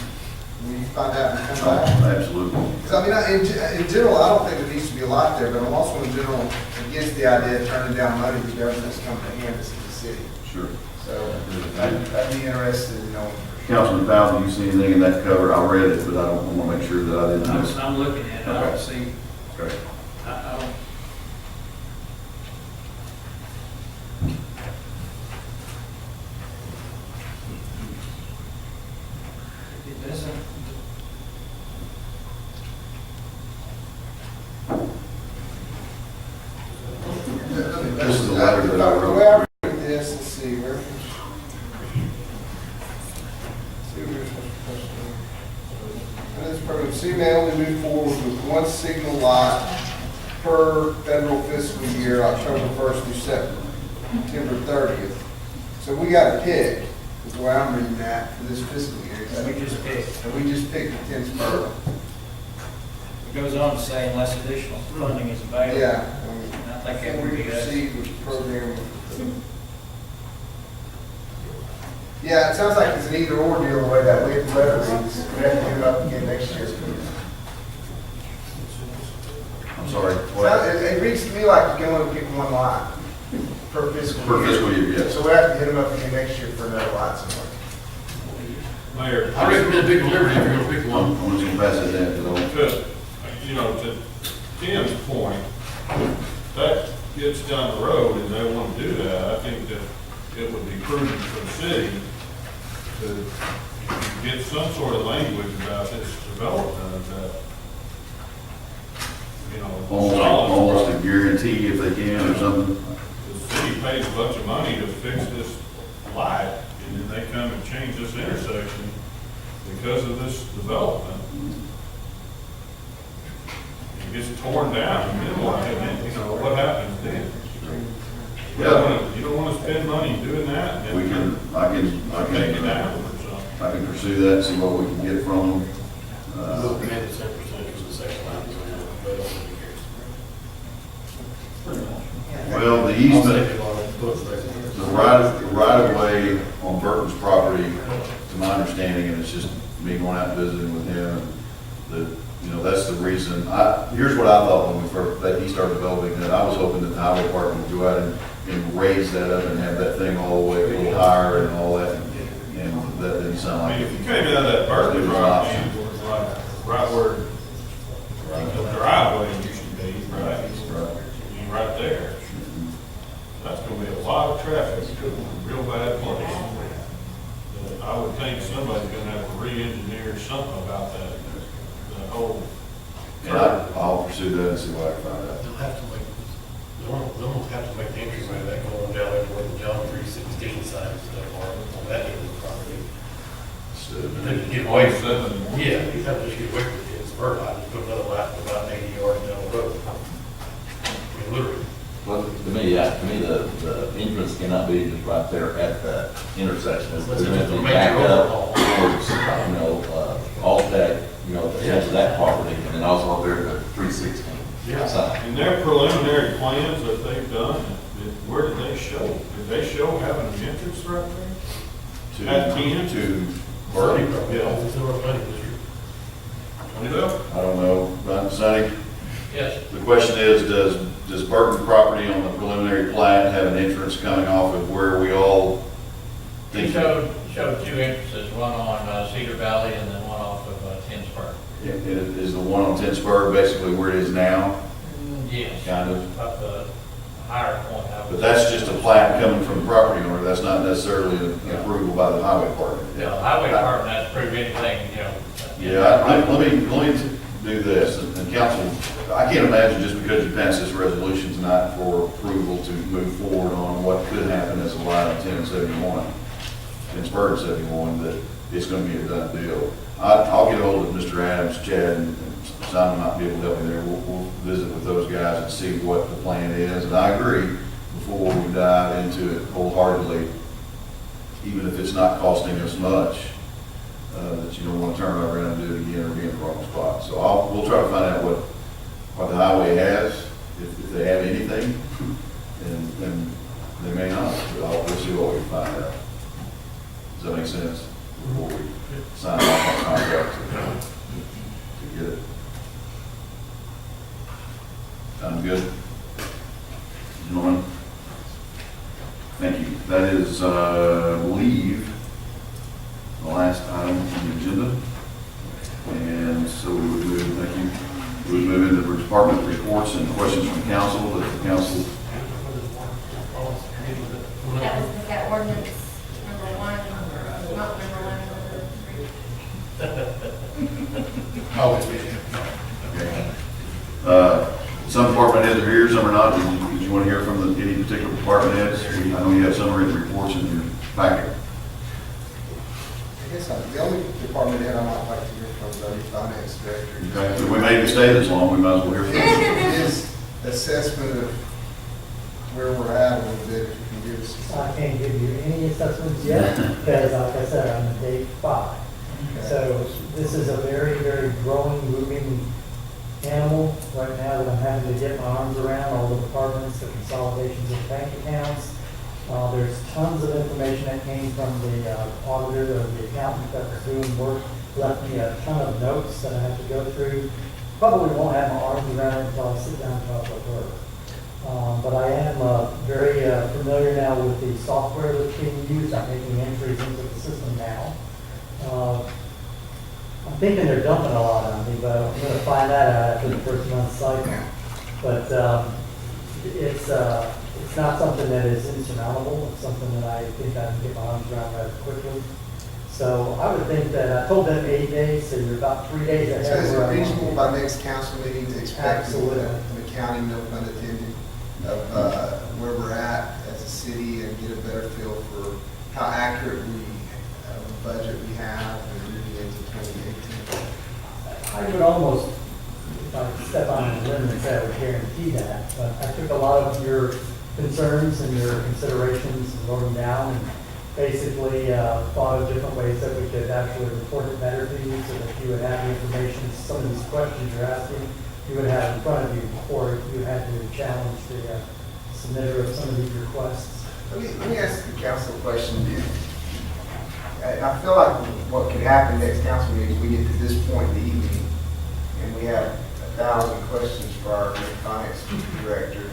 When you find out and come back? absolutely. Because I mean, in general, I don't think there needs to be a lot there, but I'm also in general against the idea of turning down money the government's come to hand us in the city. Sure. So I'd be interested in knowing. Councilman Powell, you see anything in that cover? I read it, but I don't want to make sure that I didn't miss. I'm looking at it, I don't see, Okay. I don't. It doesn't. This is the letter that I The way I wrote. read this, let's see, where? See where we're supposed to. And this program, city may only move forward with one signal lot per federal fiscal year, October 1st through September 30th. So we got to pick, is the way I'm reading that, for this fiscal year. We just picked. And we just picked the 10th spur. It goes on to say unless additional funding is available. Yeah. And I think that Can would we be good. proceed with the program? Yeah, it sounds like it's an either or deal the way that letter reads. We have to get it up again next year. I'm sorry. It reads to me like you can only pick one lot per fiscal year. Per fiscal year, yes. So we have to hit them up again next year for another lot somewhere. Mayor, I recommend picking Liberty if you're gonna pick one. I'm just gonna pass it down, because I want to, you know, to Tim's point, that gets down the road and they want to do that, I think that it would be prudent for the city to get some sort of language about this development that, you know, almost a guarantee if they can or something. the city pays a bunch of money to fix this light, and then they come and change this intersection because of this development. It gets torn down, and then what, what happens then? You don't wanna spend money doing that, and We can, take it down or something. I can pursue that, and see what we can get from them. We'll command the 10% because the second line is going to have a vote on Well, the easement, the right of way on Burton's property, to my understanding, and it's just me going out and visiting with him, and that's the reason. Here's what I thought when that he started developing that. I was hoping that the highway department would go out and raise that up and have that thing all the way a little higher and all that, and that didn't sound I like mean, it. if you came out of that Berkeley It was an property, option. it was like right where the driveway used to be, right? I mean, right there. That's gonna be a lot of traffic, real bad place. I would think somebody's gonna have to re-engineer something about that whole. And I'll pursue that and see what I can find out. They'll have to make, they'll have to make the entryway that going down there where the John 316 signs stuff are on that end of the property. So, And then get away from them. Yeah, you have to just get away from it. It's vertical, just put another lap about 80 yards down the road. I mean, literally. Well, to me, the entrance cannot be just right there at the intersection. It's going to be back up towards, Alltech, to that property, and then also up there to 316. Yeah. In their preliminary plans that they've done, where did they show? Did they show having an entrance right there? At 10? To Berkeley? Yeah. It's in our planning district. I don't know. Right, Sonny? Yes. The question is, does Burton property on the preliminary plat have an entrance coming off of where we all He think? showed two entrances, one on Cedar Valley and then one off of 10 Spur. Is the one on 10 Spur basically where it is now? Yes. Kind of. Up the higher point. But that's just a plat coming from the property owner. That's not necessarily an approval by the highway department. The highway department has to prove anything, Yeah, let me do this, and council, I can't imagine just because you pass this resolution tonight for approval to move forward on what could happen as a line of 10 and 71, 10 Spur and 71, that it's gonna be a done deal. I'll get hold of Mr. Adams, Chad, and Simon might be able to help me there. We'll visit with those guys and see what the plan is, and I agree, before before we dive into it wholeheartedly, even if it's not costing us much, that you don't want to turn it around and do it again or be in the wrong spot. So we'll try to find out what the highway has, if they have anything, and they may not, but we'll see what we can find out. Does that make sense? Before we sign off on contract to get it. Sound good? Gentlemen? Thank you. That is, I believe, the last item on the agenda. And so we would move, thank you, we would move into the department reports and questions from council. If the council, Is that ordinance number one, not number one, number three? Always be. okay. Some department heads are here, some are not. Did you want to hear from any particular department heads? I know you have some written reports in your packet. I guess the only department head I might like to hear from is our new finance director. Okay, if we made you stay this long, we might as well hear from you. His assessment of where we're at a little bit, if you can give us. I can't give you any assessments yet, because like I said, I'm on day 5. Okay. So this is a very, very growing, moving animal right now that I'm having to get my arms around, all the departments, the consolidations of bank accounts. There's tons of information that came from the auditor or the accountant that was doing work, left me a ton of notes that I have to go through. Probably won't have my arms around it until I sit down and talk with her. But I am very familiar now with the software that's being used. I'm making entries into the system now. I'm thinking they're dumping a lot on me, but I'm going to find that out after the first month's cycle. But it's not something that is insurmountable. It's something that I think I can get my arms around rather quickly. So I would think that I told them 8 days, so you're about 3 days ahead. So is it where I'm reasonable by next council meeting to expect Absolutely. an accounting, no pun intended, of where we're at as a city and get a better feel for how accurate the budget we have and moving into 2018? I would almost, if I step on a limb and say I would guarantee that, but I took a lot of your concerns and your considerations and wrote them down and basically thought of different ways that we could actually report it better to you so that you would have the information, some of these questions you're asking, you would have in front of you before you had to challenge the submitter of some of these requests. Let me ask the council a question. I feel like what could happen next council meeting is we get to this point in the evening and we have 1,000 questions for our new finance director.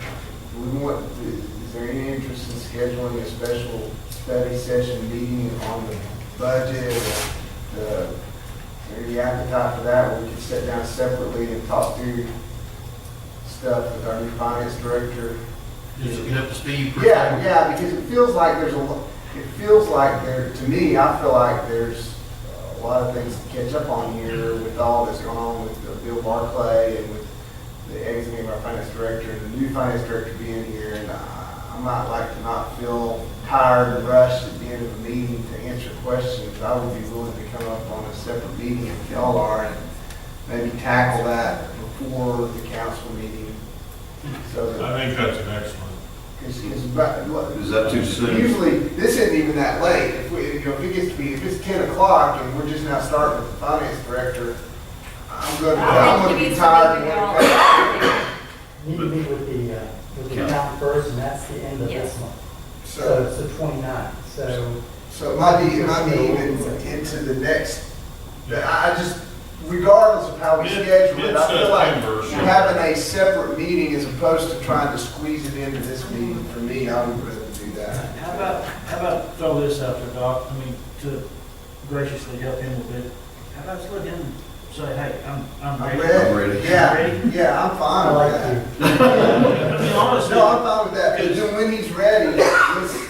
Is there any interest in scheduling a special study session meeting on the budget? Is there any appetite for that where we can sit down separately and talk through stuff with our new finance director? Just get up to speed. Yeah, because it feels like to me, I feel like there's a lot of things to catch up on here with all that's going on with Bill Barclay and with the exiting of our finance director and the new finance director being here. And I might like to not feel tired and rushed at the end of the meeting to answer questions. I would be willing to come up on a separate meeting if y'all are and maybe tackle that before the council meeting. So that, I think that's an excellent. Is that too soon? Usually, this isn't even that late. If it gets to be, if it's 10 o'clock and we're just now starting with the finance director, I'm going to be tired. Need to meet with the accountant first, and that's the end of this month. So it's the 29th, So it might be even into the next, I just, regardless of how we schedule it, I feel like having a separate meeting as opposed to trying to squeeze it into this meeting, for me, I would rather do that. How about throw this out there, Doc, to graciously help him a bit. How about just let him say, hey, I'm ready. I'm ready. Yeah, I'm fine with that. I mean, honestly. No, I'm fine with that, because then when he's ready,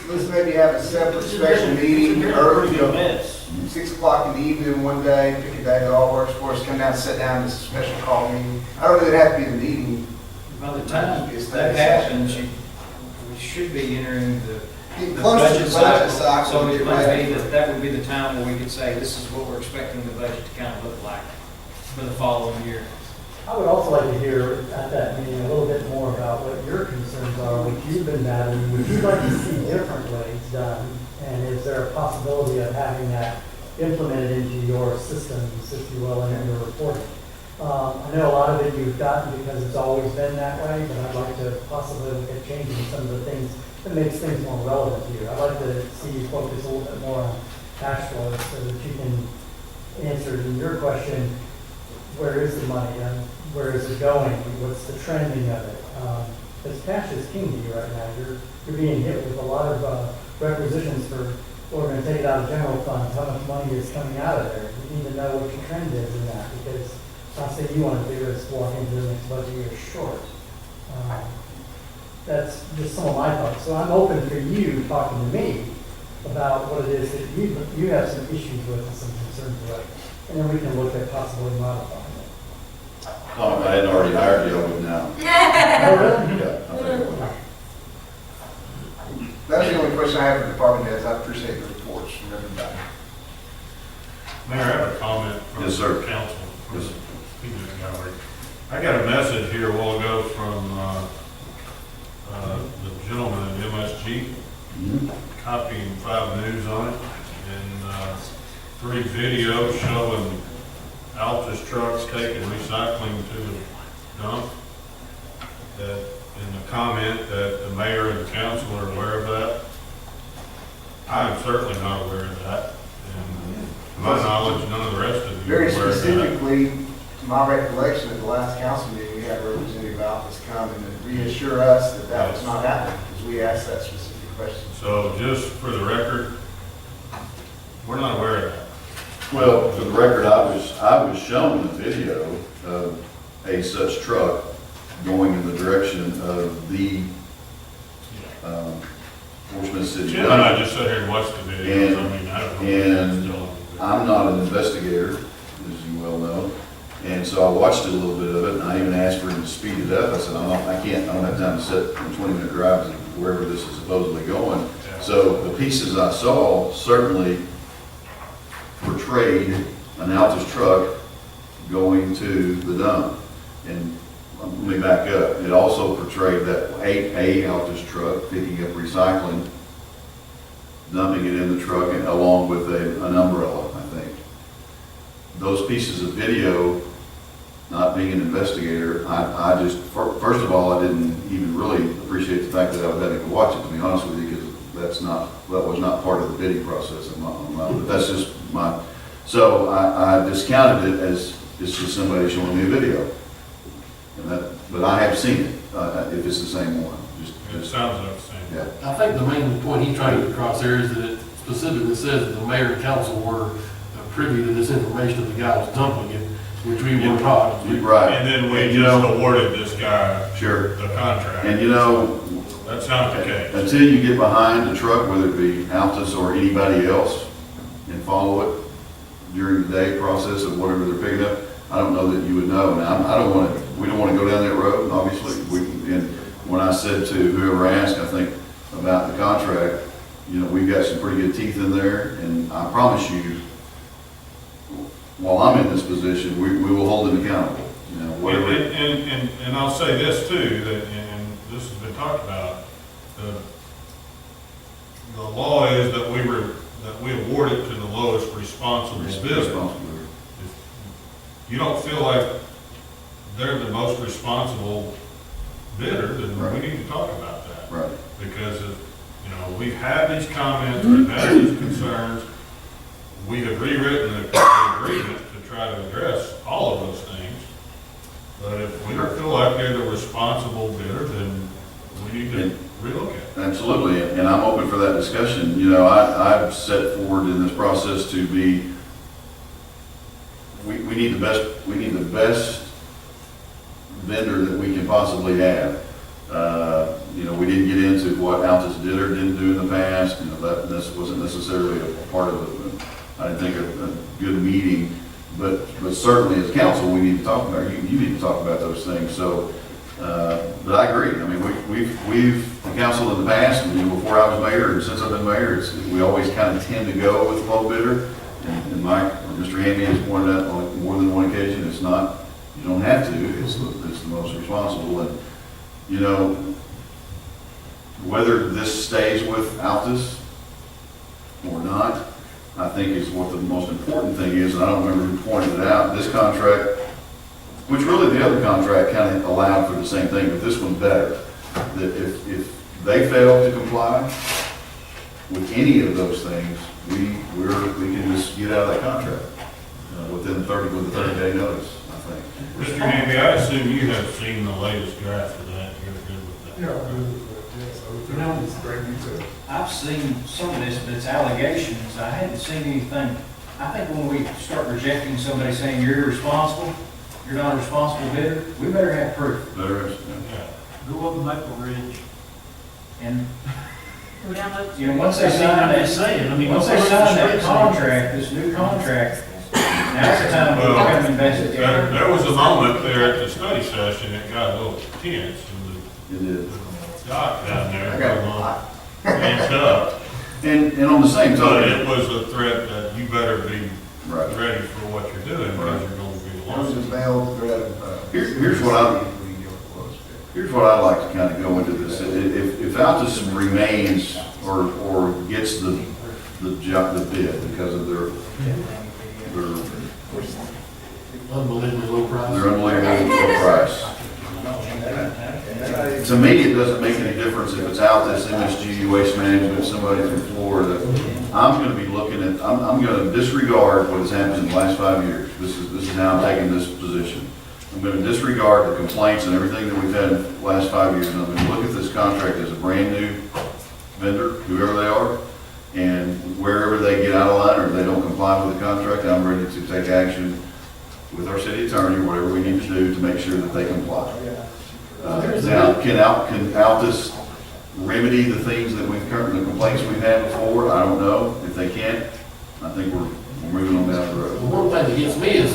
let's maybe have a separate special meeting, early, 6 o'clock in the evening one day, pick a day that all works for us, come down, sit down, this is a special call meeting. I don't really have to be in the meeting. By the time that happens, we should be entering the Close to the budget cycle. So it get might ready. be that would be the time where we could say, this is what we're expecting the budget to kind of look like for the following year. I would also like to hear at that meeting a little bit more about what your concerns are, what you've been battling, what you'd like to see different ways done, and is there a possibility of having that implemented into your systems, if you will, and in your reporting? I know a lot of it you've gotten because it's always been that way, but I'd like to possibly look at changing some of the things that makes things more relevant to you. I'd like to see you focus a little bit more on cash flow so that you can answer in your question, where is the money and where is it going? What's the trending of it? Because cash is king to you right now. You're being hit with a lot of requisitions for, we're going to take it out of general funds, how much money is coming out of there. You need to know what your trend is in that, because last thing you want to do is walk into the next budget year short. That's just some of my thoughts. So I'm open for you talking to me about what it is that you have some issues with and some concerns with, and then we can look at possibly modifying it. Oh, I hadn't already hired you, I would now. Oh, really? Yeah, I think I would. That's the only question I have for department heads. I appreciate the reports from everybody. Mayor, I have a comment from Yes, sir. council. Yes, sir. Speaking of the gallery, I got a message here a while ago from the gentleman at MSG, copying 5 News on it, and 3 videos showing Altus trucks taking recycling to the dump. That in the comment that the mayor and the council are aware of that. I am certainly not aware of that. And to my knowledge, none of the rest of you are Very aware of that. specifically, to my recollection, at the last council meeting, we had Representative Alpes come and reassure us that that was not happening, because we asked that specific question. So just for the record, we're not aware of that. Well, for the record, I was shown a video of a such truck going in the direction of the Portsmouth City. Jim and I just sat here and watched the videos. I mean, I don't know. And I'm not an investigator, as you well know, and so I watched it a little bit of it, and I even asked for him to speed it up. I said, I don't have time to sit in a 20-minute drive to wherever this is supposedly going. So the pieces I saw certainly portrayed an Altus truck going to the dump. And let me back up. It also portrayed that a Altus truck picking up recycling, dumping it in the truck, and along with an umbrella, I think. Those pieces of video, not being an investigator, I just, first of all, I didn't even really appreciate the fact that I was having to watch it, to be honest with you, because that was not part of the bidding process on my, but that's just my, so I discounted it as it's just somebody showing me a video. But I have seen it, if it's the same one. It sounds like the same. Yeah. I think the main point he's trying to get across there is that it specifically says that the mayor and council were privy to this information that the guy was dumping it, which we were not. Right. And then we just awarded this guy the contract. And you know, that's not the case. Until you get behind the truck, whether it be Altus or anybody else, and follow it during the day process of whatever they're picking up, I don't know that you would know. Now, we don't want to go down that road, obviously. And when I said to whoever asked, I think, about the contract, you know, we've got some pretty good teeth in there, and I promise you, while I'm in this position, we will hold them accountable. You know, whatever. And I'll say this too, that, and this has been talked about, the law is that we award it to the lowest responsible bidder. If you don't feel like they're the most responsible bidder, then we need to talk about that. Right. Because you know, we've had these comments, we've had these concerns, we have rewritten the agreement to try to address all of those things. But if we don't feel like they're the responsible bidder, then we need to relook at it. Absolutely, and I'm open for that discussion. You know, I've set forward in this process to be, we need the best vendor that we can possibly have. You know, we didn't get into what Altus did or didn't do in the past. You know, this wasn't necessarily a part of I didn't think a good meeting, but certainly as council, we need to talk about, you need to talk about those things. So, but I agree. I mean, we've the council in the past, and before I was mayor, and since I've been mayor, we always kind of tend to go with the low bidder. And Mike, or Mr. Hamby has pointed out on more than one occasion, it's not You don't have to, it's the most responsible, and, you know, whether this stays with Altus or not, I think is what the most important thing is, and I don't remember who pointed it out, this contract, which really the other contract kind of allowed for the same thing, but this one's better, that if they fail to comply with any of those things, we can just get out of that contract with the 30-day notice, I think. Mr. Hamby, I assume you have seen the latest draft of that, you're good with that. You know, I've seen some of this, but it's allegations. I hadn't seen anything. I think when we start rejecting somebody saying you're irresponsible, you're not a responsible bidder, we better have proof. Better, Go up Maple Ridge. And, Go down those. you know, once they sign I'm that, just saying, I mean, once they go sign up the that street, contract, this new contract, now's the time we come investigate. There was a moment there at the study session, it got a little tense, and It is. the doc down there, hands up. And on the same But token, it was a threat that you better be right. ready for what you're doing, because you're going to be lost. Here's what I'd like to kind of go into this. If Altus remains or gets the bid because of their Unbelievably low price. their unbelievable low price. To me, it doesn't make any difference if it's Altus, MSG, Waste Management, somebody from Florida. I'm going to be looking at, I'm going to disregard what has happened in the last 5 years. This is how I'm taking this position. I'm going to disregard the complaints and everything that we've had in the last 5 years. And I'm going to look at this contract as a brand new vendor, whoever they are, and wherever they get out of line or they don't comply with the contract, I'm ready to take action with our city attorney, whatever we need to do to make sure that they comply. Now, can Altus remedy the things that the complaints we've had before? I don't know. If they can't, I think we're moving on down the road. One thing that gets me is,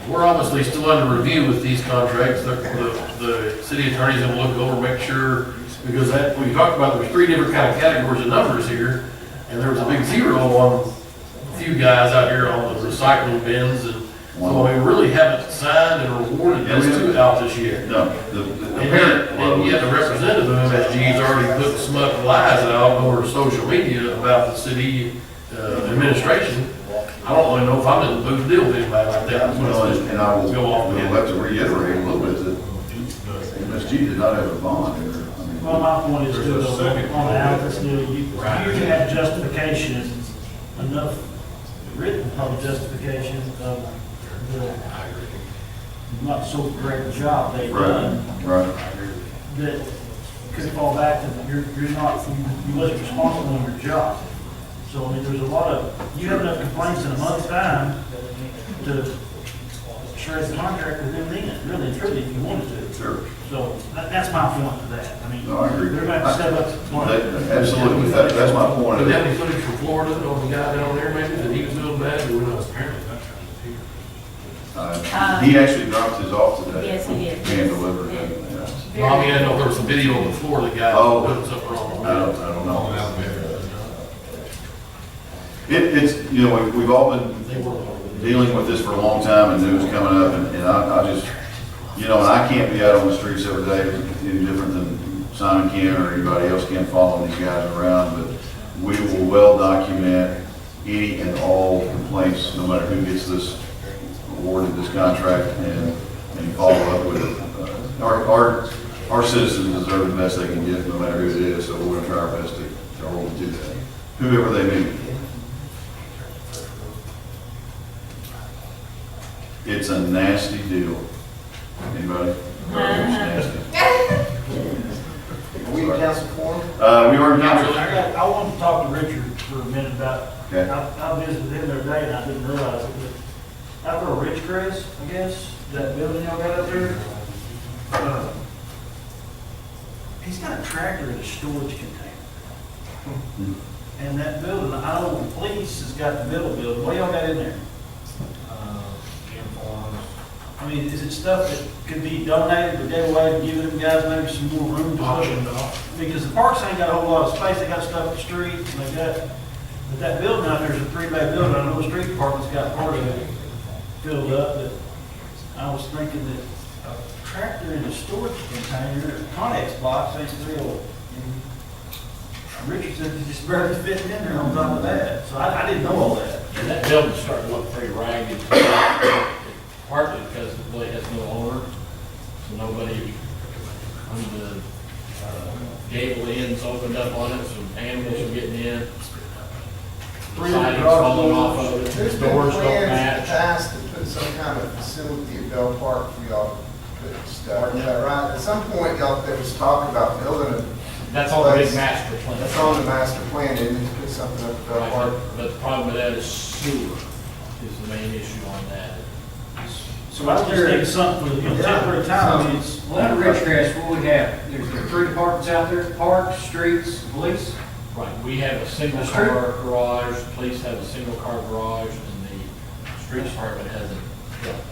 we're obviously still under review with these contracts. The city attorney's gonna look over, make sure, because that, when you talked about, there's 3 different kind of categories of numbers here, and there was a big 0 on a few guys out here on the recycling bins, and so we really haven't signed and rewarded this to Altus yet. No. And yet the representative of MSG's already put smut lies out over social media about the city administration. I don't really know if I'm in the booth to deal with anybody like that. And I will Go off. have to reiterate a little bit that MSG did not have a bond. Well, my point is to on the Altus deal, you have justification, enough written public justification of the not so great job they've done. Right. That could fall back to, you wasn't responsible in your job. So, I mean, there's a lot of, you have enough complaints in a month's time to shred the contract with them then, really and truly, if you wanted to. Sure. So, that's my point to that. I mean, No, I agree. they're going to have to step up. Absolutely, that's my point. Do they have any footage from Florida on the guy down there maybe that he was doing bad, or not? Apparently not. He actually dropped his off today. Yes, he did. Hand delivered it. Yeah. Well, I mean, I know there was some video of the Florida guy doing something wrong. I don't know. It's, you know, we've all been dealing with this for a long time and news coming up, and I just, you know, and I can't be out on the streets every day any different than Simon can or anybody else can following these guys around, but we will well document any and all complaints, no matter who gets this awarded this contract, and follow up with it. Our citizens deserve the best they can get, no matter who it is, so we're going to try our best to hold them to that, whoever they may be. It's a nasty deal. Anybody? It's nasty. Are we in council forum? We are in council. I wanted to talk to Richard for a minute about, Okay. I visited him the other day and I didn't realize it, but out there on Ridgecrest, I guess, that building y'all got up there, he's got a tractor in a storage container. And that building, I know the police has got the middle building, what y'all got in there? I mean, is it stuff that could be donated or gave away to give them guys maybe some more room to Auctioned off. because the parks ain't got a whole lot of space, they got stuff in the streets, and they got, but that building out there is a 3-bay building, I know the street department's got part of it filled up, but I was thinking that a tractor in a storage container, a Connex box, ain't real. Richard said it's just barely fitting in there on top of that, so I didn't know all that. And that building's starting to look pretty ragged, partly because it really has no owner, so nobody, the gable ends opened up on it, so animals are getting in. Siding's falling off of it, There's the been doors don't plans in the match. past to put some kind of facility at Bell Park for y'all to put stuff, is that right? At some point, y'all, there was talk about building a. That's on the big place. master plan. That's on the master plan, didn't it, to put something up at Bell Right, Park? but the problem with that is sewer is the main issue on that. So I was just thinking something for the temporary time, it's. Well, at Ridgecrest, what we have, there's the 3 departments out there, parks, streets, police. Right, we have a single The street- car garage, the police have a single car garage, and the street department has a.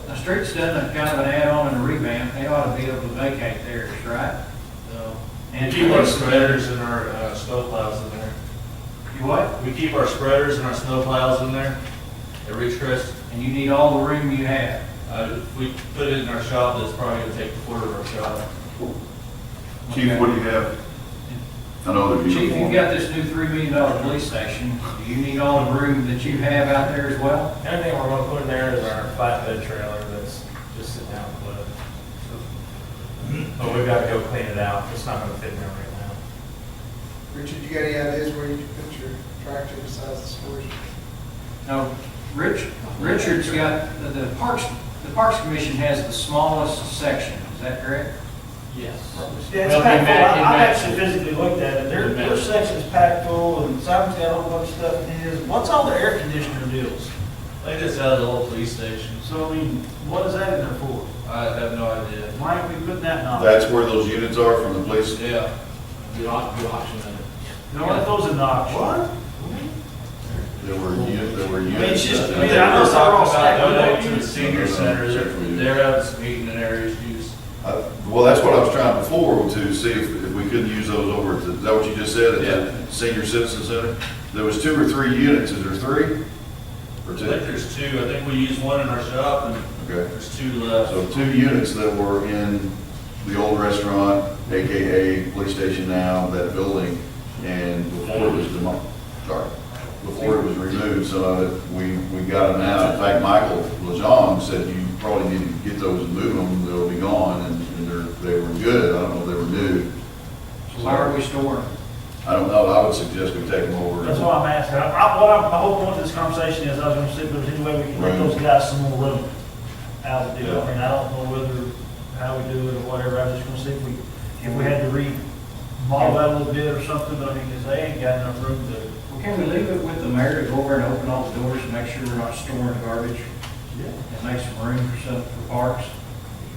The street's done a kind of an add-on and a revamp, they ought to be able to vacate theirs, right? No. And We keep our police- spreaders and our snow plows in there. You what? We keep our spreaders and our snow plows in there at Ridgecrest. And you need all the room you have. If we put it in our shop, that's probably gonna take a quarter of our shop. Chief, what do you have? I know that you. Chief, you've got this new $3 million police station, do you need all the room that you have out there as well? The only thing we're gonna put in there is our flatbed trailer that's just sit down and put. But we've gotta go clean it out, it's not gonna fit in there right now. Richard, you got any ideas where you can put your tractor besides the storage? No, Richard's got, the Parks Commission has the smallest section, is that correct? Yes. Yeah, Well, it's packed full. it I've matches. actually physically looked at it. Their matches. section's packed full, and Simon's got a whole bunch of stuff in his. What's all the air conditioner deals? They just have the old police station. So, I mean, what is that in there for? I have no idea. Why aren't we putting that in? That's where those units are from the police? Yeah. Good auction of it. No, that goes in the auction. What? There were units. I mean, it's just, I mean, They I know were they're all talking about stacked. donating to the senior center, they're having some heating and air issues. Well, that's what I was trying before, to see if we couldn't use those over at, is that what you just said, at the Senior Citizen Center? There was 2 or 3 units, is there 3? Or I 2? think there's 2, I think we used one in our shop and Okay. there's 2 left. So 2 units that were in the old restaurant, AKA police station now, that building, and before it was before it was removed, so we got them out. In fact, Michael LeJean said you probably need to get those and move them, they'll be gone, and they were good, I don't know if they were new. So where are we storing? I don't know, I would suggest we take them over. That's why I'm asking. My whole point of this conversation is I was gonna see if there's any way we can get those guys some more room out the deal. I mean, I don't know whether, how we do it or whatever. I was just gonna see if we had to remodel that a little bit or something, but I mean, because they ain't got enough room to. Well, can we leave it with the mayor to go over and open all the doors and make sure we're not storing garbage? Yeah. And make some room for stuff for parks?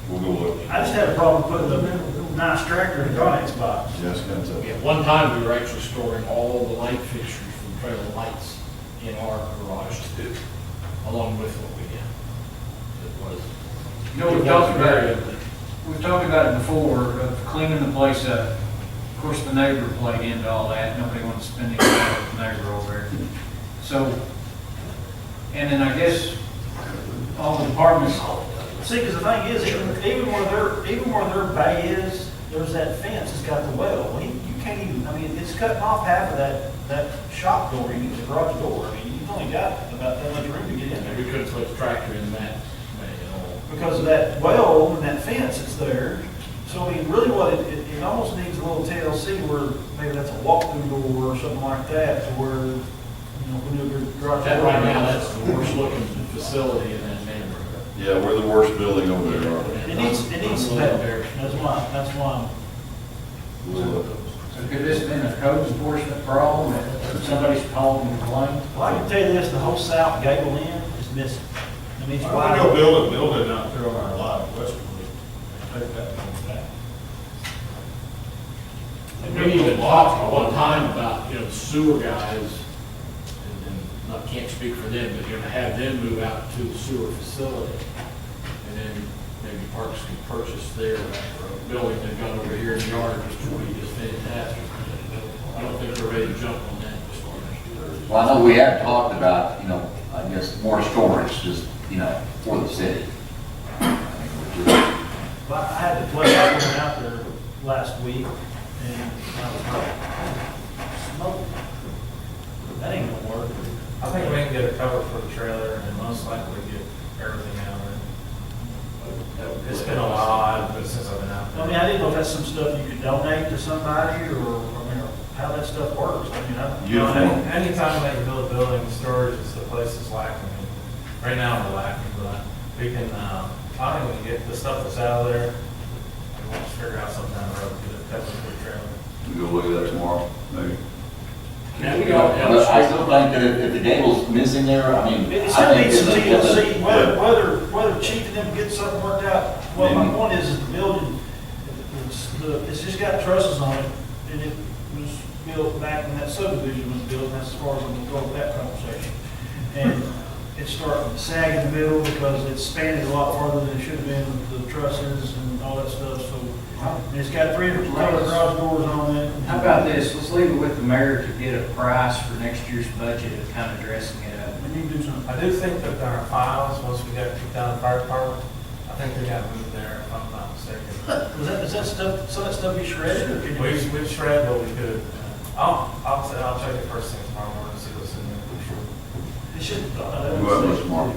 We'll go look. I just had a problem putting a nice tractor in a Connex box. Yes, that's it. Yeah, one time we were actually storing all the light fixtures from trailer lights in our garage too, along with what we had. It was. You know, we've talked about it before, of cleaning the place up. Of course, the neighbor played into all that, nobody wanted to spend any time with the neighbor over there. So, and then I guess all the departments, See, because the thing is, even where their bay is, there's that fence that's got the well. Well, you can't even, I mean, it's cutting off half of that shop door, you get the garage door. I mean, you've only got about that much room to get in there. We couldn't put the tractor in that way at all. Because of that well and that fence that's there. So, I mean, really what it almost needs a little TLC where maybe that's a walk-through door or something like that, to where, you know, when your garage door. That right now, that's the worst looking facility in that neighborhood. Yeah, we're the worst building over there. It needs some help. That's why. We'll look. so could this have been a code enforcement problem that somebody's called and complained? Well, I can tell you this, the whole south gable end is missing. I mean, it's I wide go open. build it out there on our lot, Westwood. Take that one back. And we even talked at one time about, the sewer guys, and I can't speak for them, but have them move out to the sewer facility. And then maybe Parks can purchase their building they've got over here in the yard, which would be just fantastic. I don't think they're ready to jump on that as far as. Well, I know we have talked about, I guess more storage, just, for the city. But I had the plug going out there last week, and I was like, smoke. That ain't gonna work. I think we can get a cover for the trailer and most likely get everything out of it. It's been a while, but since I've been out there. I mean, I didn't know if that's some stuff you could donate to somebody, or, I mean, or how that stuff works. I mean, I. Uniform. Anytime that you build a building, storage is the place that's lacking. Right now, we're lacking, but we can, I think we can get the stuff that's out of there, and we'll just figure out something down the road, get it covered for the trailer. We go look at that tomorrow, maybe. I still think that if the gable's missing there, I mean. It I still think needs some it's a- TLC, whether Chief and them get something worked out. Well, my point is the building, it's just got trusses on it, and it was built back when that subdivision was built, and that's as far as I'm gonna go with that conversation. And it's starting to sag in the middle because it's expanded a lot farther than it should have been with the trusses and all that stuff, so. And it's got 3 different color garage doors on it. How about this, let's leave it with the mayor to get a price for next year's budget of kind of dressing it up. We need to do something. I do think that our files, once we got kicked out of the fire department, I think they got moved there, if I'm not mistaken. Is that stuff, some of that stuff be shredded, or can you? We shred what we could. I'll check it first thing tomorrow morning and see what's in there. It should. Go out there tomorrow.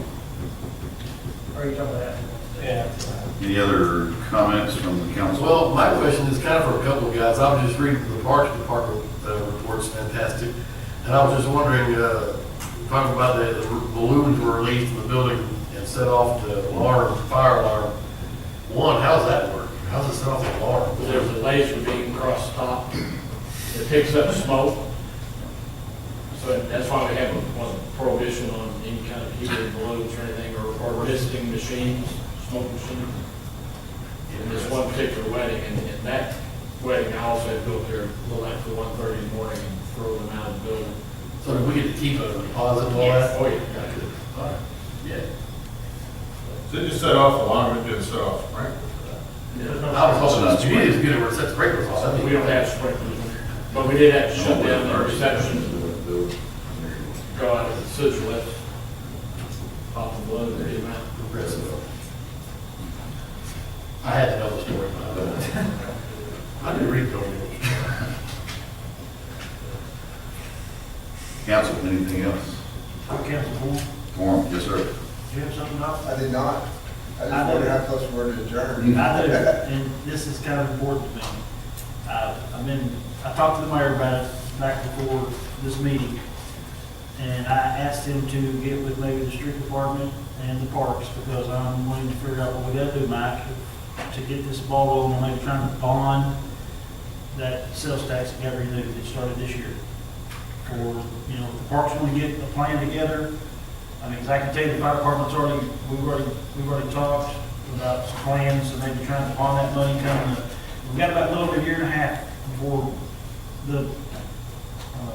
Are you talking about that? Yeah. Any other comments from the council? Well, my question is kind of for a couple of guys. I was just reading the Parks Department report's fantastic. And I was just wondering, talking about the balloons were released in the building and set off the alarm, fire alarm. One, how's that work? How's it set off the alarm? There's a laser beam across the top. It picks up smoke. So that's why we have a prohibition on any kind of helium balloons or anything, or visiting machines, smoke machines. In this one particular wedding, and in that wedding, I also had built there a little after 1:30 in the morning and throw them out of the building. So did we get to keep a deposit and all that? Oh, yeah. All right. Yeah. So it just set off alarm, it didn't set off sprinkler. I was hoping the community is good where it sets sprinklers off. We don't have sprinklers, but we did have to shut down the reception, go out of the sewage lift, pop the balloon, there you go. I had to know the story, but I didn't read it. Council, anything else? Council Moore, Forum, yes, sir. do you have something else? I did not. I just I wondered know. how close we were to adjourn. I do, and this is kind of important to me. I talked to the mayor about it back before this meeting, and I asked him to get with maybe the street department and the parks, because I'm wanting to figure out what we gotta do, Mike, to get this ball rolling, on maybe trying to bond that sales tax that got renewed, that started this year. For, if the parks want to get a plan together, I mean, 'cause I can tell you the fire department's we've already talked about some plans, and maybe trying to bond that money coming. We've got about a little over a year and a half before the,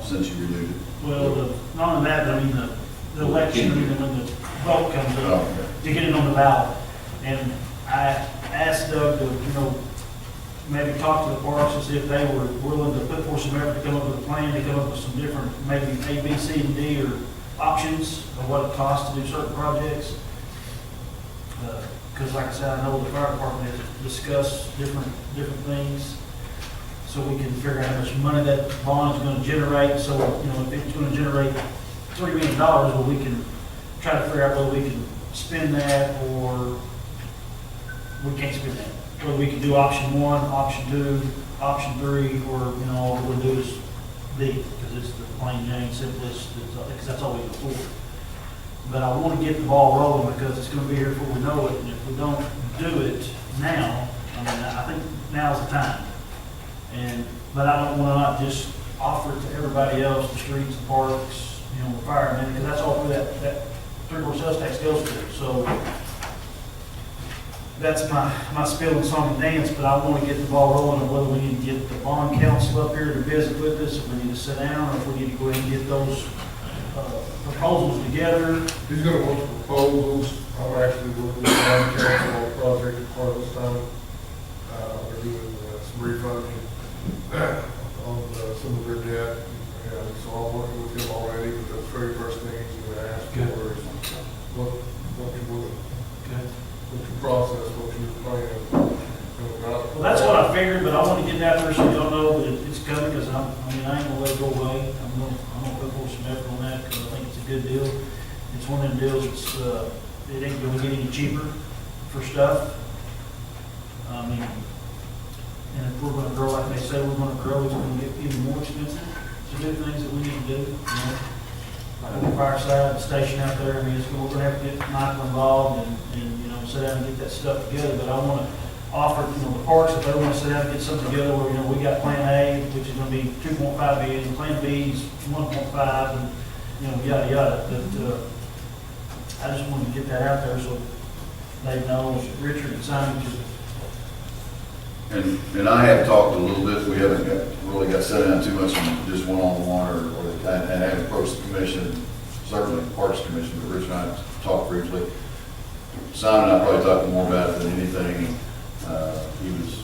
Since you renewed it. well, not only that, but I mean, the election, I mean, when the vote comes Oh, up, okay. to get it on the ballot. And I asked Doug to, maybe talk to the parks and see if they were willing to put forth some effort to come up with a plan, to come up with some different, maybe A, B, C, and D, or options of what it costs to do certain projects. Because like I said, I know the fire department has discussed different things, so we can figure out how much money that bond is going to generate. So, if it's going to generate $3 million, well, we can try to figure out whether we can spend that or we can't spend that. Whether we can do option 1, option 2, option 3, or, all we'll do is D, because it's the plain Jane simplest, because that's all we can afford. But I want to get the ball rolling, because it's going to be here before we know it, and if we don't do it now, I think now's the time. But I don't want to not just offer it to everybody else, the streets, the parks, the firemen, because that's all that 3-4 sales tax goes to. So that's my spiel and song and dance, but I want to get the ball rolling on whether we need to get the bond council up here to visit with us, if we need to sit down, or if we need to go ahead and get those proposals together. He's gonna want the proposals. I'm actually working with the bond council on a project as part of this time. They're doing some refunding on some of their debt. And so I'm working with him already, but the very first thing he's gonna ask for is what you would, what's your process, what you figured, but I want to get it out there so y'all know that it's coming, because I ain't gonna let it go away. I'm gonna put forth some effort on that, because I think it's a good deal. It's one of them deals that's, it ain't gonna get any cheaper for stuff. I mean, and if we're gonna grow like they say we're gonna grow, it's gonna get even more expensive to do things that we need to do, you know. Like the fireside, the station out there, I mean, we're gonna have to get Michael involved and, you know, sit down and get that stuff together, but I wanna offer, you know, the parks, if they wanna sit down and get something together where, you know, we got Plan A, which is gonna be 2.5 billion, Plan B is 1.5, and, you know, yada, yada, but, I just wanted to get that out there so they know, Richard and Simon, And I have talked a little bit, we haven't really got set down too much on just one-on-one, and I have approached the commission, certainly the Parks Commission, but Rich and I talked briefly. Simon and I probably talked more about it than anything. He was,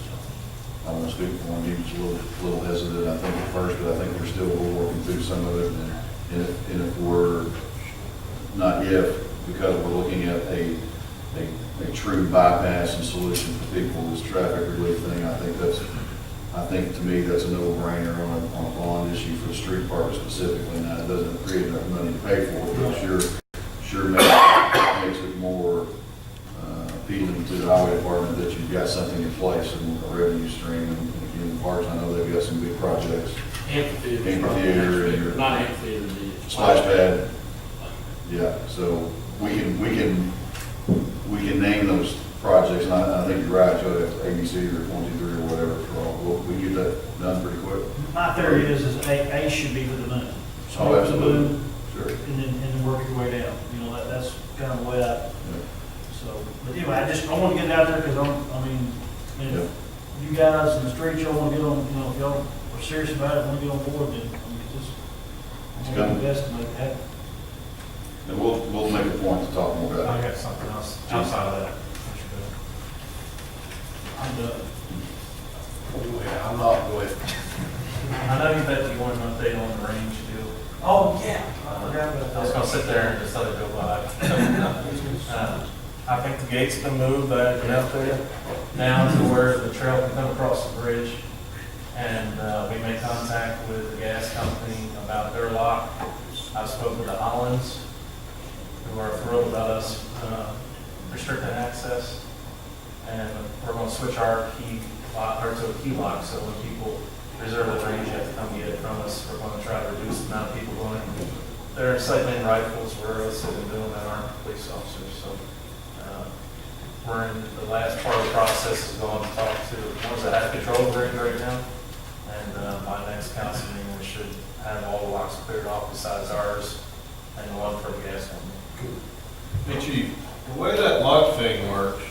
I won't speak for him, he was a little hesitant, I think, at first, but I think we're still working through some of it. And if we're not yet, because we're looking at a true bypass and solution for people, this traffic relief thing, I think to me, that's a no-brainer on a bond issue for the street park specifically. Now, it doesn't create enough money to pay for it, but sure makes it more appealing to the highway department that you've got something in place and a revenue stream. And in the parks, I know they've got some big projects. Amphitheater and your Not amphitheater, the splash pad. Yeah, so we can name those projects, and I think you're right, Joe, ABC or 23 or whatever, for all, we can get that done pretty quick. my theory is A should be with the moon. So Oh, the absolutely. moon, Sure. and then work your way down, you know, that's kind of the way so, but anyway, I want to get it out there, because if you guys in the streets, y'all want to get on, you know, if y'all are serious about it, want to get on board, then, I'm going to do the best to make it happen. And we'll make a point to talk more about I it. got something else outside of that. I'm done. I'm not going. I know you bet you want an update on the range deal. Oh, yeah, I forgot about that. I was gonna sit there and just let it go by. I think the gate's been moved, I had been out there, down to where the trail can come across the bridge. And we made contact with the gas company about their lock. I've spoken with the Hollands, who are thrilled about us restricting access. And we're gonna switch our key lock, or to a key lock, so when people reserve the range, you have to come get it from us. We're gonna try to reduce the amount of people going. There are cycling rifles, we're also doing that, aren't police officers, so. We're in the last part of the process is going to talk to the ones that have control of the ring right now. And by next council meeting, we should have all the locks cleared off besides ours and the one for the gas company. Hey Chief, the way that lock thing works,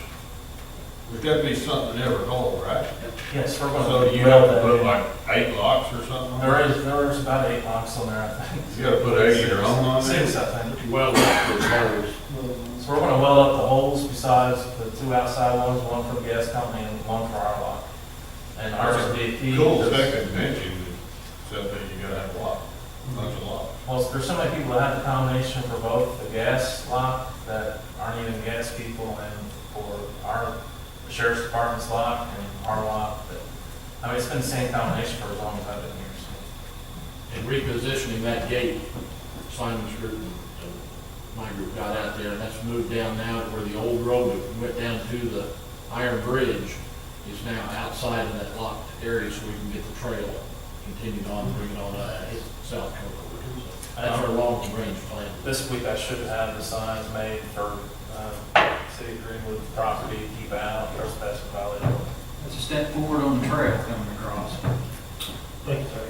there's got to be something in every hole, right? Yes, we're going to. So you have to put like 8 locks or something on There is about 8 locks on there, I think. You got to put 8 of your own on there? 6, I think. Well, that's So we're going to weld up the holes besides the 2 outside ones, one for the gas company and one for our lock. And ours will be a key. cool second mention, except that you got to have a lock, a bunch of locks. Well, there's so many people that have the combination for both the gas lock that aren't even gas people, and for the sheriff's department's lock and our lock. It's been the same combination for as long as I've been here. So. And repositioning that gate, Simon's group and my group got out there, and that's moved down now to where the old road that went down to the Iron Bridge is now outside of that locked area, so we can get the trail continued on, bring it on South Coast. So that's our long-range plan. This week I should have the signs made for City of Greenwood property, keep out, trespass and violation. That's a step forward on the trail coming across. Thank you, sir.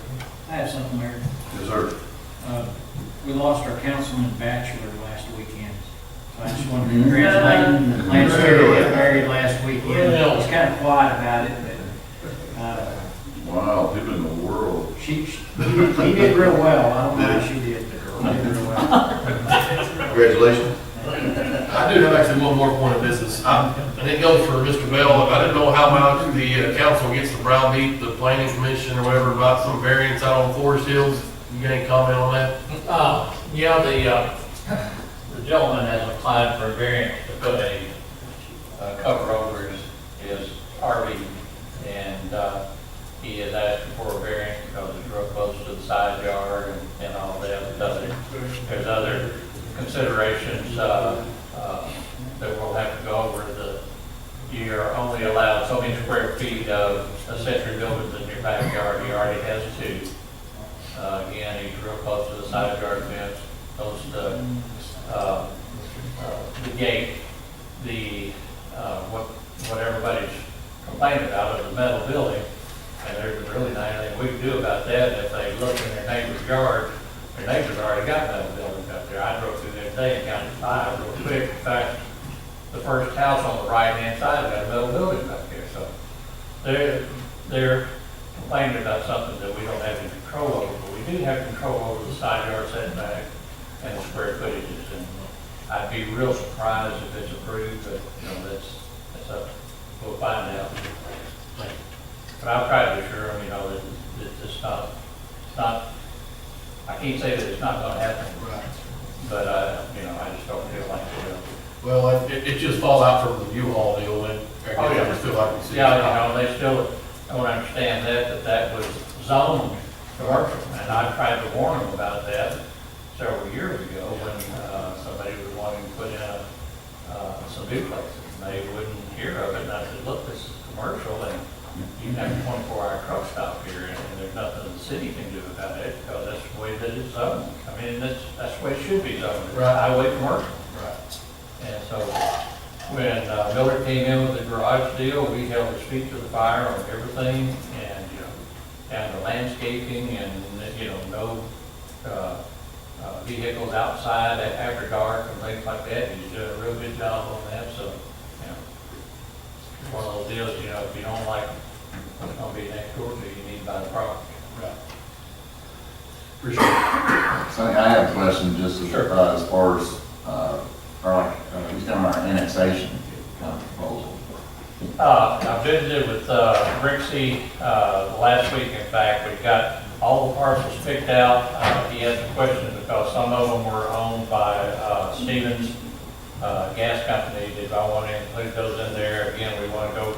I have something, Mayor. Yes, sir. We lost our councilman bachelor last weekend. So I just want to congratulate Lance Terry, got married last weekend. He's kind of quiet about it, but, Wow, people in the world. he did real well. I don't know how she did, but he did real well. Congratulations. I do have actually one more point of business, and it goes for Mr. Bell. I didn't know how much the council gets the browbeat, the planning commission or whatever, about some variance out on Forest Hills. You got any comment on that? Yeah, the gentleman has applied for a variance to put a cover over his RV, and considerations that we'll have to go over. You're only allowed so many square feet of accessory buildings in your backyard. He already has 2. Again, he's real close to the side yard fence, close to the gate. What everybody's complaining about is the metal building, and there's really not anything we can do about that. If they look in their neighbor's yard, their neighbor's already got metal buildings up there. I drove through there today and counted 5 real quick. In fact, the first house on the right-hand side has got a metal building back there. So they're complaining about something that we don't have any control over, but we do have control over the side yard setback and the square footages. And I'd be real surprised if it's approved, but that's up. We'll find out. But I'll try to assure them, that it's not. I can't say that it's not going to happen. Right. But I just don't feel like it will. Well, it just fall out from the U-Haul deal, and I just feel like we see. Yeah, they still don't understand that was zoned commercial, and I tried to warn them about that several years ago when somebody was wanting to put in some duplexes, and they wouldn't hear of it, and I said, look, this is commercial, and you have a 24-hour truck stop here, and there's nothing the city can do about it, because that's the way that it's zoned. I mean, that's the way it should be zoned. It's highway commercial. Right. And so when Miller came in with the garage deal, we held his feet to the fire on everything, and down to landscaping, and no vehicles outside after dark and things like that. He's doing a real good job on that. So it's one of those deals. If you don't like what's going to be next door to you, you need to buy the property. Right. Appreciate it. Sonny, I have a question just as far as, he's done our annexation kind of proposal. I visited with Rixie last week. In fact, we got all the parcels picked out. He had some questions because some of them were owned by Stevens Gas Company. Did I want to include those in there? Again, we want to go.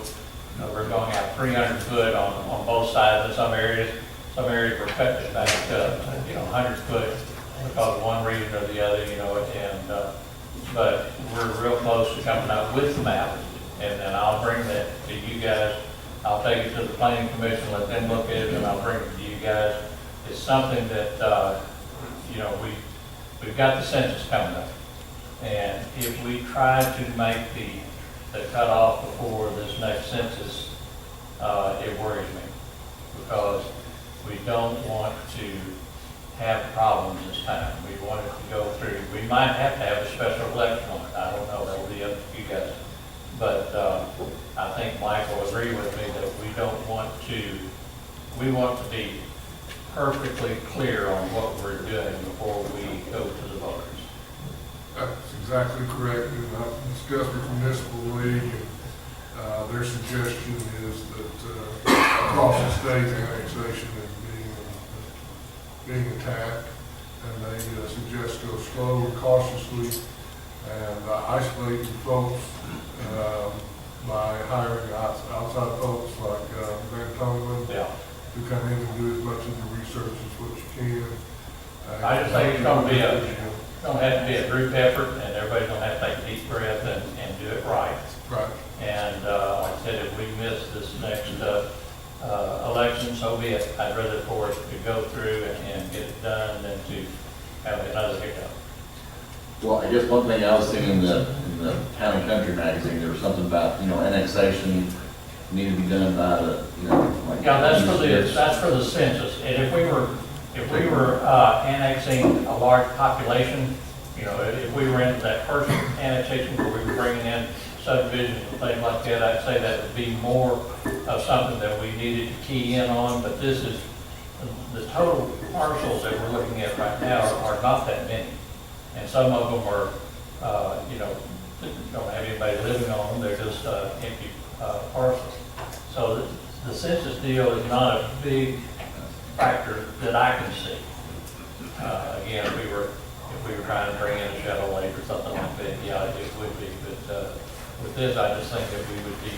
We're going out 300 foot on both sides in some areas. Some areas were cut it back to 100 foot because of one reason or the other. But we're real close to coming up with the map, and then I'll bring that to you guys. I'll take it to the planning commission, let them look at it, and I'll bring it to you guys. It's something that, we've got the census coming up. And if we try to make the cutoff before this next census, it worries me. Because we don't want to have problems this time. We want it to go through. We might have to have a special election on it. I don't know. That will be up to you guys. But I think Mike will agree with me that we want to be perfectly clear on what we're doing before we go to the voters. That's exactly correct. And I've discussed with the municipal league, and their suggestion is that across the state, annexation is being attacked, and they suggest go slow and cautiously and isolating folks by hiring outside folks like Van Tongman to come in and do as much of the research as what you can. I just think it's going to have to be a group effort, and everybody's going to have to take a deep breath and do it right. Right. And like I said, if we miss this next election, so be it. I'd rather for us to go through and get it done than to have another hiccup. Well, I guess one thing I was seeing in the Town and Country magazine, there was something about, annexation needed to be done by the, that's for the census. And if we were annexing a large population, if we were into that first annexation where we were bringing in subdivisions and things like that, I'd say that would be more of something that we needed to key in on. But this is the total parcels that we're looking at right now are not that many. And some of them are, don't have anybody living on them. They're just empty parcels. So the census deal is not a big factor that I can see. Again, if we were trying to bring in a shuttle lake or something like that, yeah, it would be. But with this, I just think that we would be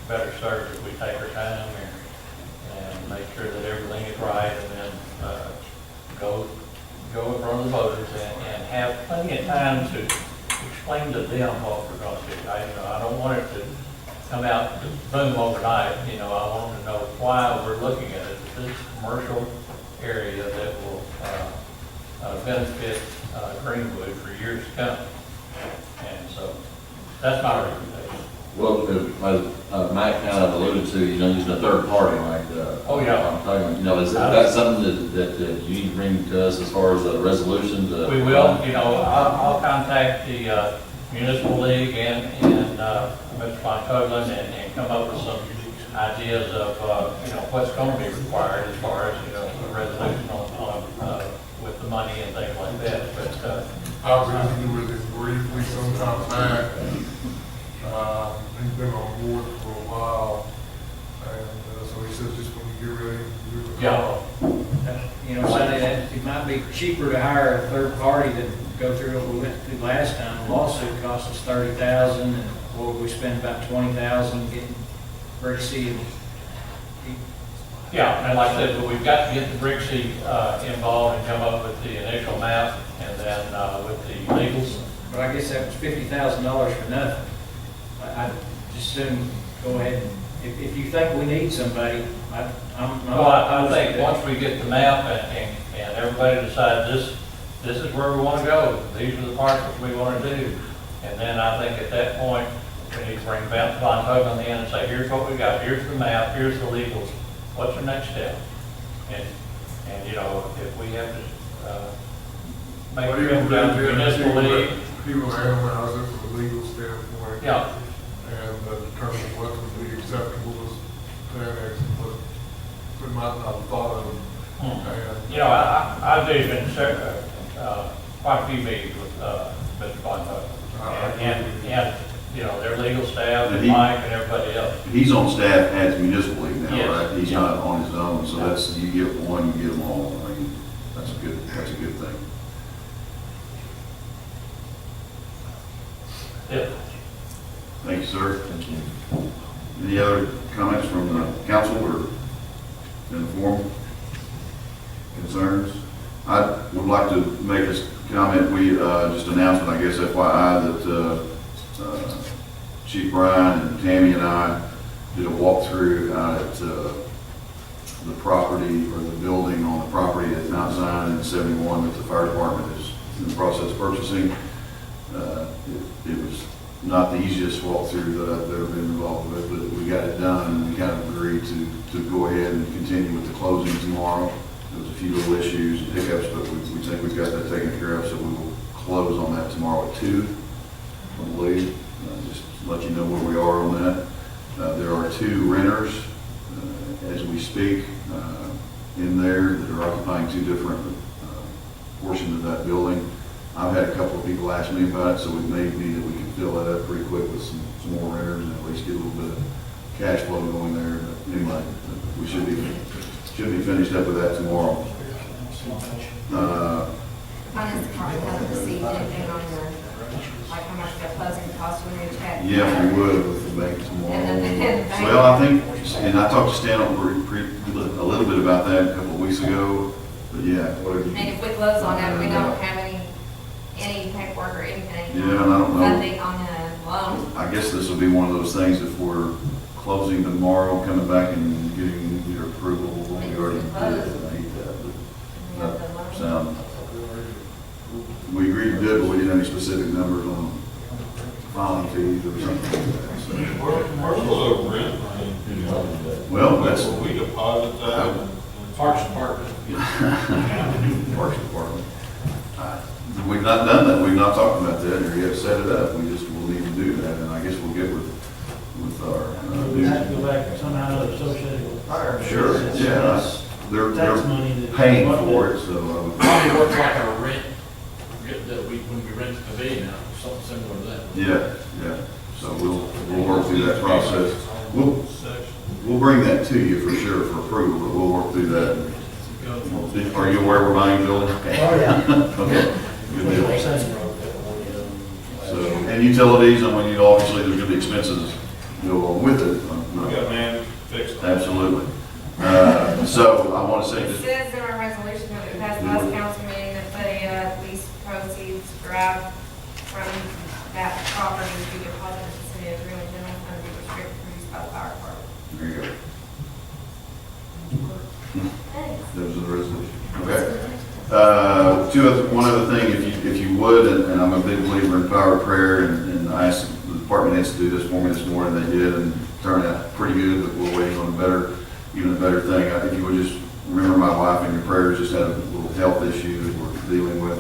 better served if we take our time and make sure that everything is right, and then go go in front of the voters and have plenty of time to explain to them what we're gonna do. I don't want it to come out boom overnight, I want them to know why we're looking at it. This is a commercial area that will, benefit, Greenwood for years to come. And so, that's my recommendation. Well, as Mike kind of alluded to, using a third party like, Oh, yeah. I'm talking, is that something that you need to bring to us as far as a resolution? We will, I'll contact the municipal league and Mr. Von Coughlin and come up with some ideas of, what's going to be required as far as, a resolution on with the money and things like that. But I was interviewed with him briefly sometime back. He's been on board for a while, and so he said just when you get ready, you do it. Sonny, it might be cheaper to hire a third party than go through what we went through last time. The lawsuit cost us $30,000, and we spent about $20,000 getting Brixie. yeah, and like I said, but we've got to get the Brixie involved and come up with the initial map and then with the legals. But I guess that was $50,000 for nothing. I just soon go ahead and, if you think we need somebody, I think once we get the map and everybody decides this is where we want to go, these are the parcels we want to do, and then I think at that point, we need to bring Von Coughlin in and say, here's what we got, here's the map, here's the legals, what's the next step? And if we have to make Well, sure even down the municipal league. People analyze it from a legal standpoint. Yeah. And determine what would be acceptable as to annex, what we might not have thought of. And I've been quite a few meetings with Mr. Von Coughlin. And their legal staff, and Mike and everybody else. He's on staff at municipal league now, Yes. right? He's not on his own, so that's, you get one, you get them all. I mean, that's a good thing. Yeah. Thank you, sir. Thank you. Any other comments from the council or in the forum? Concerns? I would like to make this comment. We just announced, I guess FYI, that Chief Brian and Tammy and I did a walkthrough out at the property or the building on the property at Mount Zion and 71 that the fire department is in the process of purchasing. It was not the easiest walkthrough that I've ever been involved with, but we got it done and we kind of agreed to go ahead and continue with the closing tomorrow. There was a few little issues and hiccups, but we think we've got that taken care of, so we will close on that tomorrow at 2, I believe. Just to let you know where we are on that. There are 2 renters as we speak in there that are occupying 2 different portions of that building. I've had a couple of people ask me about it, so it may be that we can fill that up pretty quick with some more renters and at least get a little bit of cash flow going there. But anyway, we should be finished up with that tomorrow. Finance department hasn't received anything on the, like how much that closing cost when you check. Yeah, we would with the bank tomorrow. And then the bank. Well, I think, and I talked to Stan a little bit about that a couple of weeks ago, but yeah, whatever. And if we close on it, we don't have any paperwork or anything. Yeah, and I don't know. Nothing on the loan. I guess this will be one of those things, if we're closing tomorrow, coming back and getting your approval, when we already did, I hate that, but that sound. We agreed to do it, but we didn't have any specific numbers on filing fees or something like that, so. Where's the rent? Well, that's. Will we deposit that? Parks Department. Parks Department. We've not done that, we've not talked about that, or yet set it up, we just will need to do that, and I guess we'll get with our. We have to go back somehow associated with fire. Sure, yeah, they're paying for it, so. Probably works like our rent, when we rent the pavilion out, something similar to that. Yeah, so we'll work through that process. We'll bring that to you for sure for approval, but we'll work through that. Are you aware we're buying buildings? Okay. Oh, yeah. Okay, good deal. So, and utilities, I mean, obviously there's gonna be expenses go along with it. We got man fixed. Absolutely. So I want to say It just. says in our resolution that we passed last council meeting that derived from that property would be deposited to the city of Greenwood general fund, be restricted for use by the fire department. There you go. Thanks. Those are the resolution. Okay. One other thing, if you would, and I'm a big believer in power of prayer, and I asked the department heads to do this for me this morning, they did, and it turned out pretty good, but we're waiting on even a better thing. If you would just remember my wife in your prayers, just had a little health issue that we're dealing with.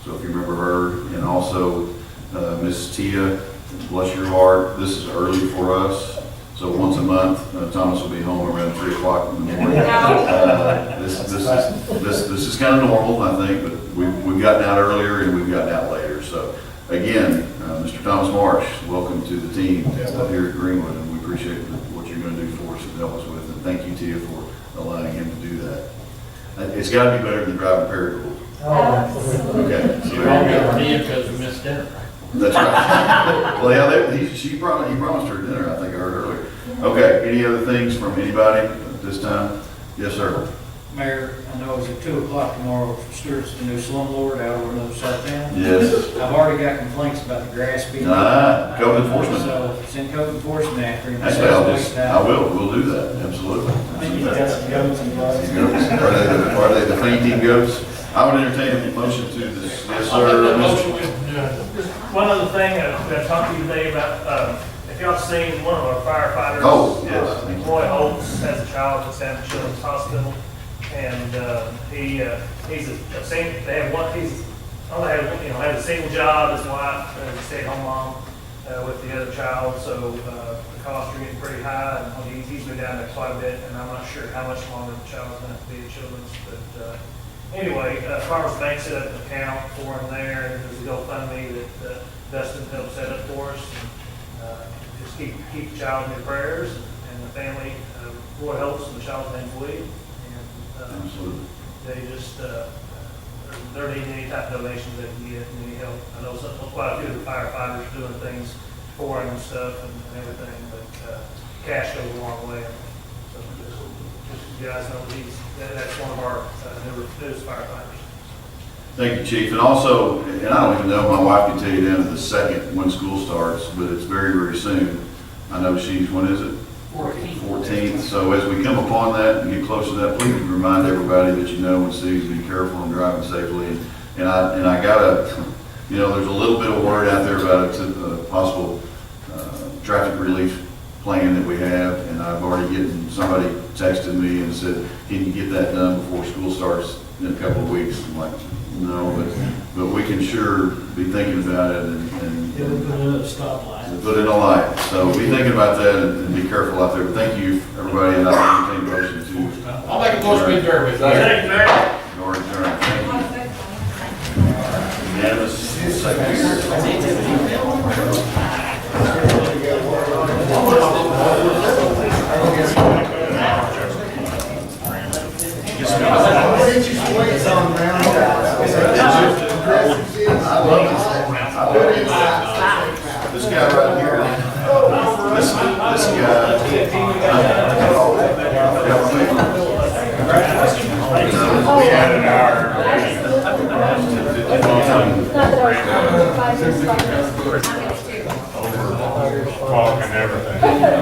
So if you remember her, and also Miss Tia, bless your heart, this is early for us. So once a month, Thomas will be home around 3 o'clock in the morning. This is kind of normal, I think, but we've gotten out earlier and we've gotten out later. So again, Mr. Thomas Marsh, welcome to the team here at Greenwood, and we appreciate what you're going to do for us and help us with. And thank you, Tia, for allowing him to do that. It's got to be better than driving Paragould. Oh, absolutely. Okay. So You there won't you get go. me because we missed dinner. That's right. Well, yeah, he promised her dinner, I think I heard earlier. Okay, any other things from anybody at this time? Yes, sir. Mayor, I know it's at 2 o'clock tomorrow, Stewart's the new slumlord out over another side of town. Yes. I've already got complaints about the grass being. Code enforcement. So send code enforcement after him. Actually, we'll do that, absolutely. I think you got some goats and goats. Are they the fainting goats? I would entertain a motion to this. Yes, sir. Just one other thing, I talked to you today about, if y'all seen one of our firefighters. Oh, yes. Roy Holtz has a child that's at the Children's Hospital, and he's a single, they have one, has a single job, his wife is a stay-at-home mom with the other child, so the costs are getting pretty high, and he's been down there quite a bit, and I'm not sure how much longer the child's going to have to be at Children's, but anyway, Farmers Bank set up an account for him there, and there's a GoFundMe that Dustin helped set up for us. And, just keep the child in your prayers, and the family, Roy Holtz, and the child's name's Lee. And Absolutely. they just, they're needing any type of donations they can get, and any help. I know quite a few of the firefighters doing things for him and stuff and everything, but cash goes a long way. So just you guys know that's one of our newest firefighters. Thank you, Chief. And also, and I don't even know, my wife can tell you down to the second when school starts, but it's very, very soon. I know when is it? 14th. So as we come upon that and get close to that, please remind everybody that you know and see to be careful and driving safely. And I gotta, there's a little bit of word out there about a possible traffic relief plan that we have, and I've already somebody texted me and said, can you get that done before school starts in a couple of weeks? I'm like, no, but we can sure be thinking about it and Put in a stoplight. put in a light. So be thinking about that and be careful out there. But thank you, everybody, and I'll entertain a motion to. I'll make a motion to adjourn with you. Or adjourn. Thank you. Unanimous. This guy right here, this guy, we had an hour. Talk and everything. Take care.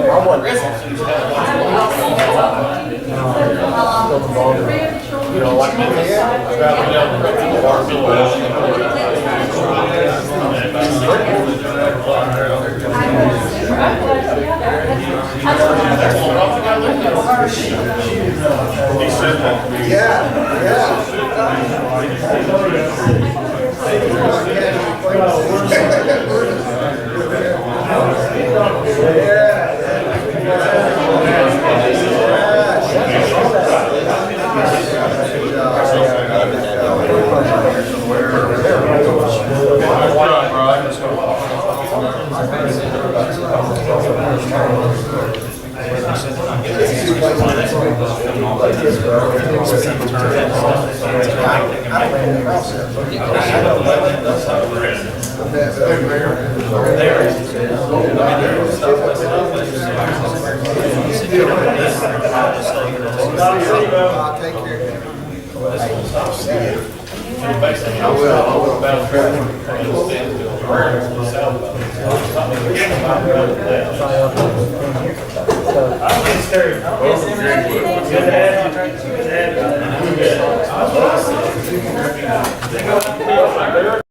I will about trailer. Stand still. Sound about it. I'm just Terry. Welcome, Greenwood. Good to have you. Good to have you.